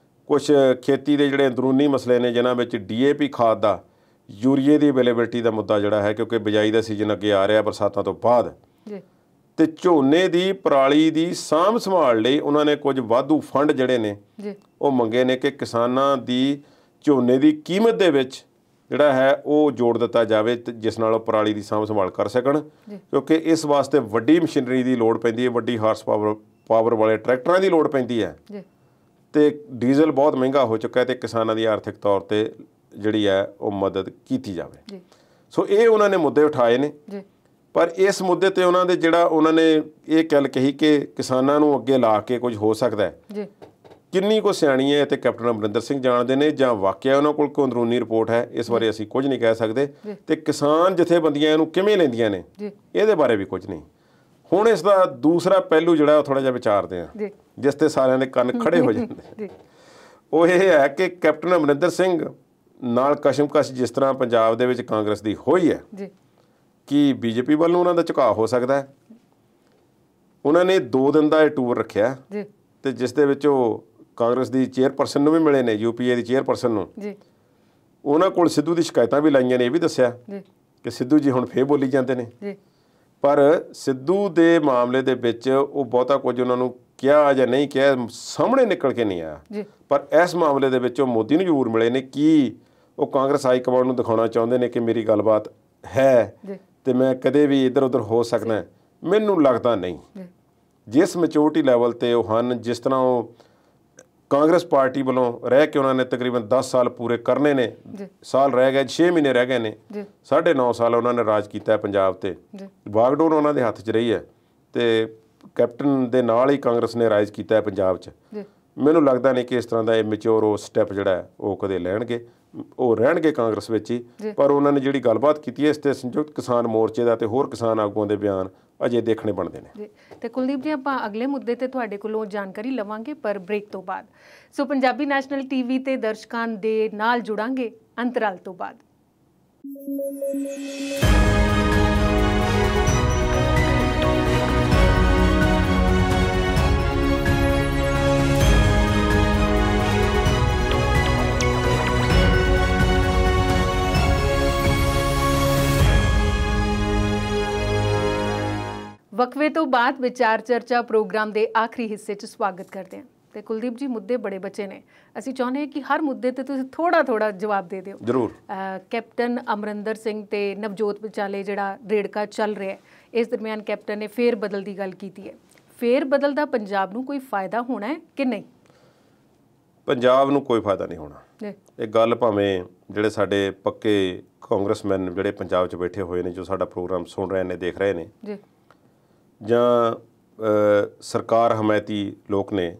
S1: ਕੁਝ ਖੇਤੀ ਦੇ ਜਿਹੜੇ ਅੰਦਰੂਨੀ ਮਸਲੇ ਨੇ, ਜਿਨ੍ਹਾਂ ਵਿੱਚ DAP ਖਾਦ ਦਾ, ਯੂਰੀਏ ਦੀ ਅਵੇਲੇਬਿਲਿਟੀ ਦਾ ਮੁੱਦਾ ਜਿਹੜਾ ਹੈ, ਕਿਉਂਕਿ ਬਿਜਾਈ ਦਾ ਸੀਜ਼ਨ ਅੱਗੇ ਆ ਰਿਹਾ ਬਰਸਾਤਾਂ ਤੋਂ ਬਾਅਦ, ਤੇ ਝੋਨੇ ਦੀ ਪਰਾਲੀ ਦੀ ਸਾਂਭ ਸੰਭਾਲ ਲਈ ਉਹਨਾਂ ਨੇ ਕੁਝ ਵਾਧੂ ਫੰਡ ਜਿਹੜੇ ਨੇ ਉਹ ਮੰਗੇ ਨੇ ਕਿ ਕਿਸਾਨਾਂ ਦੀ ਝੋਨੇ ਦੀ ਕੀਮਤ ਦੇ ਵਿੱਚ ਜਿਹੜਾ ਹੈ ਉਹ ਜੋੜ ਦਿੱਤਾ ਜਾਵੇ, ਜਿਸ ਨਾਲ ਉਹ ਪਰਾਲੀ ਦੀ ਸਾਂਭ ਸੰਭਾਲ ਕਰ ਸਕਣ। ਕਿਉਂਕਿ ਇਸ ਵਾਸਤੇ ਵੱਡੀ ਮਸ਼ੀਨਰੀ ਦੀ ਲੋੜ ਪੈਂਦੀ ਹੈ, ਵੱਡੀ ਹਾਰਸ ਪਾਵਰ ਵਾਲੇ ਟਰੈਕਟਰਾਂ ਦੀ ਲੋੜ ਪੈਂਦੀ ਹੈ, ਤੇ ਡੀਜ਼ਲ ਬਹੁਤ ਮਹਿੰਗਾ ਹੋ ਚੁੱਕਾ ਹੈ, ਤੇ ਕਿਸਾਨਾਂ ਦੀ ਆਰਥਿਕ ਤੌਰ ਤੇ ਜਿਹੜੀ ਹੈ ਉਹ ਮਦਦ ਕੀਤੀ ਜਾਵੇ। ਸੋ ਇਹ ਉਹਨਾਂ ਨੇ ਮੁੱਦੇ ਉਠਾਏ ਨੇ। ਪਰ ਇਸ ਮੁੱਦੇ ਤੇ ਉਹਨਾਂ ਨੇ ਇਹ ਗੱਲ ਕਹੀ ਕਿ ਕਿਸਾਨਾਂ ਨੂੰ ਅੱਗੇ ਲਾ ਕੇ ਕੁਝ ਹੋ ਸਕਦਾ ਹੈ। ਕਿੰਨੀ ਕੁ ਸਿਆਣੀ ਹੈ ਤੇ ਕੈਪਟਨ ਅਮਰਿੰਦਰ ਸਿੰਘ ਜਾਣਦੇ ਨੇ ਜਾਂ ਵਾਕਿਆ ਉਹਨਾਂ ਕੋਲ ਕੋਈ ਅੰਦਰੂਨੀ ਰਿਪੋਰਟ ਹੈ, ਇਸ ਬਾਰੇ ਅਸੀਂ ਕੁਝ ਨਹੀਂ ਕਹਿ ਸਕਦੇ। ਤੇ ਕਿਸਾਨ ਜਥੇਬੰਦੀਆਂ ਇਹਨੂੰ ਕਿਵੇਂ ਲੈਂਦੀਆਂ ਨੇ ਇਹਦੇ ਬਾਰੇ ਵੀ ਕੁਝ ਨਹੀਂ। ਹੁਣ ਇਸ ਦਾ ਦੂਸਰਾ ਪਹਿਲੂ ਜਿਹੜਾ ਉਹ ਥੋੜ੍ਹਾ ਜਿਹਾ ਵਿਚਾਰਦੇ ਹਾਂ, ਜਿਸ ਤੇ ਸਾਰਿਆਂ ਦੇ ਕੰਨ ਖੜੇ ਹੋ ਜਾਂਦੇ, ਉਹ ਇਹ ਹੈ ਕਿ ਕੈਪਟਨ ਅਮਰਿੰਦਰ ਸਿੰਘ ਨਾਲ ਕਸ਼ਮਕਸ਼ ਜਿਸ ਤਰ੍ਹਾਂ ਪੰਜਾਬ ਦੇ ਵਿੱਚ ਕਾਂਗਰਸ ਦੀ ਹੋਈ ਹੈ, ਕੀ ਬੀਜੇਪੀ ਵੱਲ ਨੂੰ ਉਹਨਾਂ ਦਾ ਝੁਕਾਅ ਹੋ ਸਕਦਾ ਹੈ? ਉਹਨਾਂ ਨੇ 2 ਦਿਨ ਦਾ ਇਹ ਟੂਰ ਰੱਖਿਆ ਤੇ ਜਿਸ ਦੇ ਵਿੱਚ ਉਹ ਕਾਂਗਰਸ ਦੀ ਚੇਅਰਪਰਸਨ ਨੂੰ ਵੀ ਮਿਲੇ ਨੇ, UPA ਦੀ ਚੇਅਰਪਰਸਨ ਨੂੰ। ਉਹਨਾਂ ਕੋਲ ਸਿੱਧੂ ਦੀ ਸ਼ਿਕਾਇਤਾਂ ਵੀ ਲਾਈਆਂ ਨੇ, ਇਹ ਵੀ ਦੱਸਿਆ ਕਿ ਸਿੱਧੂ ਜੀ ਹੁਣ ਫੇਰ ਬੋਲੀ ਜਾਂਦੇ ਨੇ। ਪਰ ਸਿੱਧੂ ਦੇ ਮਾਮਲੇ ਦੇ ਵਿੱਚ ਉਹ ਬਹੁਤਾ ਕੁਝ ਉਹਨਾਂ ਨੂੰ ਕਿਹਾ ਜਾਂ ਨਹੀਂ ਕਿਹਾ ਸਾਹਮਣੇ ਨਿਕਲ ਕੇ ਨਹੀਂ ਆਇਆ। ਪਰ ਇਸ ਮਾਮਲੇ ਦੇ ਵਿੱਚ ਉਹ ਮੋਦੀ ਨੂੰ ਜ਼ਰੂਰ ਮਿਲੇ ਨੇ। ਕੀ ਉਹ ਕਾਂਗਰਸ ਹਾਈ ਕਮਾਂਡ ਨੂੰ ਦਿਖਾਉਣਾ ਚਾਹੁੰਦੇ ਨੇ ਕਿ ਮੇਰੀ ਗੱਲਬਾਤ ਹੈ ਤੇ ਮੈਂ ਕਦੇ ਵੀ ਇੱਧਰ ਉੱਧਰ ਹੋ ਸਕਦਾ? ਮੈਨੂੰ ਲੱਗਦਾ ਨਹੀਂ। ਜਿਸ ਮੈਚੋਰਿਟੀ ਲੈਵਲ 'ਤੇ ਉਹ ਹਨ, ਜਿਸ ਤਰ੍ਹਾਂ ਉਹ ਕਾਂਗਰਸ ਪਾਰਟੀ ਵੱਲੋਂ ਰਹਿ ਕੇ ਉਹਨਾਂ ਨੇ ਤਕਰੀਬਨ 10 ਸਾਲ ਪੂਰੇ ਕਰਨੇ ਨੇ, ਸਾਲ ਰਹਿ ਗਏ, 6 ਮਹੀਨੇ ਰਹਿ ਗਏ ਨੇ, 9.5 ਸਾਲ ਉਹਨਾਂ ਨੇ ਰਾਜ ਕੀਤਾ ਪੰਜਾਬ 'ਤੇ, ਬਾਗਡੋਰ ਉਹਨਾਂ ਦੇ ਹੱਥ 'ਚ ਰਹੀ ਹੈ ਤੇ ਕੈਪਟਨ ਦੇ ਨਾਲ ਹੀ ਕਾਂਗਰਸ ਨੇ ਰਾਜ ਕੀਤਾ ਹੈ ਪੰਜਾਬ 'ਚ। ਮੈਨੂੰ ਲੱਗਦਾ ਨਹੀਂ ਕਿ ਇਸ ਤਰ੍ਹਾਂ ਦਾ ਇਹ ਮੈਚੋਰ ਉਹ ਸਟੈਪ ਜਿਹੜਾ ਹੈ ਉਹ ਕਦੇ ਲੈਣਗੇ। ਉਹ ਰਹਿਣਗੇ ਕਾਂਗਰਸ ਵਿੱਚ ਹੀ, ਪਰ ਉਹਨਾਂ ਨੇ ਜਿਹੜੀ ਗੱਲਬਾਤ ਕੀਤੀ ਹੈ ਇਸ 'ਤੇ ਸੰਯੁਕਤ ਕਿਸਾਨ ਮੋਰਚੇ ਦਾ ਤੇ ਹੋਰ ਕਿਸਾਨ ਆਗੂਆਂ ਦੇ ਬਿਆਨ ਅਜੇ ਦੇਖਣੇ ਬਣਦੇ ਨੇ।
S2: ਤੇ ਕੁਲਦੀਪ ਜੀ, ਆਪਾਂ ਅਗਲੇ ਮੁੱਦੇ ਤੇ ਤੁਹਾਡੇ ਕੋਲੋਂ ਜਾਣਕਾਰੀ ਲਵਾਂਗੇ, ਪਰ ਬ੍ਰੇਕ ਤੋਂ ਬਾਅਦ। ਸੋ ਪੰਜਾਬੀ ਨੈਸ਼ਨਲ TV ਤੇ ਦਰਸ਼ਕਾਂ ਦੇ ਨਾਲ ਜੁੜਾਂਗੇ ਅੰਤਰਾਲ ਤੋਂ ਬਾਅਦ। ਵਕਫੇ ਤੋਂ ਬਾਅਦ ਵਿਚਾਰ ਚਰਚਾ ਪ੍ਰੋਗਰਾਮ ਦੇ ਆਖਰੀ ਹਿੱਸੇ 'ਚ ਸਵਾਗਤ ਕਰਦੇ ਹਾਂ। ਤੇ ਕੁਲਦੀਪ ਜੀ, ਮੁੱਦੇ ਬੜੇ ਬੱਚੇ ਨੇ, ਅਸੀਂ ਚਾਹੁੰਦੇ ਹਾਂ ਕਿ ਹਰ ਮੁੱਦੇ ਤੇ ਤੁਸੀਂ ਥੋੜਾ ਜਵਾਬ ਦੇ ਦਿਓ।
S1: ਜ਼ਰੂਰ।
S2: ਕੈਪਟਨ ਅਮਰਿੰਦਰ ਸਿੰਘ ਤੇ ਨਵਜੋਤ ਵਿਚਾਲੇ ਜਿਹੜਾ ਰੇੜਕਾ ਚੱਲ ਰਿਹਾ, ਇਸ ਦਰਮਿਆਨ ਕੈਪਟਨ ਨੇ ਫੇਰ ਬਦਲ ਦੀ ਗੱਲ ਕੀਤੀ ਹੈ। ਫੇਰ ਬਦਲ ਦਾ ਪੰਜਾਬ ਨੂੰ ਕੋਈ ਫਾਇਦਾ ਹੋਣਾ ਹੈ ਕਿ ਨਹੀਂ?
S1: ਪੰਜਾਬ ਨੂੰ ਕੋਈ ਫਾਇਦਾ ਨਹੀਂ ਹੋਣਾ। ਇਹ ਗੱਲ ਭਾਵੇਂ ਜਿਹੜੇ ਸਾਡੇ ਪੱਕੇ ਕਾਂਗਰਸਮੈਨ ਜਿਹੜੇ ਪੰਜਾਬ 'ਚ ਬੈਠੇ ਹੋਏ ਨੇ, ਜੋ ਸਾਡਾ ਪ੍ਰੋਗਰਾਮ ਸੁਣ ਰਹੇ ਨੇ, ਦੇਖ ਰਹੇ ਨੇ, ਜਾਂ ਸਰਕਾਰ ਹਮਾਇਤੀ ਲੋਕ ਨੇ,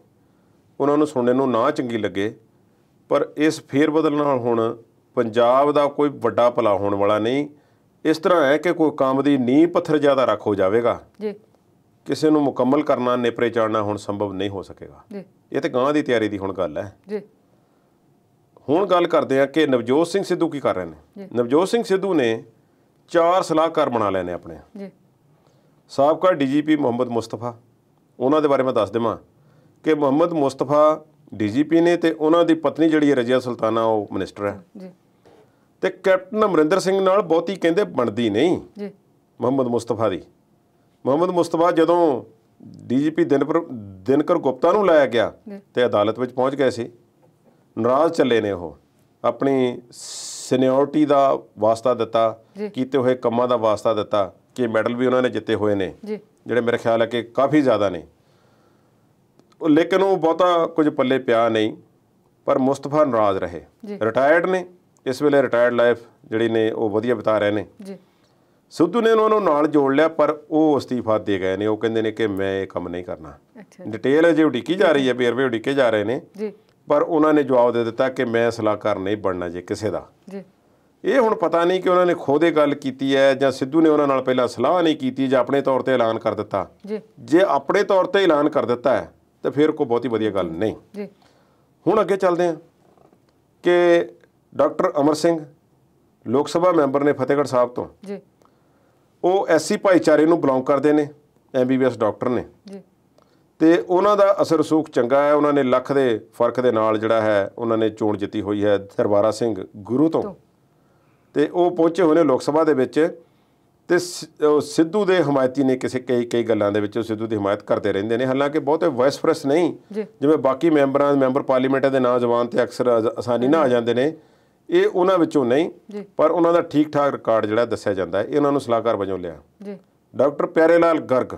S1: ਉਹਨਾਂ ਨੂੰ ਸੁਣਨ ਨੂੰ ਨਾ ਚੰਗੀ ਲੱਗੇ, ਪਰ ਇਸ ਫੇਰ ਬਦਲ ਨਾਲ ਹੁਣ ਪੰਜਾਬ ਦਾ ਕੋਈ ਵੱਡਾ ਭਲਾ ਹੋਣ ਵਾਲਾ ਨਹੀਂ। ਇਸ ਤਰ੍ਹਾਂ ਹੈ ਕਿ ਕੋਈ ਕੰਮ ਦੀ ਨੀਂਹ ਪੱਥਰ ਜ਼ਿਆਦਾ ਰੱਖ ਹੋ ਜਾਵੇਗਾ, ਕਿਸੇ ਨੂੰ ਮੁਕੰਮਲ ਕਰਨਾ, ਨੇਪਰੇ ਚਾੜਨਾ ਹੁਣ ਸੰਭਵ ਨਹੀਂ ਹੋ ਸਕੇਗਾ। ਇਹ ਤੇ ਗਾਂ ਦੀ ਤਿਆਰੀ ਦੀ ਹੁਣ ਗੱਲ ਹੈ। ਹੁਣ ਗੱਲ ਕਰਦੇ ਆ ਕਿ ਨਵਜੋਤ ਸਿੰਘ ਸਿੱਧੂ ਕੀ ਕਰ ਰਹੇ ਨੇ। ਨਵਜੋਤ ਸਿੰਘ ਸਿੱਧੂ ਨੇ 4 ਸਲਾਹਕਾਰ ਬਣਾ ਲਏ ਨੇ ਆਪਣੇ। ਸਾਬਕਾ DGP ਮੁਹੰਮਦ ਮੁਸਤਫਾ, ਉਹਨਾਂ ਦੇ ਬਾਰੇ ਮੈਂ ਦੱਸ ਦੇਵਾਂ ਕਿ ਮੁਹੰਮਦ ਮੁਸਤਫਾ DGP ਨੇ ਤੇ ਉਹਨਾਂ ਦੀ ਪਤਨੀ ਜਿਹੜੀ ਹੈ ਰਜ਼ੀਆ ਸੁਲਤਾਨਾ, ਉਹ ਮਿਨਿਸਟਰ ਹੈ। ਤੇ ਕੈਪਟਨ ਅਮਰਿੰਦਰ ਸਿੰਘ ਨਾਲ ਬਹੁਤੀ ਕਹਿੰਦੇ ਬਣਦੀ ਨਹੀਂ ਮੁਹੰਮਦ ਮੁਸਤਫਾ ਦੀ। ਮੁਹੰਮਦ ਮੁਸਤਫਾ ਜਦੋਂ DGP ਦਿਨਕਰ ਗੁਪਤਾ ਨੂੰ ਲਾਇਆ ਗਿਆ ਤੇ ਅਦਾਲਤ ਵਿੱਚ ਪਹੁੰਚ ਗਏ ਸੀ, ਨਾਰਾਜ਼ ਚੱਲੇ ਨੇ। ਉਹ ਆਪਣੀ ਸੀਨੀਅਰਟੀ ਦਾ ਵਾਸਤਾ ਦਿੱਤਾ, ਕੀਤੇ ਹੋਏ ਕੰਮਾਂ ਦਾ ਵਾਸਤਾ ਦਿੱਤਾ ਕਿ ਮੈਡਲ ਵੀ ਉਹਨਾਂ ਨੇ ਜਿੱਤੇ ਹੋਏ ਨੇ, ਜਿਹੜੇ ਮੇਰੇ ਖਿਆਲ ਹੈ ਕਿ ਕਾਫੀ ਜ਼ਿਆਦਾ ਨੇ। ਲੇਕਿਨ ਉਹ ਬਹੁਤਾ ਕੁਝ ਪੱਲੇ ਪਿਆ ਨਹੀਂ, ਪਰ ਮੁਸਤਫਾ ਨਾਰਾਜ਼ ਰਹੇ। ਰਿਟਾਇਰਡ ਨੇ ਇਸ ਵੇਲੇ, ਰਿਟਾਇਰਡ ਲਾਈਫ ਜਿਹੜੀ ਨੇ ਉਹ ਵਧੀਆ ਬਿਤਾ ਰਹੇ ਨੇ। ਸਿੱਧੂ ਨੇ ਉਹਨਾਂ ਨੂੰ ਨਾਲ ਜੋੜ ਲਿਆ, ਪਰ ਉਹ ਅਸਤੀਫਾ ਦੇ ਗਏ ਨੇ। ਉਹ ਕਹਿੰਦੇ ਨੇ ਕਿ ਮੈਂ ਇਹ ਕੰਮ ਨਹੀਂ ਕਰਨਾ। ਡਿਟੇਲ ਅਜੇ ਉਡੀਕੀ ਜਾ ਰਹੀ ਹੈ, ਵੇਰਵੇ ਉਡੀਕੇ ਜਾ ਰਹੇ ਨੇ, ਪਰ ਉਹਨਾਂ ਨੇ ਜਵਾਬ ਦੇ ਦਿੱਤਾ ਕਿ ਮੈਂ ਸਲਾਹਕਾਰ ਨਹੀਂ ਬਣਨਾ ਜੇ ਕਿਸੇ ਦਾ। ਇਹ ਹੁਣ ਪਤਾ ਨਹੀਂ ਕਿ ਉਹਨਾਂ ਨੇ ਖੁਦ ਇਹ ਗੱਲ ਕੀਤੀ ਹੈ ਜਾਂ ਸਿੱਧੂ ਨੇ ਉਹਨਾਂ ਨਾਲ ਪਹਿਲਾਂ ਸਲਾਹ ਨਹੀਂ ਕੀਤੀ ਜਾਂ ਆਪਣੇ ਤੌਰ 'ਤੇ ਐਲਾਨ ਕਰ ਦਿੱਤਾ। ਜੇ ਆਪਣੇ ਤੌਰ 'ਤੇ ਐਲਾਨ ਕਰ ਦਿੱਤਾ ਹੈ ਤਾਂ ਫਿਰ ਕੋਈ ਬਹੁਤੀ ਵਧੀਆ ਗੱਲ ਨਹੀਂ। ਹੁਣ ਅੱਗੇ ਚੱਲਦੇ ਹਾਂ ਕਿ ਡਾਕਟਰ ਅਮਰ ਸਿੰਘ ਲੋਕ ਸਭਾ ਮੈਂਬਰ ਨੇ ਫਤਿਹਗੜ੍ਹ ਸਾਹਿਬ ਤੋਂ। ਉਹ SC ਭਾਈਚਾਰੇ ਨੂੰ ਬਿਲੋਂਗ ਕਰਦੇ ਨੇ, MBBS ਡਾਕਟਰ ਨੇ, ਤੇ ਉਹਨਾਂ ਦਾ ਅਸਰ ਰਸੂਖ ਚੰਗਾ ਹੈ। ਉਹਨਾਂ ਨੇ ਲੱਖ ਦੇ ਫਰਕ ਦੇ ਨਾਲ ਜਿਹੜਾ ਹੈ ਉਹਨਾਂ ਨੇ ਚੋਣ ਜਿੱਤੀ ਹੋਈ ਹੈ ਦਰਬਾਰਾ ਸਿੰਘ ਗੁਰੂ ਤੋਂ, ਤੇ ਉਹ ਪਹੁੰਚੇ ਹੋਏ ਨੇ ਲੋਕ ਸਭਾ ਦੇ ਵਿੱਚ। ਤੇ ਸਿੱਧੂ ਦੇ ਹਮਾਇਤੀ ਨੇ ਕਈ ਗੱਲਾਂ ਦੇ ਵਿੱਚ ਸਿੱਧੂ ਦੀ ਹਮਾਇਤ ਕਰਦੇ ਰਹਿੰਦੇ ਨੇ। ਹਾਲਾਂਕਿ ਬਹੁਤੇ ਵਾਇਸ ਪ੍ਰੈਸ ਨਹੀਂ, ਜਿਵੇਂ ਬਾਕੀ ਮੈਂਬਰ ਪਾਰਲੀਮੈਂਟ ਦੇ ਨਾਂ ਜ਼ਬਾਨ 'ਤੇ ਅਕਸਰ ਆਸਾਨੀ ਨਾਲ ਆ ਜਾਂਦੇ ਨੇ, ਇਹ ਉਹਨਾਂ ਵਿੱਚੋਂ ਨਹੀਂ, ਪਰ ਉਹਨਾਂ ਦਾ ਠੀਕ ਠਾਕ ਰਿਕਾਰਡ ਜਿਹੜਾ ਦੱਸਿਆ ਜਾਂਦਾ ਹੈ। ਇਹ ਉਹਨਾਂ ਨੂੰ ਸਲਾਹਕਾਰ ਵਜੋਂ ਲਿਆ। ਡਾਕਟਰ ਪਿਆਰੇ ਲਾਲ ਗਰਗ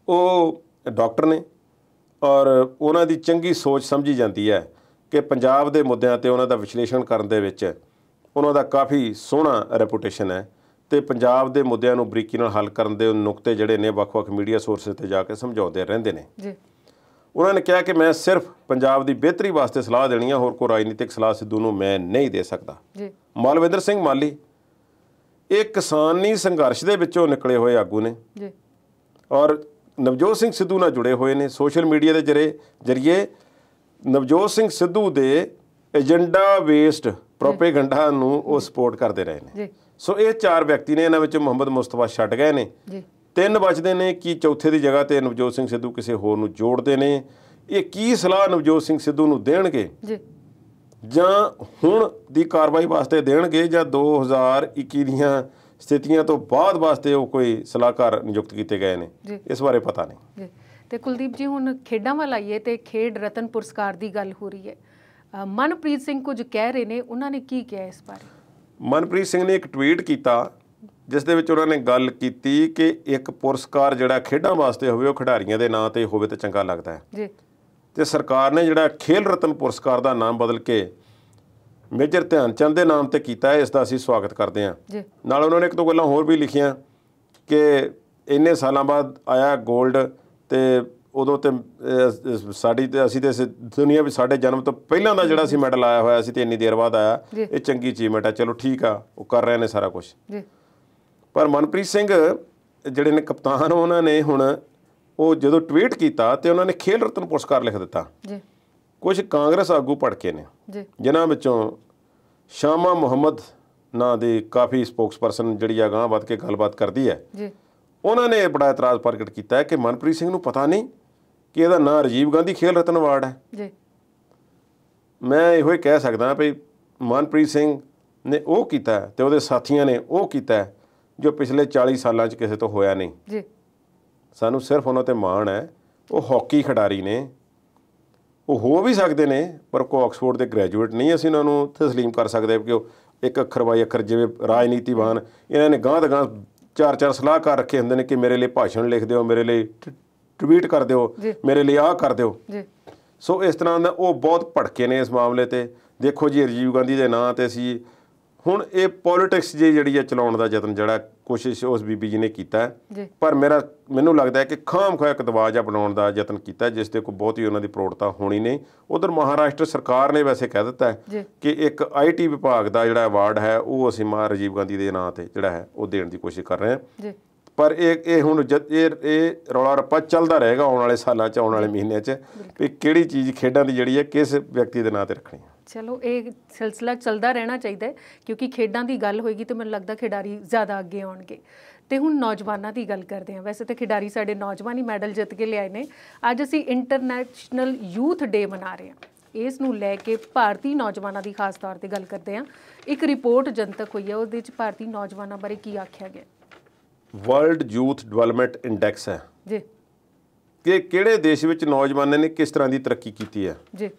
S1: ਉਹ ਡਾਕਟਰ ਨੇ, ਔਰ ਉਹਨਾਂ ਦੀ ਚੰਗੀ ਸੋਚ ਸਮਝੀ ਜਾਂਦੀ ਹੈ ਕਿ ਪੰਜਾਬ ਦੇ ਮੁੱਦਿਆਂ 'ਤੇ ਉਹਨਾਂ ਦਾ ਵਿਸ਼ਲੇਸ਼ਣ ਕਰਨ ਦੇ ਵਿੱਚ ਉਹਨਾਂ ਦਾ ਕਾਫੀ ਸੋਹਣਾ ਰੈਪੂਟੇਸ਼ਨ ਹੈ, ਤੇ ਪੰਜਾਬ ਦੇ ਮੁੱਦਿਆਂ ਨੂੰ ਬਰੀਕੀ ਨਾਲ ਹੱਲ ਕਰਨ ਦੇ ਨੁਕਤੇ ਜਿਹੜੇ ਨੇ ਵੱਖ-ਵੱਖ ਮੀਡੀਆ ਸੋਰਸਿਸ 'ਤੇ ਜਾ ਕੇ ਸਮਝਾਉਂਦੇ ਰਹਿੰਦੇ ਨੇ। उन्होंने कहा कि मैं सिर्फ पंजाब की बेहतरी वास्ते सलाह देनी है, होर कोई राजनीतिक सलाह सिद्धू नूं मैं नहीं दे सकता। मालविंदर सिंह माली ये किसानी संघर्ष के विचों निकले हुए आगू ने और नवजोत सिंह सिद्धू नाल जुड़े हुए ने। सोशल मीडिया के जरिए नवजोत सिंह सिद्धू के एजेंडा बेस्ड प्रोपेगंडा नूं वो सपोर्ट करते रहे हैं। सो ये 4 व्यक्ति ने, इन्हां विच मुहम्मद मुस्तफा छड्ड गए ने, 3 बचते हैं कि चौथे की जगह पर नवजोत सिंह सिद्धू किसी होर नूं जोड़ते हैं। ये की सलाह नवजोत सिंह सिद्धू नूं देणगे जां हुण दी कार्रवाई वास्ते देणगे जां 2021 दीआं स्थितियां तो बाद वास्ते वो कोई सलाहकार नियुक्त किए गए हैं, इस बारे पता नहीं।
S2: तो कुलदीप जी हुण खेडां वाल आईए तो खेड रतन पुरस्कार की गल हो रही है। मनप्रीत सिंह कुछ कह रहे हैं, उन्होंने की कहा इस बारे?
S1: मनप्रीत सिंह ने एक ट्वीट किया जिस दे विच उन्होंने गल की कि एक पुरस्कार जिहड़ा खेडां वास्ते होवे, खिडारियों के नाम ते होवे तो चंगा लगता है। तो सरकार ने जिहड़ा खेल रतन पुरस्कार का नाम बदल के मेजर ध्यानचंद के नाम पर किया है, इसका असीं स्वागत करते हैं। नाल उन्होंने 1-2 गल्लां होर भी लिखियां कि इन्ने सालों बाद आया गोल्ड, तो उदों तो साडी ते असीं ते दुनिया भी साढ़े जन्म तो पहलां दा जिहड़ा सी मैडल आया होया सी ते इन्नी देर बाद आया, ये चंगी अचीवमेंट है। चलो ठीक आ, वो कर रहे हैं सारा कुछ। पर मनप्रीत सिंह जिहड़े ने कप्तान, उन्होंने हुण वो जो ट्वीट किया तो उन्होंने खेल रत्न पुरस्कार लिख दिता। कुछ कांग्रेस आगू भड़के ने जिन्हां विचों शामा मुहम्मद नां दी काफ़ी स्पोक्सपर्सन जिहड़ी अगांह वध के गलबात करती है, उन्होंने बड़ा इतराज़ प्रगट किया है कि मनप्रीत सिंह नूं पता नहीं कि इहदा नाम राजीव गांधी खेल रत्न अवार्ड है। मैं इहो कह सकदा भी मनप्रीत सिंह ने वो कीता ते उहदे साथियों ने वो कीता जो पिछले 40 सालों किसी तो होया नहीं। सानू सिर्फ उन्होंने माण है। वो हॉकी खिडारी ने, वो हो भी सकते हैं पर कोई ऑक्सफोर्ड के ग्रैजुएट नहीं, असीं उन्होंने तस्लीम कर सकते कि एक अखर बाई अखर जिवें राजनीतिवान इन्होंने गांह द गांह 4-4 सलाहकार रखे होंगे कि मेरे लिए भाषण लिख दो, मेरे लिए ट्वीट कर दो, मेरे लिए आ कर दो। सो इस तरह का वो बहुत भड़के ने इस मामले ते। देखो जी राजीव गांधी के नाम ते असीं हुण ये पॉलिटिक्स जी चलाउण दा यतन जिहड़ा कोशिश उस बीबी जी ने कीता है, पर मैनूं लगदा है कि खाम-खा एक दबाव जिहा बनाउण दा यतन कीता जिस ते कोई बहुती उन्हां दी प्रौढ़ता होनी नहीं। उधर महाराष्ट्र सरकार ने वैसे कह दिता है कि एक IT विभाग का जिहड़ा अवार्ड है वो असीं राजीव गांधी के नाम ते जिहड़ा है वो देण दी कोशिश कर रहे हैं। पर ये हुण ये रौला रप्पा चलदा रहेगा आउण वाले सालां 'च, आउण वाले महीनਿਆਂ 'ਚ भी किहड़ी चीज़ खेडां दी जिहड़ी है किस व्यक्ति के नाम ते रखनी है।
S2: चलो ये सिलसिला चलता रहना चाहिए क्योंकि खेडां की गल होएगी तो मैनूं लगदा खिडारी ज़्यादा अगे आउणगे। तो हुण नौजवानों की गल करते हैं। वैसे तो खिडारी साडे नौजवान ही मैडल जित के लिआए ने। अज असीं इंटरनैशनल यूथ डे मना रहे हैं। इस नूं लैके भारतीय नौजवानों की खास तौर पर गल करते हैं। एक रिपोर्ट जनतक हुई है, उहदे विच भारतीय नौजवानों बारे की आख्या गया?
S1: वर्ल्ड यूथ डिवेलपमेंट इंडैक्स है जी कि किहड़े देश विच नौजवानों ने किस तरह की तरक्की की है जी।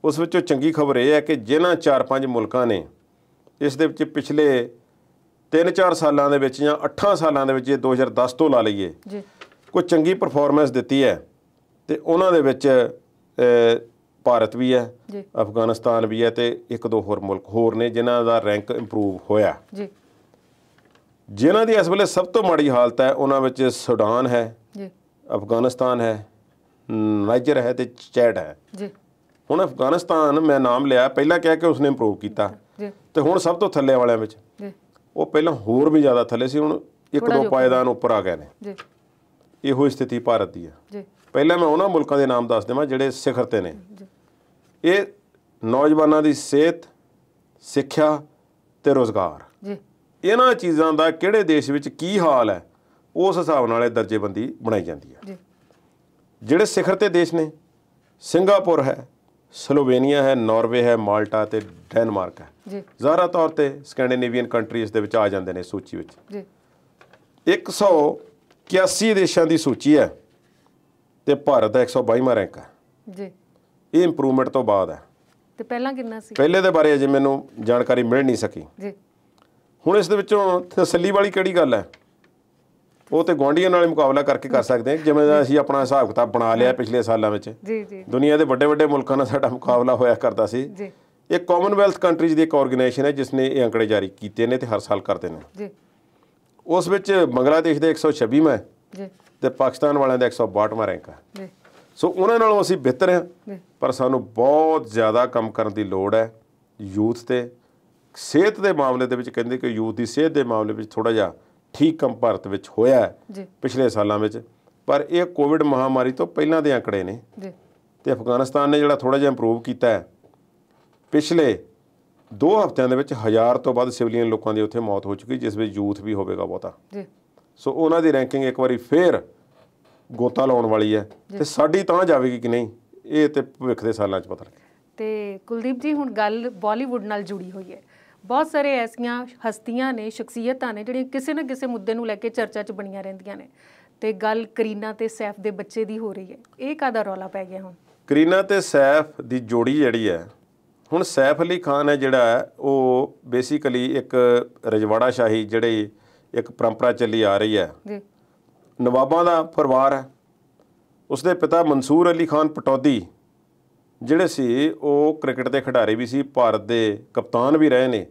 S1: उस विचों चंगी खबर यह है कि जिन्हां 4-5 मुल्कां ने इस दे विच पिछले 3-4 सालों के या 8 सालों के 2010 तो ला लीए कोई चंगी परफॉर्मेंस दी है, तो उन्होंने विच भारत भी है, अफगानिस्तान भी है, तो 1-2 होर मुल्क होर ने जिन्हां दा रैंक इंप्रूव होया। जिन्हां दी इस वेले सब तो माड़ी हालत है उन्हां विच सूडान है, अफगानिस्तान है, नाइजर है, तो चैड है। हुण अफगानिस्तान मैं नाम लिया, पहला कह के उसने इंप्रूव किया, तो हुण सब तो थल्ले वालियां विच वो पहला होर भी ज़्यादा थल्ले सी, हुण 1-2 पायदान उपर आ गए ने। इहो स्थिति भारत की है। पहले मैं उन्हां मुल्कां दे नाम दस देवां जिहड़े सिखर ते ने। ये नौजवानों की सेहत, सिक्ख्या ते रोज़गार, इन्हां चीज़ां दा किहड़े देश विच की हाल है उस हिसाब नाल दर्जेबंदी बनाई जाती है। जिहड़े सिखर ते देश ने सिंगापुर है, स्लोवेनिया है, नॉर्वे है, माल्टा ते डेनमार्क है। ज़ाहिर तौर पर स्कैंडिनेवियन कंट्रीज़ दे विच आ जांदे ने सूची विच। 181 देशों की सूची है तो भारत का 122वां रैंक है। ये इंप्रूवमेंट तो बाद है।
S2: तो पहला कितना सी? पहले
S1: दे बारे अजे मैनूं जानकारी मिल नहीं सकी। हुण इस दे विचों तसल्ली वाली किहड़ी गल है, वो तो गुआढ़ियों नाल मुकाबला करके कर सकते हैं। जिवें असीं अपना हिसाब किताब बना लिया पिछले सालों में, दुनिया के वड्डे वड्डे मुल्कां नाल साडा मुकाबला होया करता सी। एक कॉमनवैल्थ कंट्रीज़ की एक ऑर्गेनाइजेशन है जिसने ये आंकड़े जारी किए हैं तो हर साल करते हैं। उस विच बांग्लादेश के 126वां है तो पाकिस्तान वालों का 162वां रैंक है। ਸੋ ਉਹਨਾਂ ਨਾਲੋਂ ਅਸੀਂ ਬਿਹਤਰ ਹਾਂ, ਪਰ ਸਾਨੂੰ ਬਹੁਤ ਜ਼ਿਆਦਾ ਕੰਮ ਕਰਨ ਦੀ ਲੋੜ ਹੈ ਯੂਥ ਤੇ ਸਿਹਤ ਦੇ ਮਾਮਲੇ ਦੇ ਵਿੱਚ। ਕਹਿੰਦੇ ਕਿ ਯੂਥ ਦੀ ਸਿਹਤ ਦੇ ਮਾਮਲੇ ਵਿੱਚ ਥੋੜ੍ਹਾ ਜਿਹਾ ਠੀਕ ਕੰਮ ਭਾਰਤ ਵਿੱਚ ਹੋਇਆ ਹੈ ਪਿਛਲੇ ਸਾਲਾਂ ਵਿੱਚ, ਪਰ ਇਹ ਕੋਵਿਡ ਮਹਾਮਾਰੀ ਤੋਂ ਪਹਿਲਾਂ ਦੇ ਆંકੜੇ ਨੇ ਤੇ ਅਫਗਾਨਿਸਤਾਨ ਨੇ ਜਿਹੜਾ ਥੋੜ੍ਹਾ ਜਿਹਾ ਇੰਪਰੂਵ ਕੀਤਾ ਹੈ। ਪਿਛਲੇ 2 ਹਫ਼ਤਿਆਂ ਦੇ ਵਿੱਚ 1000 ਤੋਂ ਵੱਧ ਸਿਵਲੀਅਨ ਲੋਕਾਂ ਦੀ ਉੱਥੇ ਮੌਤ ਹੋ ਚੁੱਕੀ, ਜਿਸ ਵਿੱਚ ਯੂਥ ਵੀ ਹੋਵੇਗਾ ਬਹੁਤਾ। ਸੋ ਉਹਨਾਂ ਦੀ ਰੈਂਕਿੰਗ ਇੱਕ ਵਾਰੀ ਫੇਰ ਗੋਤਾ ਲਾਉਣ ਵਾਲੀ ਹੈ ਤੇ ਸਾਡੀ ਤਾਂ ਜਾਵੇਗੀ ਕਿ ਨਹੀਂ, ਇਹ ਤੇ ਭਵਿੱਖ ਦੇ ਸਾਲਾਂ 'ਚ ਪਤਾ ਲੱਗੇ।
S2: ਤੇ ਕੁਲਦੀਪ ਜੀ, ਹੁਣ ਗੱਲ ਬਾਲੀਵੁੱਡ ਨਾਲ ਜੁੜੀ ਹੋਈ ਹੈ। ਬਹੁਤ ਸਾਰੇ ਐਸੀਆਂ ਹਸਤੀਆਂ ਨੇ, ਸ਼ਖਸੀਅਤਾਂ ਨੇ ਜਿਹੜੀਆਂ ਕਿਸੇ ਨਾ ਕਿਸੇ ਮੁੱਦੇ ਨੂੰ ਲੈ ਕੇ ਚਰਚਾ 'ਚ ਬਣੀਆਂ ਰਹਿੰਦੀਆਂ ਨੇ, ਤੇ ਗੱਲ ਕਰੀਨਾ ਤੇ ਸੈਫ ਦੇ ਬੱਚੇ ਦੀ ਹੋ ਰਹੀ ਹੈ। ਇਹ ਕਾਹਦਾ ਰੌਲਾ ਪੈ ਗਿਆ ਹੁਣ?
S1: ਕਰੀਨਾ ਤੇ ਸੈਫ ਦੀ ਜੋੜੀ ਜਿਹੜੀ ਹੈ, ਹੁਣ ਸੈਫ ਅਲੀ ਖਾਨ ਹੈ ਜਿਹੜਾ ਹੈ, ਉਹ ਬੇਸਿਕਲੀ ਇੱਕ ਰਜਵਾੜਾ ਸ਼ਾਹੀ ਜਿਹੜੀ ਇੱਕ ਪਰੰਪਰਾ ਚੱਲੀ ਆ ਰਹੀ ਹੈ, ਨਵਾਬਾਂ ਦਾ ਪਰਿਵਾਰ ਹੈ। ਉਸਦੇ ਪਿਤਾ ਮਨਸੂਰ ਅਲੀ ਖਾਨ ਪਟੌਦੀ ਜਿਹੜੇ ਸੀ ਉਹ ਕ੍ਰਿਕਟ ਦੇ ਖਿਡਾਰੀ ਵੀ ਸੀ, ਭਾਰਤ ਦੇ ਕਪਤਾਨ ਵੀ ਰਹੇ ਨੇ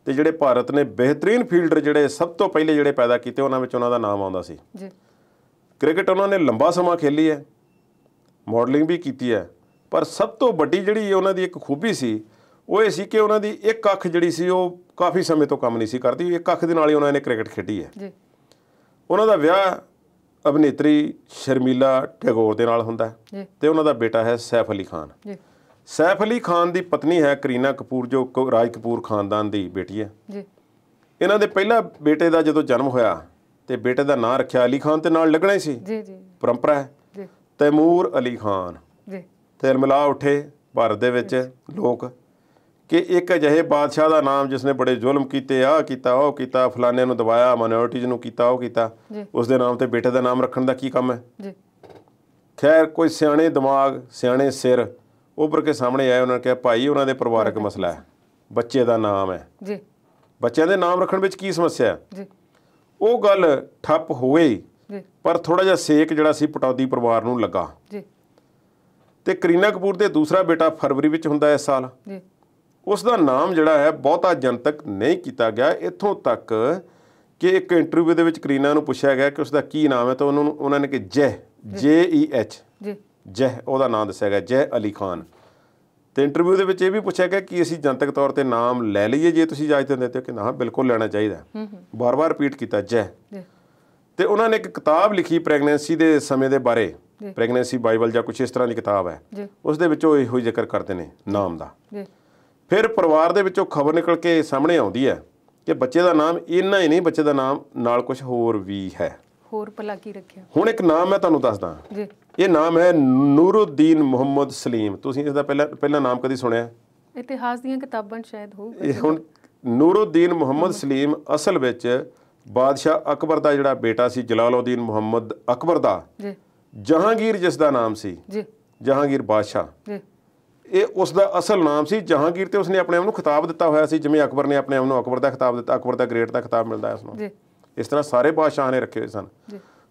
S1: ਤੇ ਜਿਹੜੇ ਭਾਰਤ ਨੇ ਬਿਹਤਰੀਨ ਫੀਲਡਰ ਜਿਹੜੇ ਸਭ ਤੋਂ ਪਹਿਲੇ ਜਿਹੜੇ ਪੈਦਾ ਕੀਤੇ ਉਹਨਾਂ ਵਿੱਚ ਉਹਨਾਂ ਦਾ ਨਾਮ ਆਉਂਦਾ ਸੀ। ਕ੍ਰਿਕਟ ਉਹਨਾਂ ਨੇ ਲੰਬਾ ਸਮਾਂ ਖੇਲੀ ਹੈ, ਮਾਡਲਿੰਗ ਵੀ ਕੀਤੀ ਹੈ, ਪਰ ਸਭ ਤੋਂ ਵੱਡੀ ਜਿਹੜੀ ਉਹਨਾਂ ਦੀ ਇੱਕ ਖੂਬੀ ਸੀ ਉਹ ਇਹ ਸੀ ਕਿ ਉਹਨਾਂ ਦੀ ਇੱਕ ਅੱਖ ਜਿਹੜੀ ਸੀ ਉਹ ਕਾਫੀ ਸਮੇਂ ਤੋਂ ਕੰਮ ਨਹੀਂ ਸੀ ਕਰਦੀ। ਇੱਕ ਅੱਖ ਦੇ ਨਾਲ ਹੀ ਉਹਨਾਂ ਨੇ ਕ੍ਰਿਕਟ ਖੇਡੀ ਹੈ। ਉਹਨਾਂ ਦਾ ਵਿਆਹ ਅਭਿਨੇਤਰੀ ਸ਼ਰਮੀਲਾ ਟੈਗੋਰ ਦੇ ਨਾਲ ਹੁੰਦਾ ਹੈ ਤੇ ਉਹਨਾਂ ਦਾ ਬੇਟਾ ਹੈ ਸੈਫ ਅਲੀ ਖਾਨ। ਸੈਫ ਅਲੀ ਖਾਨ ਦੀ ਪਤਨੀ ਹੈ ਕਰੀਨਾ ਕਪੂਰ, ਜੋ ਰਾਜ ਕਪੂਰ ਖਾਨਦਾਨ ਦੀ ਬੇਟੀ ਹੈ। ਇਹਨਾਂ ਦੇ ਪਹਿਲਾ ਬੇਟੇ ਦਾ ਜਦੋਂ ਜਨਮ ਹੋਇਆ ਤੇ ਬੇਟੇ ਦਾ ਨਾਂ ਰੱਖਿਆ ਅਲੀ ਖਾਨ ਤੇ ਨਾਲ ਲੱਗਣਾ ਹੀ ਸੀ, ਪਰੰਪਰਾ ਹੈ, ਤੈਮੂਰ ਅਲੀ ਖਾਨ। ਤੇ ਮਿਲਾ ਉੱਠੇ ਭਾਰਤ ਦੇ ਵਿੱਚ ਲੋਕ ਕਿ ਇੱਕ ਅਜਿਹੇ ਬਾਦਸ਼ਾਹ ਦਾ ਨਾਮ ਜਿਸਨੇ ਬੜੇ ਜ਼ੁਲਮ ਕੀਤੇ, ਆਹ ਕੀਤਾ, ਉਹ ਕੀਤਾ, ਫਲਾਣੇ ਨੂੰ ਦਬਾਇਆ, ਮਾਈਨੋਰਟੀਜ਼ ਨੂੰ ਕੀਤਾ, ਉਹ ਕੀਤਾ, ਉਸ ਦੇ ਨਾਮ ਤੇ ਬੇਟੇ ਦਾ ਨਾਮ ਰੱਖਣ ਦਾ ਕੀ ਕੰਮ ਹੈ? ਖੈਰ ਕੋਈ ਸਿਆਣੇ ਦਿਮਾਗ, ਸਿਆਣੇ ਸਿਰ ਉੱਭਰ ਕੇ ਸਾਹਮਣੇ ਆਏ। ਉਹਨਾਂ ਨੇ ਕਿਹਾ ਭਾਈ ਉਹਨਾਂ ਦੇ ਪਰਿਵਾਰਕ ਮਸਲਾ ਹੈ, ਬੱਚੇ ਦਾ ਨਾਮ ਹੈ, ਬੱਚਿਆਂ ਦੇ ਨਾਮ ਰੱਖਣ ਵਿੱਚ ਕੀ ਸਮੱਸਿਆ ਹੈ? ਉਹ ਗੱਲ ਠੱਪ ਹੋਈ, ਪਰ ਥੋੜ੍ਹਾ ਜਿਹਾ ਸੇਕ ਜਿਹੜਾ ਸੀ ਪਟੌਦੀ ਪਰਿਵਾਰ ਨੂੰ ਲੱਗਾ। ਤੇ ਕਰੀਨਾ ਕਪੂਰ ਦੇ ਦੂਸਰਾ ਬੇਟਾ ਫਰਵਰੀ ਵਿੱਚ ਹੁੰਦਾ ਇਸ ਸਾਲ। ਉਸ ਦਾ ਨਾਮ ਜਿਹੜਾ ਹੈ ਬਹੁਤਾ ਜਨਤਕ ਨਹੀਂ ਕੀਤਾ ਗਿਆ, ਇੱਥੋਂ ਤੱਕ ਕਿ ਇੱਕ ਇੰਟਰਵਿਊ ਦੇ ਵਿੱਚ ਕਰੀਨਾ ਨੂੰ ਪੁੱਛਿਆ ਗਿਆ ਕਿ ਉਸ ਦਾ ਕੀ ਨਾਮ ਹੈ, ਤਾਂ ਉਹਨਾਂ ਨੇ ਕਿ JEH ਜਹ ਉਹਦਾ ਨਾਮ ਦੱਸਿਆ ਗਿਆ, ਜਹ ਅਲੀ ਖਾਨ। ਤੇ ਇੰਟਰਵਿਊ ਦੇ ਵਿੱਚ ਇਹ ਵੀ ਪੁੱਛਿਆ ਗਿਆ ਕਿ ਅਸੀਂ ਜਨਤਕ ਤੌਰ ਤੇ ਨਾਮ ਲੈ ਲਈਏ ਜੇ ਤੁਸੀਂ ਇਜਾਜ਼ਤ ਦਿੰਦੇ ਹੋ, ਕਿ ਨਾ ਬਿਲਕੁਲ ਲੈਣਾ ਚਾਹੀਦਾ। ਬਾਰ-ਬਾਰ ਰਿਪੀਟ ਕੀਤਾ ਜਹ। ਤੇ ਉਹਨਾਂ ਨੇ ਇੱਕ ਕਿਤਾਬ ਲਿਖੀ ਪ੍ਰੈਗਨੈਂਸੀ ਦੇ ਸਮੇਂ ਦੇ ਬਾਰੇ, ਪ੍ਰੈਗਨੈਂਸੀ ਬਾਈਬਲ ਜਾਂ ਕੁਛ ਇਸ ਤਰ੍ਹਾਂ ਦੀ ਕਿਤਾਬ ਹੈ, ਉਸ ਦੇ ਵਿੱਚ ਉਹ ਇਹੋ ਹੀ ਜ਼ਿਕਰ ਕਰਦੇ ਨੇ ਨਾਮ ਦਾ। ਫਿਰ ਪਰਿਵਾਰ ਦੇ ਵਿੱਚੋਂ ਖਬਰ ਨਿਕਲ ਕੇ ਸਾਹਮਣੇ ਆਉਂਦੀ ਹੈ ਕਿ ਬੱਚੇ ਦਾ ਨਾਮ ਇੰਨਾ ਹੀ ਨਹੀਂ, ਬੱਚੇ ਦਾ ਨਾਮ ਨਾਲ ਕੁਝ ਹੋਰ ਵੀ ਹੈ।
S2: ਹੋਰ ਭਲਾ ਕੀ ਰੱਖਿਆ? ਹੁਣ
S1: ਇੱਕ ਨਾਮ ਮੈਂ ਤੁਹਾਨੂੰ ਦੱਸਦਾ, ਇਹ ਨਾਮ ਹੈ ਨੂਰੁਦੀਨ ਮੁਹੰਮਦ ਸਲੀਮ। ਤੁਸੀਂ ਇਸ ਦਾ ਪਹਿਲਾ ਨਾਮ ਕਦੀ ਸੁਣਿਆ?
S2: ਇਤਿਹਾਸ ਦੀਆਂ ਕਿਤਾਬਾਂ ਸ਼ਾਇਦ ਹੋਊਗਾ।
S1: ਇਹ ਹੁਣ ਨੂਰੁਦੀਨ ਮੁਹੰਮਦ ਸਲੀਮ ਅਸਲ ਵਿੱਚ ਬਾਦਸ਼ਾਹ ਅਕਬਰ ਦਾ ਜਿਹੜਾ ਬੇਟਾ ਸੀ, ਜਲਾਲਉਦੀਨ ਮੁਹੰਮਦ ਅਕਬਰ ਦਾ, ਜਹਾਂਗੀਰ ਜਿਸ ਦਾ ਨਾਮ ਸੀ, ਜਹਾਂਗੀਰ ਬਾਦਸ਼ਾਹ, ਇਹ ਉਸ ਦਾ ਅਸਲ ਨਾਮ ਸੀ ਜਹਾਂਗੀਰ। ਤੇ ਉਸਨੇ ਆਪਣੇ ਆਪ ਨੂੰ ਖਿਤਾਬ ਦਿੱਤਾ ਹੋਇਆ ਸੀ, ਜਿਵੇਂ ਅਕਬਰ ਨੇ ਆਪਣੇ ਆਪ ਨੂੰ ਅਕਬਰ ਦਾ ਖਿਤਾਬ ਦਿੱਤਾ, ਅਕਬਰ ਦਾ ਗ੍ਰੇਟ ਦਾ ਖਿਤਾਬ ਮਿਲਦਾ ਹੈ ਉਸਨੂੰ। ਇਸ ਤਰ੍ਹਾਂ ਸਾਰੇ ਬਾਦਸ਼ਾਹਾਂ ਨੇ ਰੱਖੇ ਹੋਏ ਸਨ।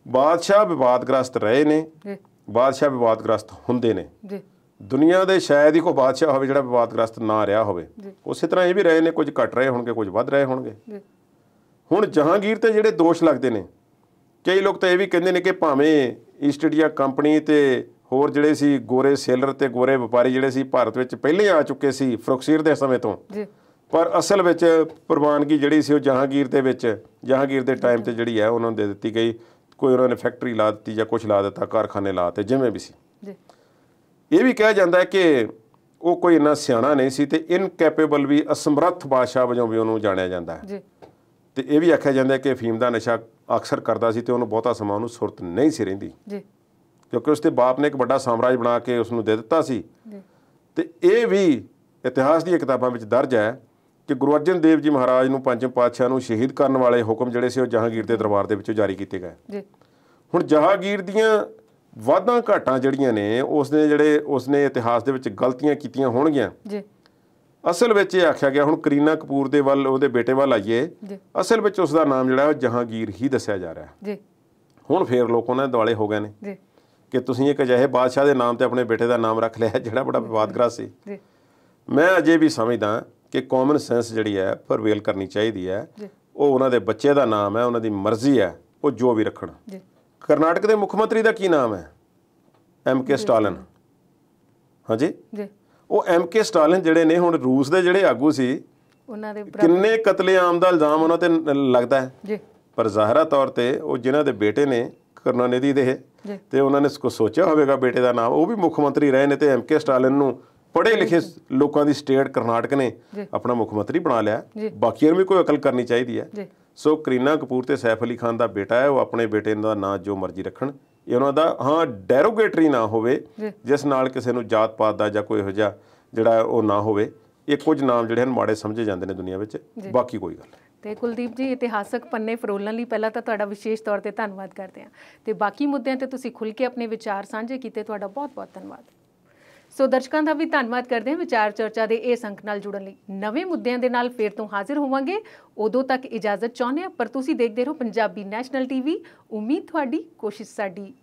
S1: ਬਾਦਸ਼ਾਹ ਵਿਵਾਦਗ੍ਰਸਤ ਰਹੇ ਨੇ, ਬਾਦਸ਼ਾਹ ਵਿਵਾਦਗ੍ਰਸਤ ਹੁੰਦੇ ਨੇ। ਦੁਨੀਆ ਦੇ ਸ਼ਾਇਦ ਹੀ ਕੋਈ ਬਾਦਸ਼ਾਹ ਹੋਵੇ ਜਿਹੜਾ ਵਿਵਾਦਗ੍ਰਸਤ ਨਾ ਰਿਹਾ ਹੋਵੇ। ਉਸੇ ਤਰ੍ਹਾਂ ਇਹ ਵੀ ਰਹੇ ਨੇ, ਕੁਝ ਘੱਟ ਰਹੇ ਹੋਣਗੇ, ਕੁਝ ਵੱਧ ਰਹੇ ਹੋਣਗੇ। ਹੁਣ ਜਹਾਂਗੀਰ ਤੇ ਜਿਹੜੇ ਦੋਸ਼ ਲੱਗਦੇ ਨੇ, ਕਈ ਲੋਕ ਤਾਂ ਇਹ ਵੀ ਕਹਿੰਦੇ ਨੇ ਕਿ ਭਾਵੇਂ ਈਸਟ ਇੰਡੀਆ ਕੰਪਨੀ ਤੇ ਹੋਰ ਜਿਹੜੇ ਸੀ ਗੋਰੇ ਸੇਲਰ ਤੇ ਗੋਰੇ ਵਪਾਰੀ ਜਿਹੜੇ ਸੀ ਭਾਰਤ ਵਿੱਚ ਪਹਿਲੇ ਆ ਚੁੱਕੇ ਸੀ ਫਰੁਖਸੀਰ ਦੇ ਸਮੇਂ ਤੋਂ, ਪਰ ਅਸਲ ਵਿੱਚ ਪ੍ਰਵਾਨਗੀ ਜਿਹੜੀ ਸੀ ਉਹ ਜਹਾਂਗੀਰ ਦੇ ਵਿੱਚ, ਜਹਾਂਗੀਰ ਦੇ ਟਾਈਮ ਤੇ ਜਿਹੜੀ ਹੈ ਉਹਨਾਂ ਨੂੰ ਦੇ ਦਿੱਤੀ ਗਈ। ਕੋਈ ਉਹਨਾਂ ਨੇ ਫੈਕਟਰੀ ਲਾ ਦਿੱਤੀ ਜਾਂ ਕੁਛ ਲਾ ਦਿੱਤਾ, ਕਾਰਖਾਨੇ ਲਾ ਦਿੱਤੇ, ਜਿਵੇਂ ਵੀ ਸੀ। ਇਹ ਵੀ ਕਿਹਾ ਜਾਂਦਾ ਹੈ ਕਿ ਉਹ ਕੋਈ ਇੰਨਾ ਸਿਆਣਾ ਨਹੀਂ ਸੀ ਤੇ ਇਨਕੈਪੇਬਲ ਵੀ, ਅਸਮਰੱਥ ਬਾਦਸ਼ਾਹ ਵਜੋਂ ਵੀ ਉਹਨੂੰ ਜਾਣਿਆ ਜਾਂਦਾ ਹੈ। ਤੇ ਇਹ ਵੀ ਆਖਿਆ ਜਾਂਦਾ ਕਿ ਅਫੀਮ ਦਾ ਨਸ਼ਾ ਅਕਸਰ ਕਰਦਾ ਸੀ ਤੇ ਉਹਨੂੰ ਬਹੁਤਾ ਸਮਾਂ ਉਹਨੂੰ ਸੁਰਤ ਨਹੀਂ ਸੀ ਰਹਿੰਦੀ, ਕਿਉਂਕਿ ਉਸਦੇ ਬਾਪ ਨੇ ਇੱਕ ਵੱਡਾ ਸਾਮਰਾਜ ਬਣਾ ਕੇ ਉਸਨੂੰ ਦੇ ਦਿੱਤਾ ਸੀ। ਤੇ ਇਹ ਵੀ ਇਤਿਹਾਸ ਦੀਆਂ ਕਿਤਾਬਾਂ ਵਿੱਚ ਦਰਜ ਹੈ ਕਿ ਗੁਰੂ ਅਰਜਨ ਦੇਵ ਜੀ ਮਹਾਰਾਜ ਨੂੰ, ਪੰਜਮ ਪਾਤਸ਼ਾਹ ਨੂੰ ਸ਼ਹੀਦ ਕਰਨ ਵਾਲੇ ਹੁਕਮ ਜਿਹੜੇ ਸੀ ਉਹ ਜਹਾਂਗੀਰ ਦੇ ਦਰਬਾਰ ਦੇ ਵਿੱਚੋਂ ਜਾਰੀ ਕੀਤੇ ਗਏ। ਹੁਣ ਜਹਾਂਗੀਰ ਦੀਆਂ ਵਾਧਾਂ ਘਾਟਾਂ ਜਿਹੜੀਆਂ ਨੇ ਉਸਨੇ ਇਤਿਹਾਸ ਦੇ ਵਿੱਚ ਗਲਤੀਆਂ ਕੀਤੀਆਂ ਹੋਣਗੀਆਂ। ਅਸਲ ਵਿੱਚ ਇਹ ਆਖਿਆ ਗਿਆ, ਹੁਣ ਕਰੀਨਾ ਕਪੂਰ ਦੇ ਵੱਲ, ਉਹਦੇ ਬੇਟੇ ਵੱਲ ਆਈਏ, ਅਸਲ ਵਿੱਚ ਉਸ ਦਾ ਨਾਮ ਜਿਹੜਾ ਉਹ ਜਹਾਂਗੀਰ ਹੀ ਦੱਸਿਆ ਜਾ ਰਿਹਾ। ਹੁਣ ਫੇਰ ਲੋਕ ਉਹਨਾਂ ਦੇ ਦੁਆਲੇ ਹੋ ਗਏ ਨੇ ਕਿ ਤੁਸੀਂ ਇੱਕ ਅਜਿਹੇ ਬਾਦਸ਼ਾਹ ਦੇ ਨਾਮ ਤੇ ਆਪਣੇ ਬੇਟੇ ਦਾ ਨਾਮ ਰੱਖ ਲਿਆ ਜਿਹੜਾ ਬੜਾ ਵਿਵਾਦਗ੍ਰਸਤ ਸੀ। ਮੈਂ ਅਜੇ ਵੀ ਸਮਝਦਾ ਕਿ ਕਾਮਨ ਸੈਂਸ ਜਿਹੜੀ ਹੈ ਪ੍ਰਵੇਲ ਕਰਨੀ ਚਾਹੀਦੀ ਹੈ। ਉਹ ਉਹਨਾਂ ਦੇ ਬੱਚੇ ਦਾ ਨਾਮ ਹੈ, ਉਹਨਾਂ ਦੀ ਮਰਜ਼ੀ ਹੈ, ਉਹ ਜੋ ਵੀ ਰੱਖਣ। ਕਰਨਾਟਕ ਦੇ ਮੁੱਖ ਮੰਤਰੀ ਦਾ ਕੀ ਨਾਮ ਹੈ? MK Stalin. ਹਾਂਜੀ
S2: ਜੀ,
S1: ਉਹ MK ਸਟਾਲਿਨ ਜਿਹੜੇ ਨੇ ਹੁਣ ਰੂਸ ਦੇ ਜਿਹੜੇ ਆਗੂ ਸੀ,
S2: ਉਹਨਾਂ ਦੇ
S1: ਕਿੰਨੇ ਕਤਲੇਆਮ ਦਾ ਇਲਜ਼ਾਮ ਉਹਨਾਂ ਤੇ ਲੱਗਦਾ ਹੈ
S2: ਜੀ,
S1: ਪਰ ਜ਼ਾਹਰਾ ਤੌਰ ਤੇ ਉਹ ਜਿਨ੍ਹਾਂ ਦੇ ਬੇਟੇ ਨੇ ਕਰੁਣਾਨਿਧੀ ਦੇ, ਤੇ ਉਹਨਾਂ ਨੇ ਸੋਚਿਆ ਹੋਵੇਗਾ ਬੇਟੇ ਦਾ ਨਾਮ, ਉਹ ਵੀ ਮੁੱਖ ਮੰਤਰੀ ਰਹੇ ਨੇ, ਤੇ MK ਸਟਾਲਿਨ ਨੂੰ ਪੜ੍ਹੇ ਲਿਖੇ ਲੋਕਾਂ ਦੀ ਸਟੇਟ ਕਰਨਾਟਕ ਨੇ ਆਪਣਾ ਮੁੱਖ ਮੰਤਰੀ ਬਣਾ ਲਿਆ। ਬਾਕੀਆਂ ਨੂੰ ਵੀ ਕੋਈ ਅਕਲ ਕਰਨੀ ਚਾਹੀਦੀ ਹੈ। ਸੋ ਕਰੀਨਾ ਕਪੂਰ ਤੇ ਸੈਫ ਅਲੀ ਖਾਨ ਦਾ ਬੇਟਾ ਹੈ, ਉਹ ਆਪਣੇ ਬੇਟੇ ਦਾ ਨਾਂ ਜੋ ਮਰਜ਼ੀ ਰੱਖਣ, ਇਹ ਉਹਨਾਂ ਦਾ ਹਾਂ ਡੈਰੋਗੇਟਰੀ ਨਾ ਹੋਵੇ, ਜਿਸ ਨਾਲ ਕਿਸੇ ਨੂੰ ਜਾਤ ਪਾਤ ਦਾ ਜਾਂ ਕੋਈ ਇਹੋ ਜਿਹਾ ਜਿਹੜਾ ਉਹ ਨਾ ਹੋਵੇ। ਇਹ ਕੁਝ ਨਾਮ ਜਿਹੜੇ ਹਨ ਮਾੜੇ ਸਮਝੇ ਜਾਂਦੇ ਨੇ ਦੁਨੀਆ ਵਿੱਚ, ਬਾਕੀ ਕੋਈ ਗੱਲ।
S2: ਤੇ ਕੁਲਦੀਪ ਜੀ, ਇਤਿਹਾਸਕ ਪੰਨੇ ਫਰੋਲਣ ਲਈ ਪਹਿਲਾਂ ਤਾਂ ਤੁਹਾਡਾ ਵਿਸ਼ੇਸ਼ ਤੌਰ ਤੇ ਧੰਨਵਾਦ ਕਰਦੇ ਹਾਂ, ਤੇ ਬਾਕੀ ਮੁੱਦਿਆਂ ਤੇ ਤੁਸੀਂ ਖੁੱਲ੍ਹ ਕੇ ਆਪਣੇ ਵਿਚਾਰ ਸਾਂਝੇ ਕੀਤੇ, ਤੁਹਾਡਾ ਬਹੁਤ ਬਹੁਤ ਧੰਨਵਾਦ। ਸੋ ਦਰਸ਼ਕਾਂ ਦਾ ਵੀ ਧੰਨਵਾਦ ਕਰਦੇ ਹਾਂ ਵਿਚਾਰ ਚਰਚਾ ਦੇ ਇਸ ਅੰਕ ਨਾਲ ਜੁੜਨ ਲਈ। ਨਵੇਂ ਮੁੱਦਿਆਂ ਦੇ ਨਾਲ ਫਿਰ ਤੋਂ ਹਾਜ਼ਰ ਹੋਵਾਂਗੇ, ਉਦੋਂ ਤੱਕ ਇਜਾਜ਼ਤ ਚਾਹੁੰਦੇ ਹਾਂ, ਪਰ ਤੁਸੀਂ ਦੇਖਦੇ ਰਹੋ ਪੰਜਾਬੀ ਨੈਸ਼ਨਲ TV। ਉਮੀਦ ਤੁਹਾਡੀ, ਕੋਸ਼ਿਸ਼ ਸਾਡੀ।